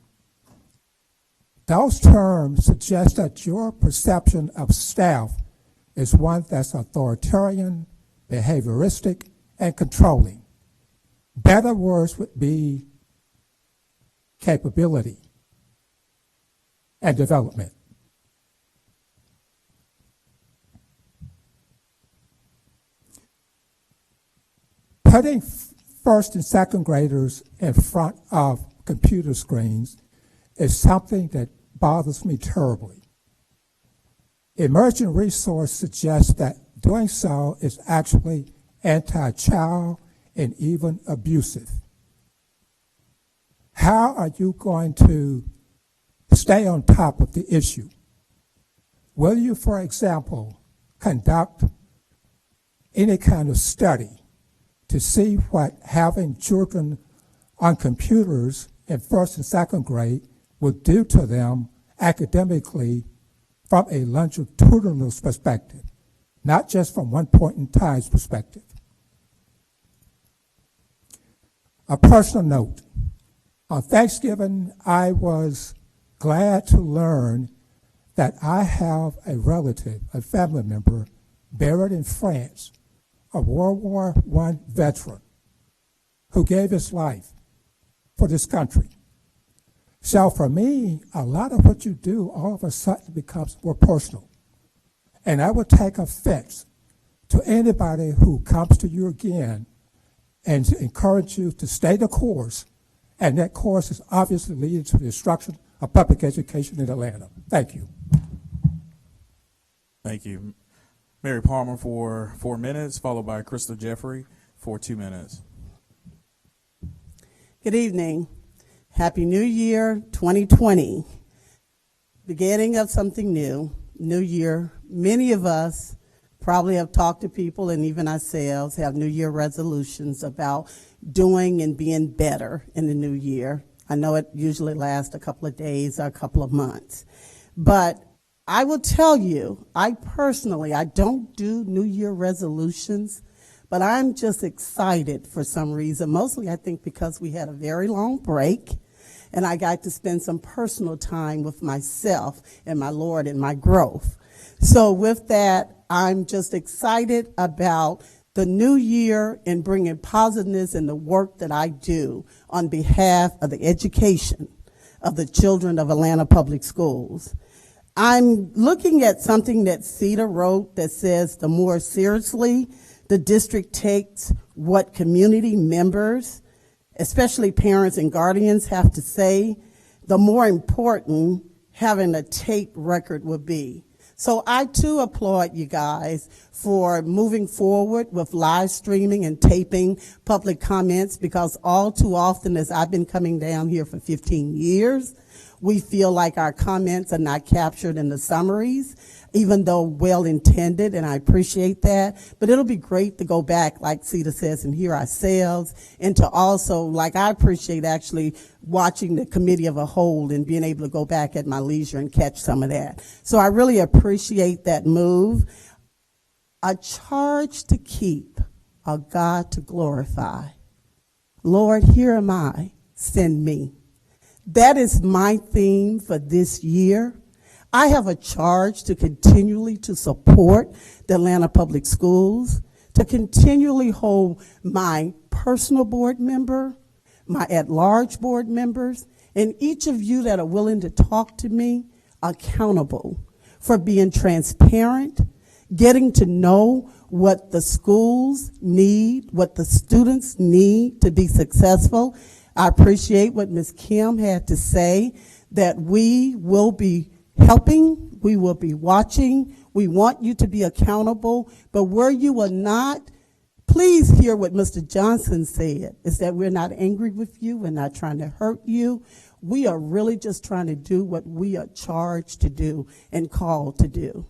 Those terms suggest that your perception of staff is one that's authoritarian, behavioristic, and controlling. Better words would be capability and development. Putting first and second graders in front of computer screens is something that bothers me terribly. Emerging resource suggests that doing so is actually anti-child and even abusive. How are you going to stay on top of the issue? Will you, for example, conduct any kind of study to see what having children on computers in first and second grade will do to them academically from a longitudinal perspective, not just from one point in time's perspective? A personal note. On Thanksgiving, I was glad to learn that I have a relative, a family member, buried in France, a World War I veteran who gave his life for this country. So for me, a lot of what you do all of a sudden becomes more personal. And I would take offense to anybody who comes to you again and encourage you to stay the course, and that course is obviously leading to the destruction of public education in Atlanta. Thank you. Thank you. Mary Palmer for 4 minutes, followed by Crystal Jeffrey for 2 minutes. Good evening. Happy New Year 2020. Beginning of something new, new year. Many of us probably have talked to people, and even ourselves have New Year resolutions about doing and being better in the new year. I know it usually lasts a couple of days or a couple of months. But I will tell you, I don't do New Year resolutions, but I'm just excited for some reason. Mostly I think because we had a very long break and I got to spend some personal time with myself and my Lord and my growth. So with that, I'm just excited about the new year and bringing positiveness in the work that I do on behalf of the education of the children of Atlanta Public Schools. I'm looking at something that CETA wrote that says the more seriously the district takes what community members, especially parents and guardians, have to say, the more important having a tape record will be. So I too applaud you guys for moving forward with live streaming and taping public comments, because all too often, as I've been coming down here for 15 years, we feel like our comments are not captured in the summaries, even though well-intended, and I appreciate that. But it'll be great to go back, like CETA says, and hear ourselves, and to also, like I appreciate actually watching the committee of a whole and being able to go back at my leisure and catch some of that. So I really appreciate that move. A charge to keep, a God to glorify. Lord, here am I, send me. That is my theme for this year. I have a charge to continually to support the Atlanta Public Schools, to continually hold my personal board member, my at-large board members, and each of you that are willing to talk to me accountable for being transparent, getting to know what the schools need, what the students need to be successful. I appreciate what Ms. Kim had to say, that we will be helping, we will be watching, we want you to be accountable, but where you are not, please hear what Mr. Johnson said, is that we're not angry with you, we're not trying to hurt you. We are really just trying to do what we are charged to do and called to do.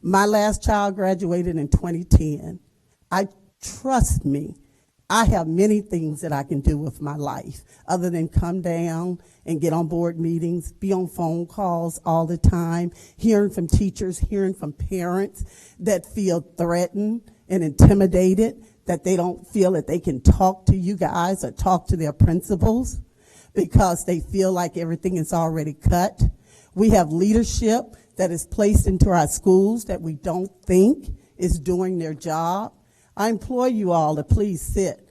My last child graduated in 2010. Trust me, I have many things that I can do with my life other than come down and get on board meetings, be on phone calls all the time, hearing from teachers, hearing from parents that feel threatened and intimidated, that they don't feel that they can talk to you guys or talk to their principals because they feel like everything is already cut. We have leadership that is placed into our schools that we don't think is doing their job. I implore you all to please sit,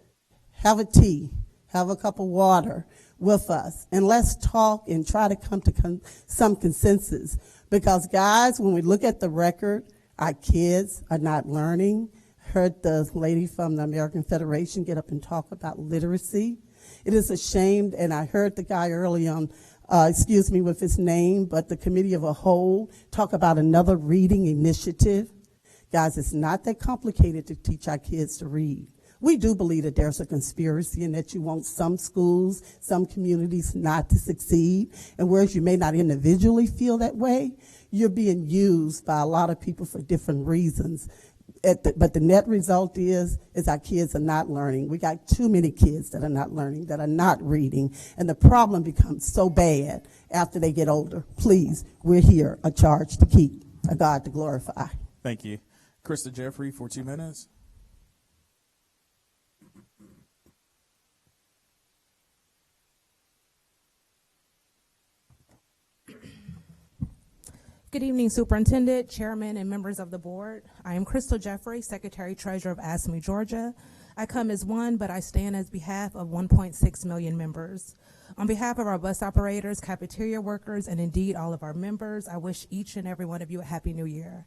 have a tea, have a cup of water with us, and let's talk and try to come to some consensus. Because guys, when we look at the record, our kids are not learning. Heard the lady from the American Federation get up and talk about literacy. It is a shame, and I heard the guy early on, excuse me with his name, but the committee of a whole talk about another reading initiative. Guys, it's not that complicated to teach our kids to read. We do believe that there's a conspiracy and that you want some schools, some communities not to succeed. And whereas you may not individually feel that way, you're being used by a lot of people for different reasons. But the net result is our kids are not learning. We got too many kids that are not learning, that are not reading. And the problem becomes so bad after they get older. Please, we're here, a charge to keep, a God to glorify. Thank you. Krista Jeffrey for 2 minutes. Good evening, Superintendent, Chairman, and members of the board. I am Crystal Jeffrey, Secretary Treasurer of ASME Georgia. I come as one, but I stand as behalf of 1.6 million members. On behalf of our bus operators, cafeteria workers, and indeed all of our members, I wish each and every one of you a Happy New Year.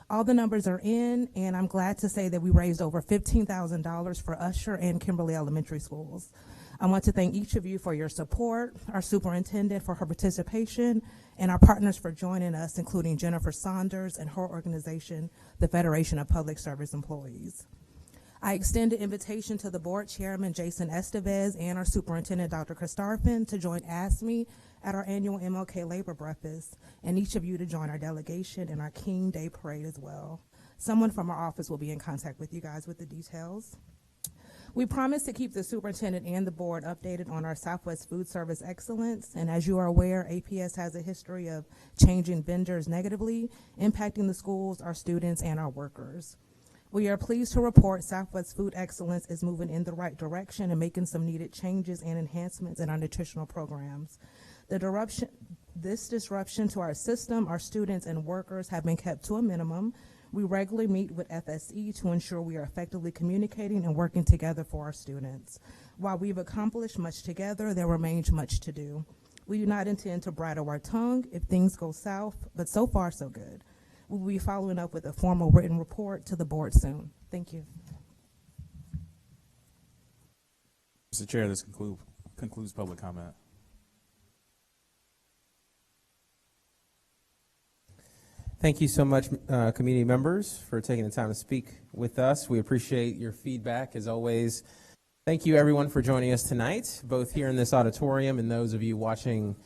All the numbers are in, and I'm glad to say that we raised over $15,000 for Usher and Kimberly Elementary Schools. I want to thank each of you for your support, our superintendent for her participation, and our partners for joining us, including Jennifer Saunders and her organization, the Federation of Public Service Employees. I extend an invitation to the board chairman, Jason Estevez, and our superintendent, Dr. Christarfin, to join ASME at our annual MLK Labor Breakfast, and each of you to join our delegation in our King Day Parade as well. Someone from our office will be in contact with you guys with the details. We promise to keep the superintendent and the board updated on our Southwest Food Service excellence, and as you are aware, APS has a history of changing vendors negatively, impacting the schools, our students, and our workers. We are pleased to report Southwest Food Excellence is moving in the right direction and making some needed changes and enhancements in our nutritional programs. This disruption to our system, our students and workers have been kept to a minimum. We regularly meet with FSE to ensure we are effectively communicating and working together for our students. While we've accomplished much together, there remains much to do. We do not intend to bridle our tongue if things go south, but so far so good. We will be following up with a formal written report to the board soon. Thank you. Mr. Chair, this concludes public comment. Thank you so much, community members, for taking the time to speak with us. We appreciate your feedback, as always. Thank you, everyone, for joining us tonight, both here in this auditorium and those of you watching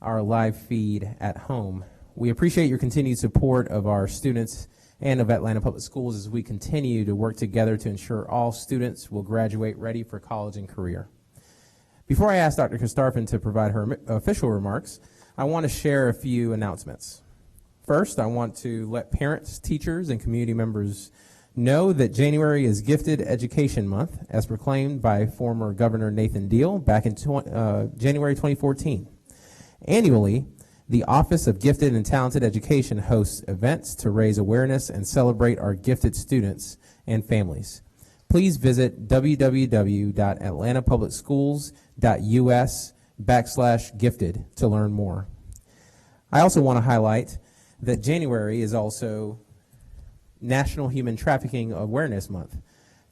our live feed at home. We appreciate your continued support of our students and of Atlanta Public Schools as we continue to work together to ensure all students will graduate ready for college and career. Before I ask Dr. Christarfin to provide her official remarks, I want to share a few announcements. First, I want to let parents, teachers, and community members know that January is Gifted Education Month, as proclaimed by former Governor Nathan Deal back in January 2014. Annually, the Office of Gifted and Talented Education hosts events to raise awareness and celebrate our gifted students and families. Please visit www.atlantapublicschools.us/gifted to learn more. I also want to highlight that January is also National Human Trafficking Awareness Month.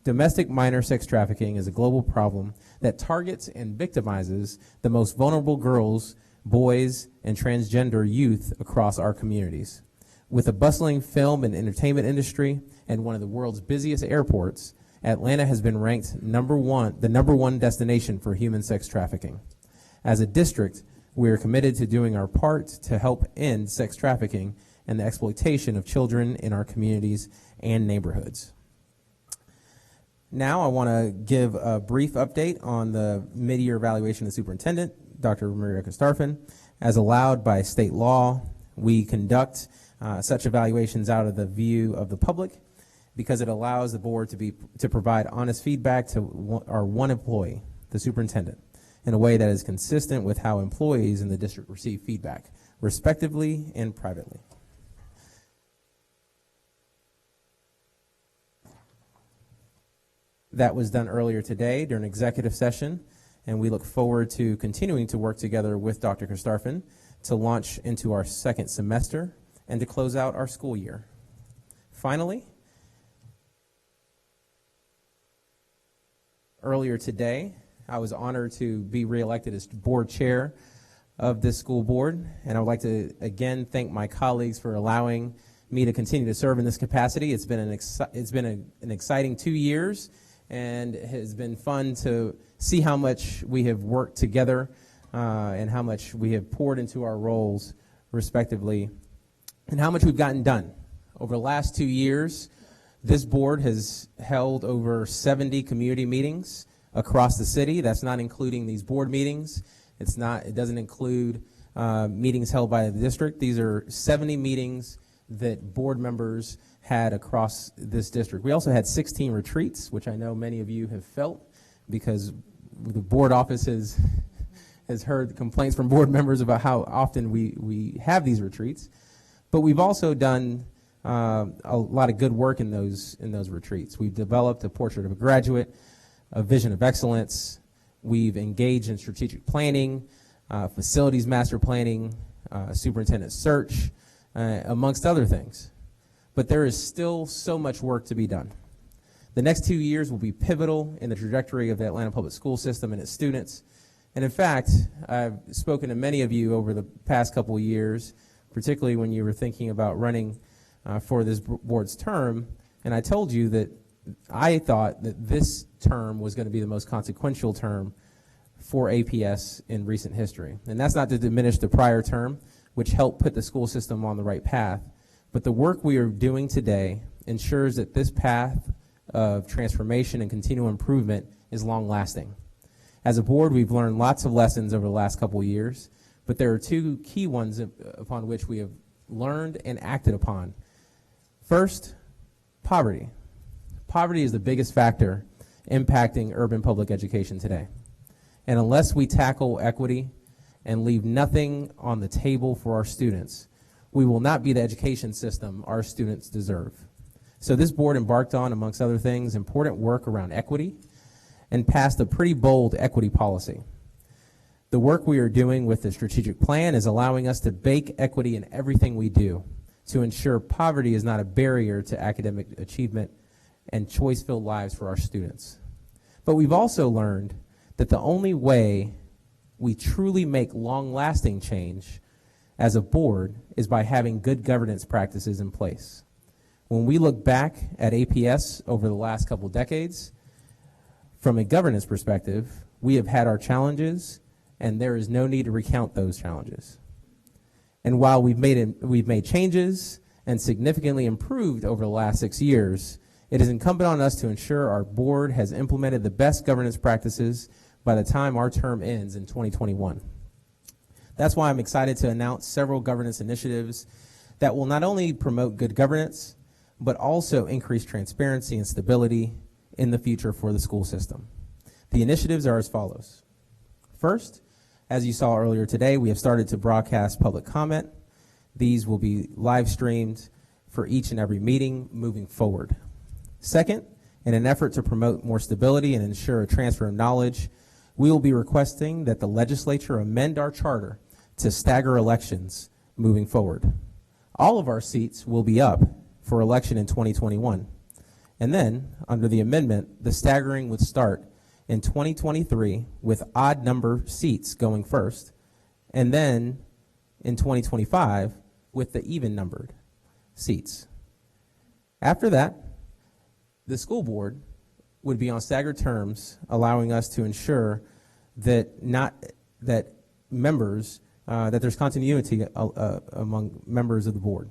Domestic minor sex trafficking is a global problem that targets and victimizes the most vulnerable girls, boys, and transgender youth across our communities. With a bustling film and entertainment industry and one of the world's busiest airports, Atlanta has been ranked the number one destination for human sex trafficking. As a district, we are committed to doing our part to help end sex trafficking and the exploitation of children in our communities and neighborhoods. Now I want to give a brief update on the mid-year evaluation of the superintendent, Dr. Maria Kostarfin. As allowed by state law, we conduct such evaluations out of the view of the public because it allows the board to provide honest feedback to our one employee, the superintendent, in a way that is consistent with how employees in the district receive feedback, respectively and privately. That was done earlier today during executive session, and we look forward to continuing to work together with Dr. Kostarfin to launch into our second semester and to close out our school year. Finally, earlier today, I was honored to be reelected as board chair of this school board, and I would like to again thank my colleagues for allowing me to continue to serve in this capacity. It's been an exciting 2 years, and it has been fun to see how much we have worked together and how much we have poured into our roles respectively and how much we've gotten done. Over the last 2 years, this board has held over 70 community meetings across the city. That's not including these board meetings. It doesn't include meetings held by the district. These are 70 meetings that board members had across this district. We also had 16 retreats, which I know many of you have felt because the board office has heard complaints from board members about how often we have these retreats. But we've also done a lot of good work in those retreats. We've developed a portrait of a graduate, a vision of excellence. We've engaged in strategic planning, facilities master planning, superintendent search, amongst other things. But there is still so much work to be done. The next 2 years will be pivotal in the trajectory of the Atlanta Public School System and its students. And in fact, I've spoken to many of you over the past couple of years, particularly when you were thinking about running for this board's term, and I told you that I thought that this term was going to be the most consequential term for APS in recent history. And that's not to diminish the prior term, which helped put the school system on the right path. But the work we are doing today ensures that this path of transformation and continual improvement is long-lasting. As a board, we've learned lots of lessons over the last couple of years, but there are two key ones upon which we have learned and acted upon. First, poverty. Poverty is the biggest factor impacting urban public education today. And unless we tackle equity and leave nothing on the table for our students, we will not be the education system our students deserve. So this board embarked on, amongst other things, important work around equity and passed a pretty bold equity policy. The work we are doing with the strategic plan is allowing us to bake equity in everything we do to ensure poverty is not a barrier to academic achievement and choice-filled lives for our students. But we've also learned that the only way we truly make long-lasting change as a board is by having good governance practices in place. When we look back at APS over the last couple decades, from a governance perspective, we have had our challenges, and there is no need to recount those challenges. And while we've made changes and significantly improved over the last 6 years, it is incumbent on us to ensure our board has implemented the best governance practices by the time our term ends in 2021. That's why I'm excited to announce several governance initiatives that will not only promote good governance, but also increase transparency and stability in the future for the school system. The initiatives are as follows. First, as you saw earlier today, we have started to broadcast public comment. These will be live streamed for each and every meeting moving forward. Second, in an effort to promote more stability and ensure a transfer of knowledge, we will be requesting that the legislature amend our charter to stagger elections moving forward. All of our seats will be up for election in 2021. And then, under the amendment, the staggering would start in 2023 with odd number seats going first, and then in 2025 with the even numbered seats. After that, the school board would be on staggered terms, allowing us to ensure that that there's continuity among members of the board.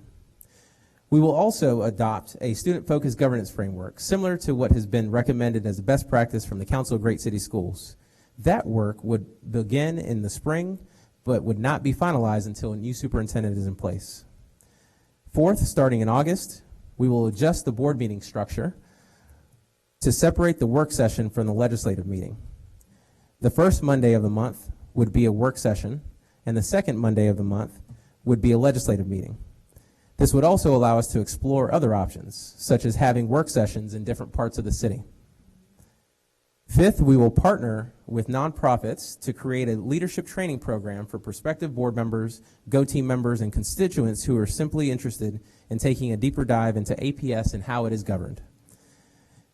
We will also adopt a student-focused governance framework, similar to what has been recommended as a best practice from the Council of Great City Schools. That work would begin in the spring, but would not be finalized until a new superintendent is in place. Fourth, starting in August, we will adjust the board meeting structure to separate the work session from the legislative meeting. The first Monday of the month would be a work session, and the second Monday of the month would be a legislative meeting. This would also allow us to explore other options, such as having work sessions in different parts of the city. Fifth, we will partner with nonprofits to create a leadership training program for prospective board members, go-team members, and constituents who are simply interested in taking a deeper dive into APS and how it is governed.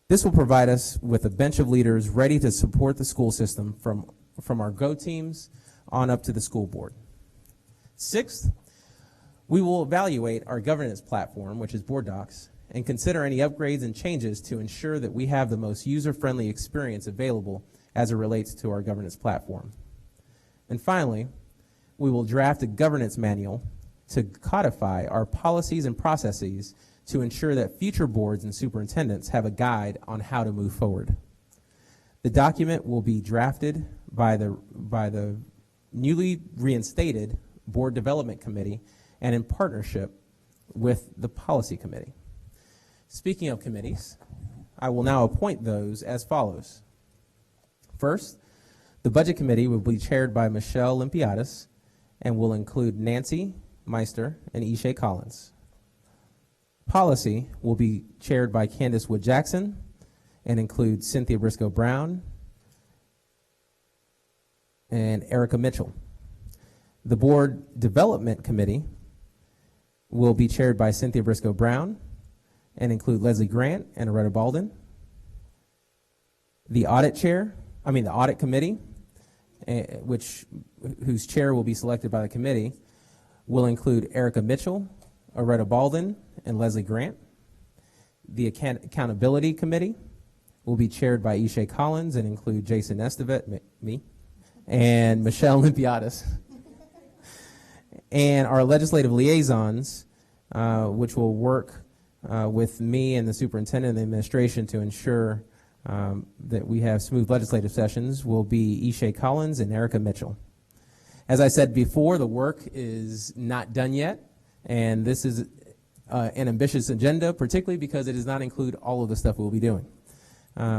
This will provide us with a bench of leaders ready to support the school system from our go-teams on up to the school board. Sixth, we will evaluate our governance platform, which is Board Docs, and consider any upgrades and changes to ensure that we have the most user-friendly experience available as it relates to our governance platform. And finally, we will draft a governance manual to codify our policies and processes to ensure that future boards and superintendents have a guide on how to move forward. The document will be drafted by the newly reinstated Board Development Committee and in partnership with the Policy Committee. Speaking of committees, I will now appoint those as follows. First, the Budget Committee will be chaired by Michelle Limpiadis and will include Nancy Meister and Ishay Collins. Policy will be chaired by Candace Wood Jackson and include Cynthia Briscoe Brown and Erica Mitchell. The Board Development Committee will be chaired by Cynthia Briscoe Brown and include Leslie Grant and Aretta Baldwin. The Audit Committee, whose chair will be selected by the committee, will include Erica Mitchell, Aretta Baldwin, and Leslie Grant. The Accountability Committee will be chaired by Ishay Collins and include Jason Estevet, me, and Michelle Limpiadis. And our legislative liaisons, which will work with me and the superintendent and the administration to ensure that we have smooth legislative sessions, will be Ishay Collins and Erica Mitchell. As I said before, the work is not done yet, and this is an ambitious agenda, particularly because it does not include all of the stuff we'll be doing.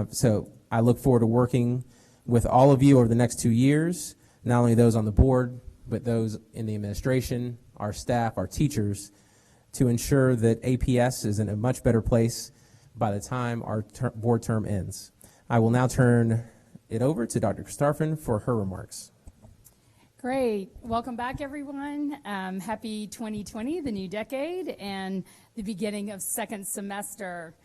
So I look forward to working with all of you over the next 2 years, not only those on the board, but those in the administration, our staff, our teachers, to ensure that APS is in a much better place by the time our board term ends. I will now turn it over to Dr. Starfin for her remarks. Great. Welcome back, everyone. Happy 2020, the new decade, and the beginning of second semester.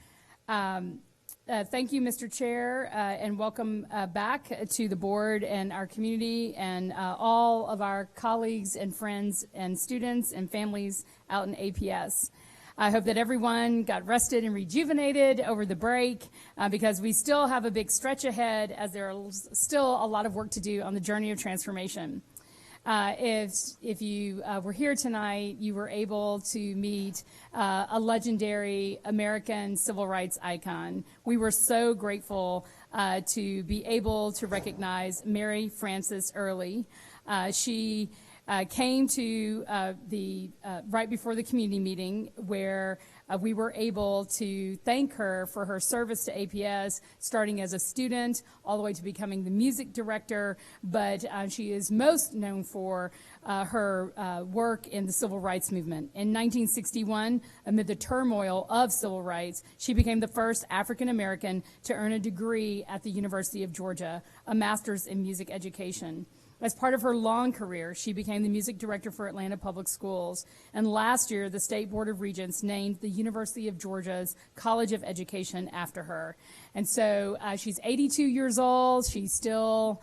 Thank you, Mr. Chair, and welcome back to the board and our community and all of our colleagues and friends and students and families out in APS. I hope that everyone got rested and rejuvenated over the break because we still have a big stretch ahead as there is still a lot of work to do on the journey of transformation. If you were here tonight, you were able to meet a legendary American civil rights icon. We were so grateful to be able to recognize Mary Frances Early. She came to right before the community meeting where we were able to thank her for her service to APS, starting as a student all the way to becoming the music director, but she is most known for her work in the civil rights movement. In 1961, amid the turmoil of civil rights, she became the first African American to earn a degree at the University of Georgia, a master's in music education. As part of her long career, she became the music director for Atlanta Public Schools. And last year, the State Board of Regents named the University of Georgia's College of Education after her. And so she's 82 years old. She's still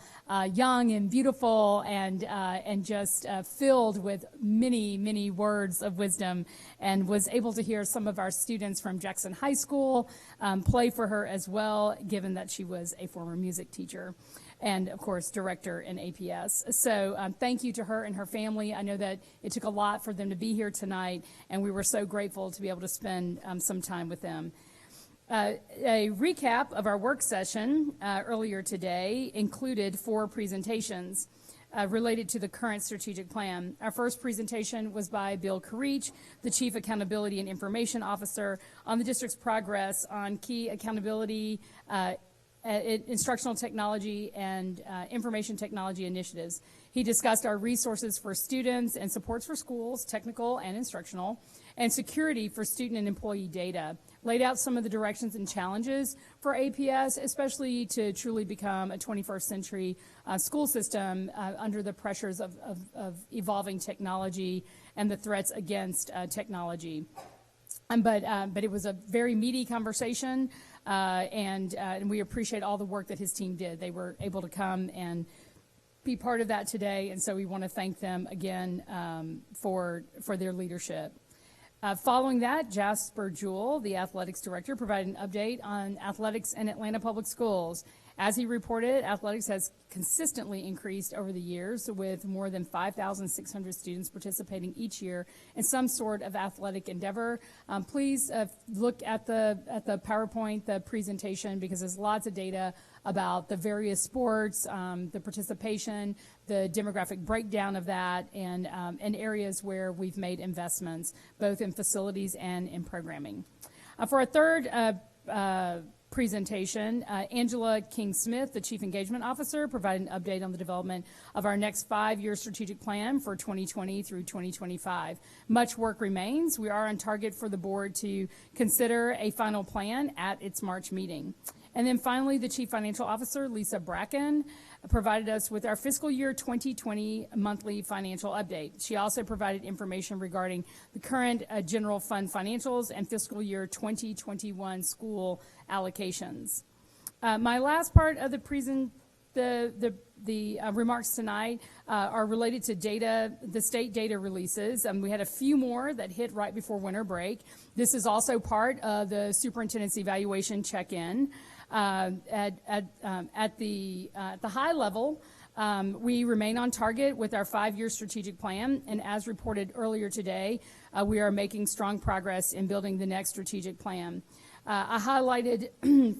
young and beautiful and just filled with many, many words of wisdom, and was able to hear some of our students from Jackson High School play for her as well, given that she was a former music teacher and, of course, director in APS. So thank you to her and her family. I know that it took a lot for them to be here tonight, and we were so grateful to be able to spend some time with them. A recap of our work session earlier today included 4 presentations related to the current strategic plan. Our first presentation was by Bill Karich, the Chief Accountability and Information Officer, on the district's progress on key accountability, instructional technology, and information technology initiatives. He discussed our resources for students and supports for schools, technical and instructional, and security for student and employee data, laid out some of the directions and challenges for APS, especially to truly become a 21st century school system under the pressures of evolving technology and the threats against technology. But it was a very meaty conversation, and we appreciate all the work that his team did. They were able to come and be part of that today, and so we want to thank them again for their leadership. Following that, Jasper Jewell, the athletics director, provided an update on athletics in Atlanta Public Schools. As he reported, athletics has consistently increased over the years, with more than 5,600 students participating each year in some sort of athletic endeavor. Please look at the PowerPoint, the presentation, because there's lots of data about the various sports, the participation, the demographic breakdown of that, and areas where we've made investments, both in facilities and in programming. For our third presentation, Angela King-Smith, the Chief Engagement Officer, provided an update on the development of our next 5-year strategic plan for 2020 through 2025. Much work remains. We are on target for the board to consider a final plan at its March meeting. And then finally, the Chief Financial Officer, Lisa Bracken, provided us with our fiscal year 2020 monthly financial update. She also provided information regarding the current general fund financials and fiscal year 2021 school allocations. My last part of the remarks tonight are related to data, the state data releases. We had a few more that hit right before winter break. This is also part of the superintendent's evaluation check-in. At the high level, we remain on target with our 5-year strategic plan, and as reported earlier today, we are making strong progress in building the next strategic plan. I highlighted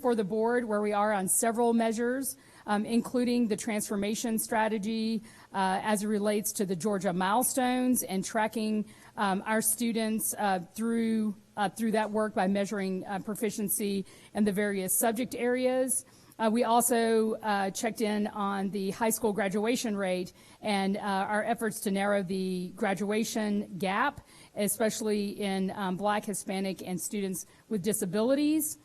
for the board where we are on several measures, including the transformation strategy as it relates to the Georgia milestones and tracking our students through that work by measuring proficiency in the various subject areas. We also checked in on the high school graduation rate and our efforts to narrow the graduation gap, especially in Black, Hispanic, and students with disabilities.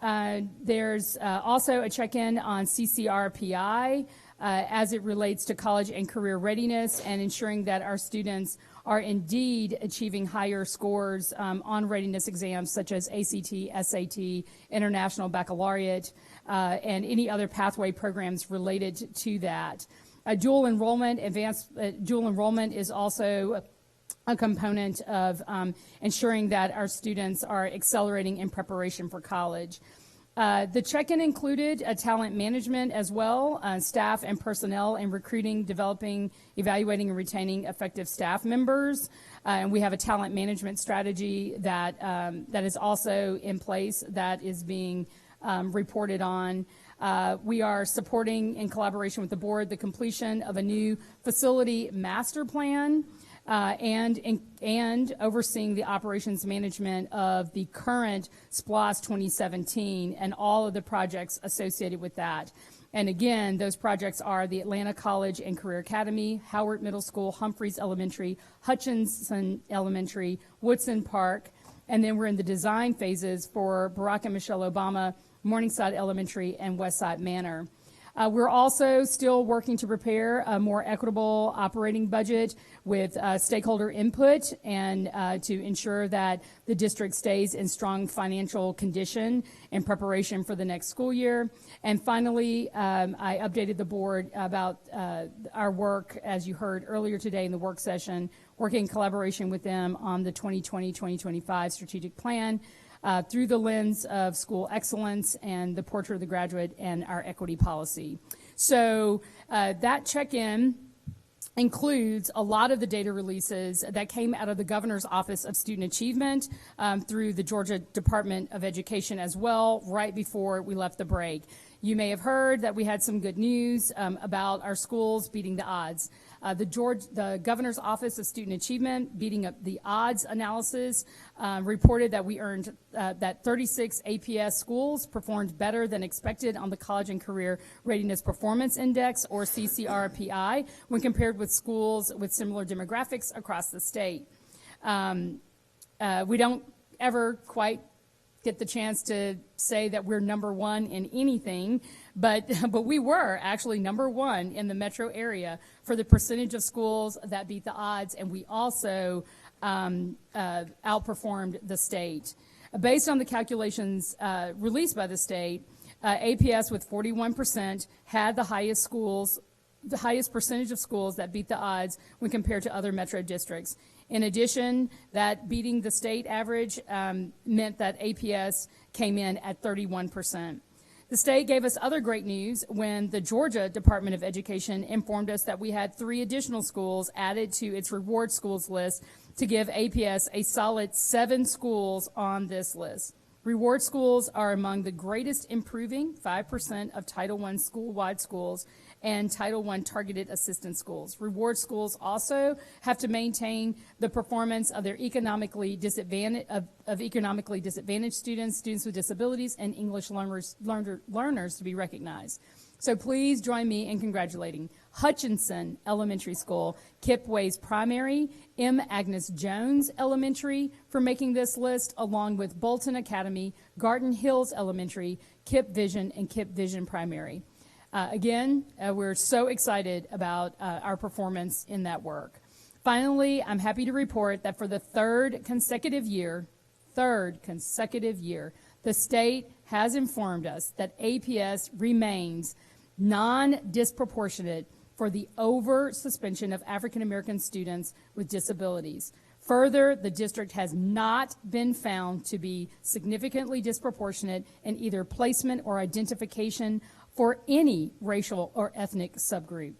There's also a check-in on CCRPI as it relates to college and career readiness and ensuring that our students are indeed achieving higher scores on readiness exams such as ACT, SAT, International Baccalaureate, and any other pathway programs related to that. Dual enrollment is also a component of ensuring that our students are accelerating in preparation for college. The check-in included talent management as well, staff and personnel, and recruiting, developing, evaluating, and retaining effective staff members. And we have a talent management strategy that is also in place that is being reported on. We are supporting, in collaboration with the board, the completion of a new facility master plan. And overseeing the operations management of the current SPLOST 2017 and all of the projects associated with that. And again, those projects are the Atlanta College and Career Academy, Howard Middle School, Humphreys Elementary, Hutchinson Elementary, Woodson Park, and then we're in the design phases for Barack and Michelle Obama, Morningside Elementary, and Westside Manor. We're also still working to prepare a more equitable operating budget with stakeholder input and to ensure that the district stays in strong financial condition in preparation for the next school year. And finally, I updated the board about our work, as you heard earlier today in the work session, working in collaboration with them on the 2020-2025 strategic plan. Through the lens of school excellence and the portrait of the graduate and our equity policy. So that check-in includes a lot of the data releases that came out of the Governor's Office of Student Achievement through the Georgia Department of Education as well, right before we left the break. You may have heard that we had some good news about our schools beating the odds. The Governor's Office of Student Achievement, beating up the odds analysis, reported that we earned that 36 APS schools performed better than expected on the College and Career Readiness Performance Index, or CCRPI, when compared with schools with similar demographics across the state. We don't ever quite get the chance to say that we're number one in anything, but we were actually number one in the metro area for the percentage of schools that beat the odds, and we also outperformed the state. Based on the calculations released by the state, APS with 41% had the highest percentage of schools that beat the odds when compared to other metro districts. In addition, that beating the state average meant that APS came in at 31%. The state gave us other great news when the Georgia Department of Education informed us that we had 3 additional schools added to its reward schools list to give APS a solid 7 schools on this list. Reward schools are among the greatest improving 5% of Title I school-wide schools and Title I targeted assistance schools. Reward schools also have to maintain the performance of their economically disadvantaged students, students with disabilities, and English learners to be recognized. So please join me in congratulating Hutchinson Elementary School, Kip Ways Primary, M. Agnes Jones Elementary for making this list, along with Bolton Academy, Garden Hills Elementary, Kip Vision, and Kip Vision Primary. Again, we're so excited about our performance in that work. Finally, I'm happy to report that for the third consecutive year, the state has informed us that APS remains non-disproportionate for the over-suspension of African American students with disabilities. Further, the district has not been found to be significantly disproportionate in either placement or identification for any racial or ethnic subgroup.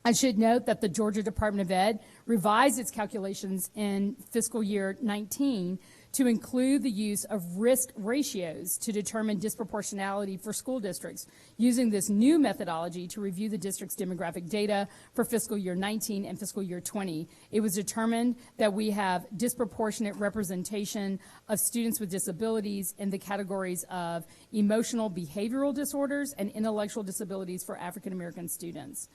I should note that the Georgia Department of Ed revised its calculations in fiscal year 19 to include the use of risk ratios to determine disproportionality for school districts. Using this new methodology to review the district's demographic data for fiscal year 19 and fiscal year 20, it was determined that we have disproportionate representation of students with disabilities in the categories of emotional behavioral disorders and intellectual disabilities for African American students.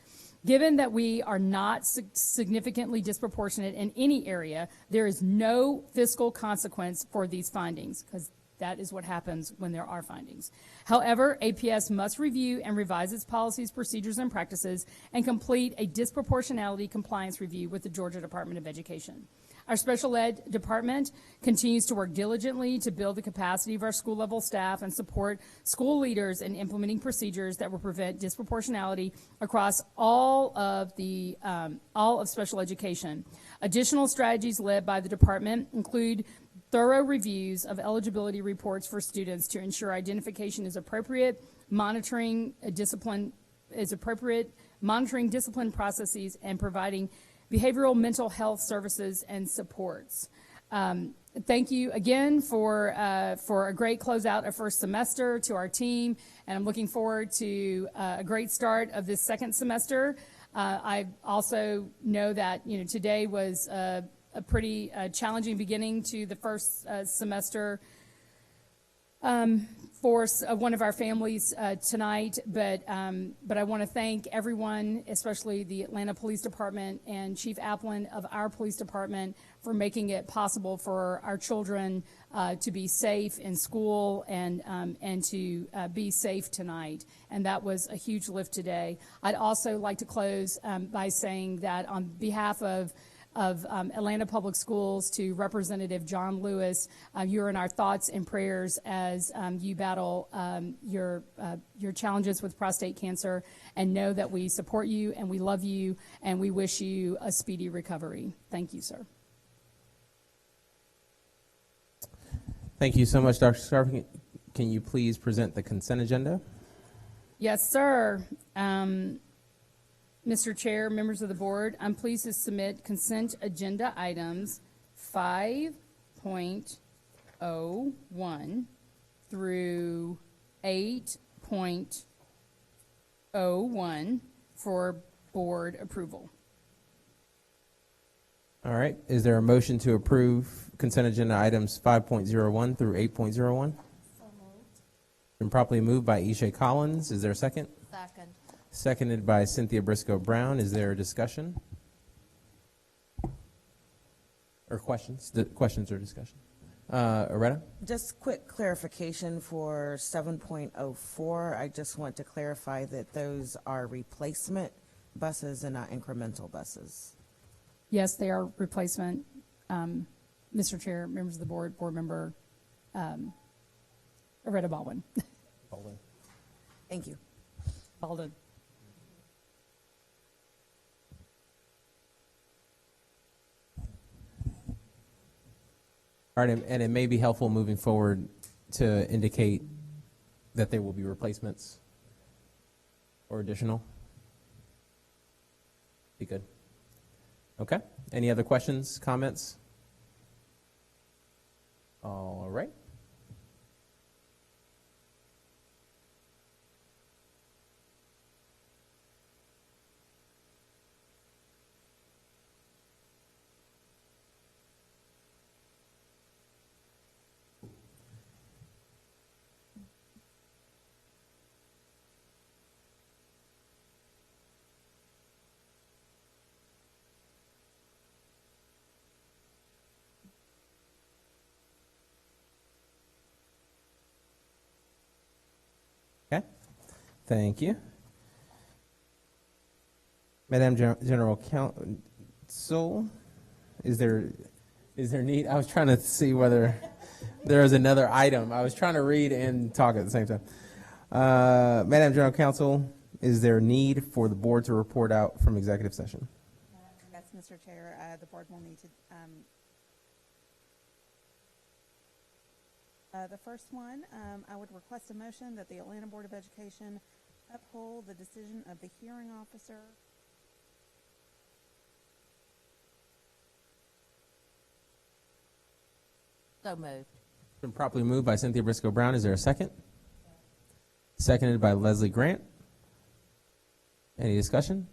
Given that we are not significantly disproportionate in any area, there is no fiscal consequence for these findings, because that is what happens when there are findings. However, APS must review and revise its policies, procedures, and practices and complete a disproportionality compliance review with the Georgia Department of Education. Our special ed department continues to work diligently to build the capacity of our school-level staff and support school leaders in implementing procedures that will prevent disproportionality across all of special education. Additional strategies led by the department include thorough reviews of eligibility reports for students to ensure identification is appropriate, monitoring discipline processes, and providing behavioral mental health services and supports. Thank you again for a great closeout of first semester to our team, and I'm looking forward to a great start of this second semester. I also know that today was a pretty challenging beginning to the first semester. for one of our families tonight, but I want to thank everyone, especially the Atlanta Police Department and Chief Applin of our police department, for making it possible for our children to be safe in school and to be safe tonight. And that was a huge lift today. I'd also like to close by saying that on behalf of Atlanta Public Schools, to Representative John Lewis, you're in our thoughts and prayers as you battle your challenges with prostate cancer, and know that we support you and we love you and we wish you a speedy recovery. Thank you, sir. Thank you so much, Dr. Scarf. Can you please present the consent agenda? Yes, sir. Mr. Chair, members of the board, I'm pleased to submit consent agenda items 5.01 through 8.01 for board approval. All right. Is there a motion to approve consent agenda items 5.01 through 8.01? So moved. Been properly moved by Isha Collins. Is there a second? Second. Seconded by Cynthia Briscoe Brown. Is there a discussion? Or questions? Questions or discussion? Aretta? Just quick clarification for 7.04. I just want to clarify that those are replacement buses and not incremental buses. Yes, they are replacement. Mr. Chair, members of the board, board member Aretta Baldwin. Baldwin. Thank you. Baldwin. All right, and it may be helpful moving forward to indicate that there will be replacements or additional. Be good. Okay. Any other questions, comments? All right. Okay, thank you. Madam General Counsel, is there need? I was trying to see whether there is another item. I was trying to read and talk at the same time. Madam General Counsel, is there a need for the board to report out from executive session? Yes, Mr. Chair, the board will need to. The first one, I would request a motion that the Atlanta Board of Education uphold the decision of the hearing officer. So moved. Been properly moved by Cynthia Briscoe Brown. Is there a second? Seconded by Leslie Grant. Any discussion?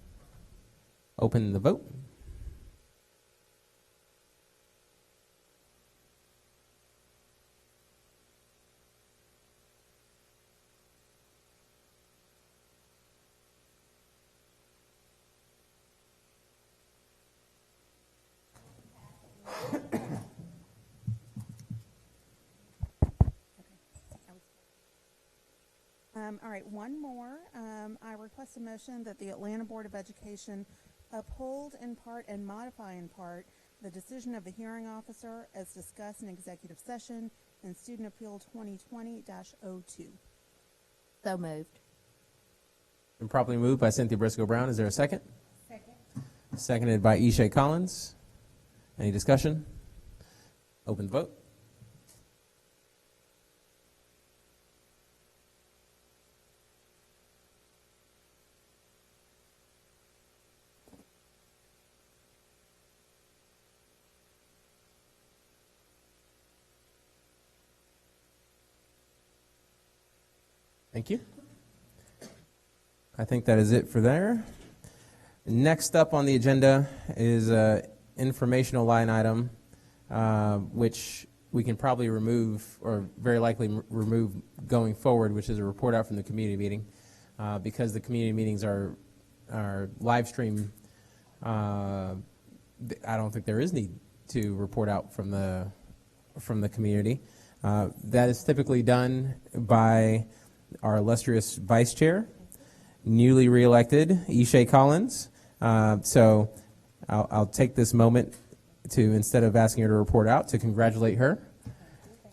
Open the vote. All right, one more. I request a motion that the Atlanta Board of Education uphold in part and modify in part the decision of the hearing officer as discussed in executive session in Student Appeal 2020-02. So moved. Been properly moved by Cynthia Briscoe Brown. Is there a second? Second. Seconded by Isha Collins. Any discussion? Open the vote. Thank you. I think that is it for there. Next up on the agenda is an informational line item, which we can probably remove, or very likely remove going forward, which is a report out from the community meeting, because the community meetings are live stream. I don't think there is need to report out from the community. That is typically done by our illustrious vice chair, newly reelected Ishay Collins. So I'll take this moment to, instead of asking her to report out, to congratulate her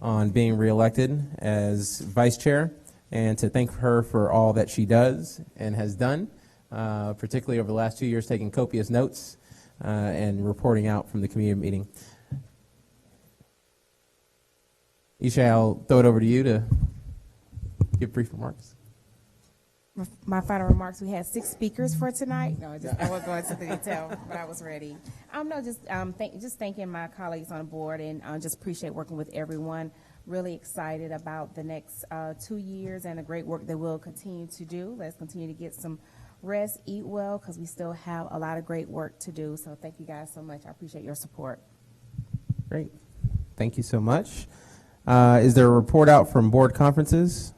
on being reelected as vice chair, and to thank her for all that she does and has done, particularly over the last 2 years, taking copious notes and reporting out from the community meeting. Ishay, I'll throw it over to you to give brief remarks. My final remarks, we had 6 speakers for tonight. No, I wasn't going to the detail, but I was ready. No, just thanking my colleagues on the board, and just appreciate working with everyone. Really excited about the next 2 years and the great work that we'll continue to do. Let's continue to get some rest, eat well, because we still have a lot of great work to do. So thank you guys so much. I appreciate your support. Great. Thank you so much. Is there a report out from board conferences?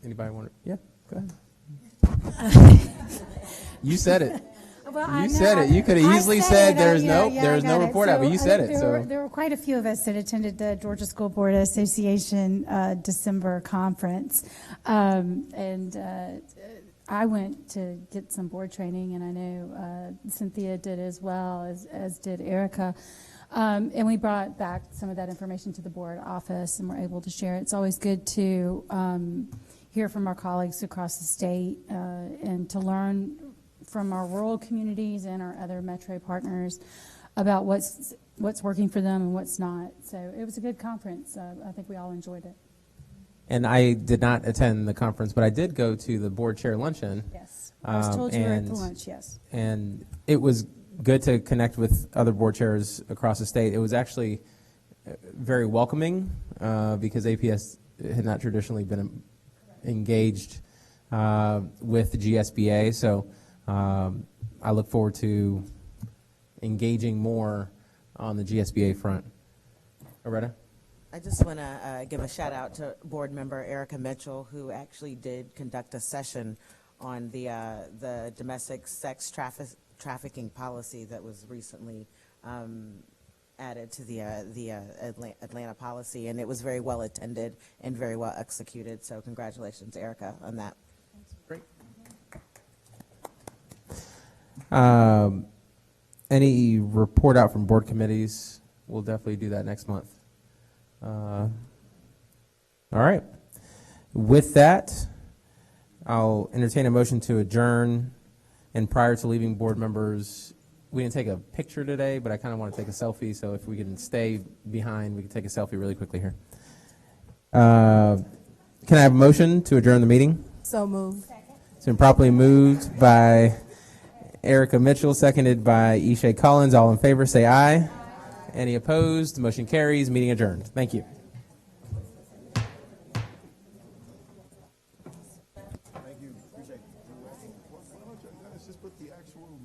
Anybody want to? Yeah, go ahead. You said it. Well, you said it. You could have easily said there's no report out, but you said it. There were quite a few of us that attended the Georgia School Board Association December conference, and I went to get some board training, and I know Cynthia did as well, as did Erica. And we brought back some of that information to the board office, and we're able to share it. It's always good to hear from our colleagues across the state and to learn from our rural communities and our other metro partners about what's working for them and what's not. So it was a good conference. I think we all enjoyed it. And I did not attend the conference, but I did go to the board chair luncheon. Yes, I was told you were at the lunch, yes. And it was good to connect with other board chairs across the state. It was actually very welcoming because APS had not traditionally been engaged with the GSBA. So I look forward to engaging more on the GSBA front. Loretta? I just want to give a shout out to board member Erica Mitchell, who actually did conduct a session on the domestic sex trafficking policy that was recently added to the Atlanta policy, and it was very well attended and very well executed. So congratulations, Erica, on that. Great. Any report out from board committees? We'll definitely do that next month. All right. With that, I'll entertain a motion to adjourn. And prior to leaving, board members, we didn't take a picture today, but I kind of want to take a selfie. So if we can stay behind, we can take a selfie really quickly here. Can I have a motion to adjourn the meeting? So moved. It's been properly moved by Erica Mitchell, seconded by Ishay Collins. All in favor, say aye. Any opposed? Motion carries. Meeting adjourned. Thank you. Thank you. Appreciate it. Let's just put the actual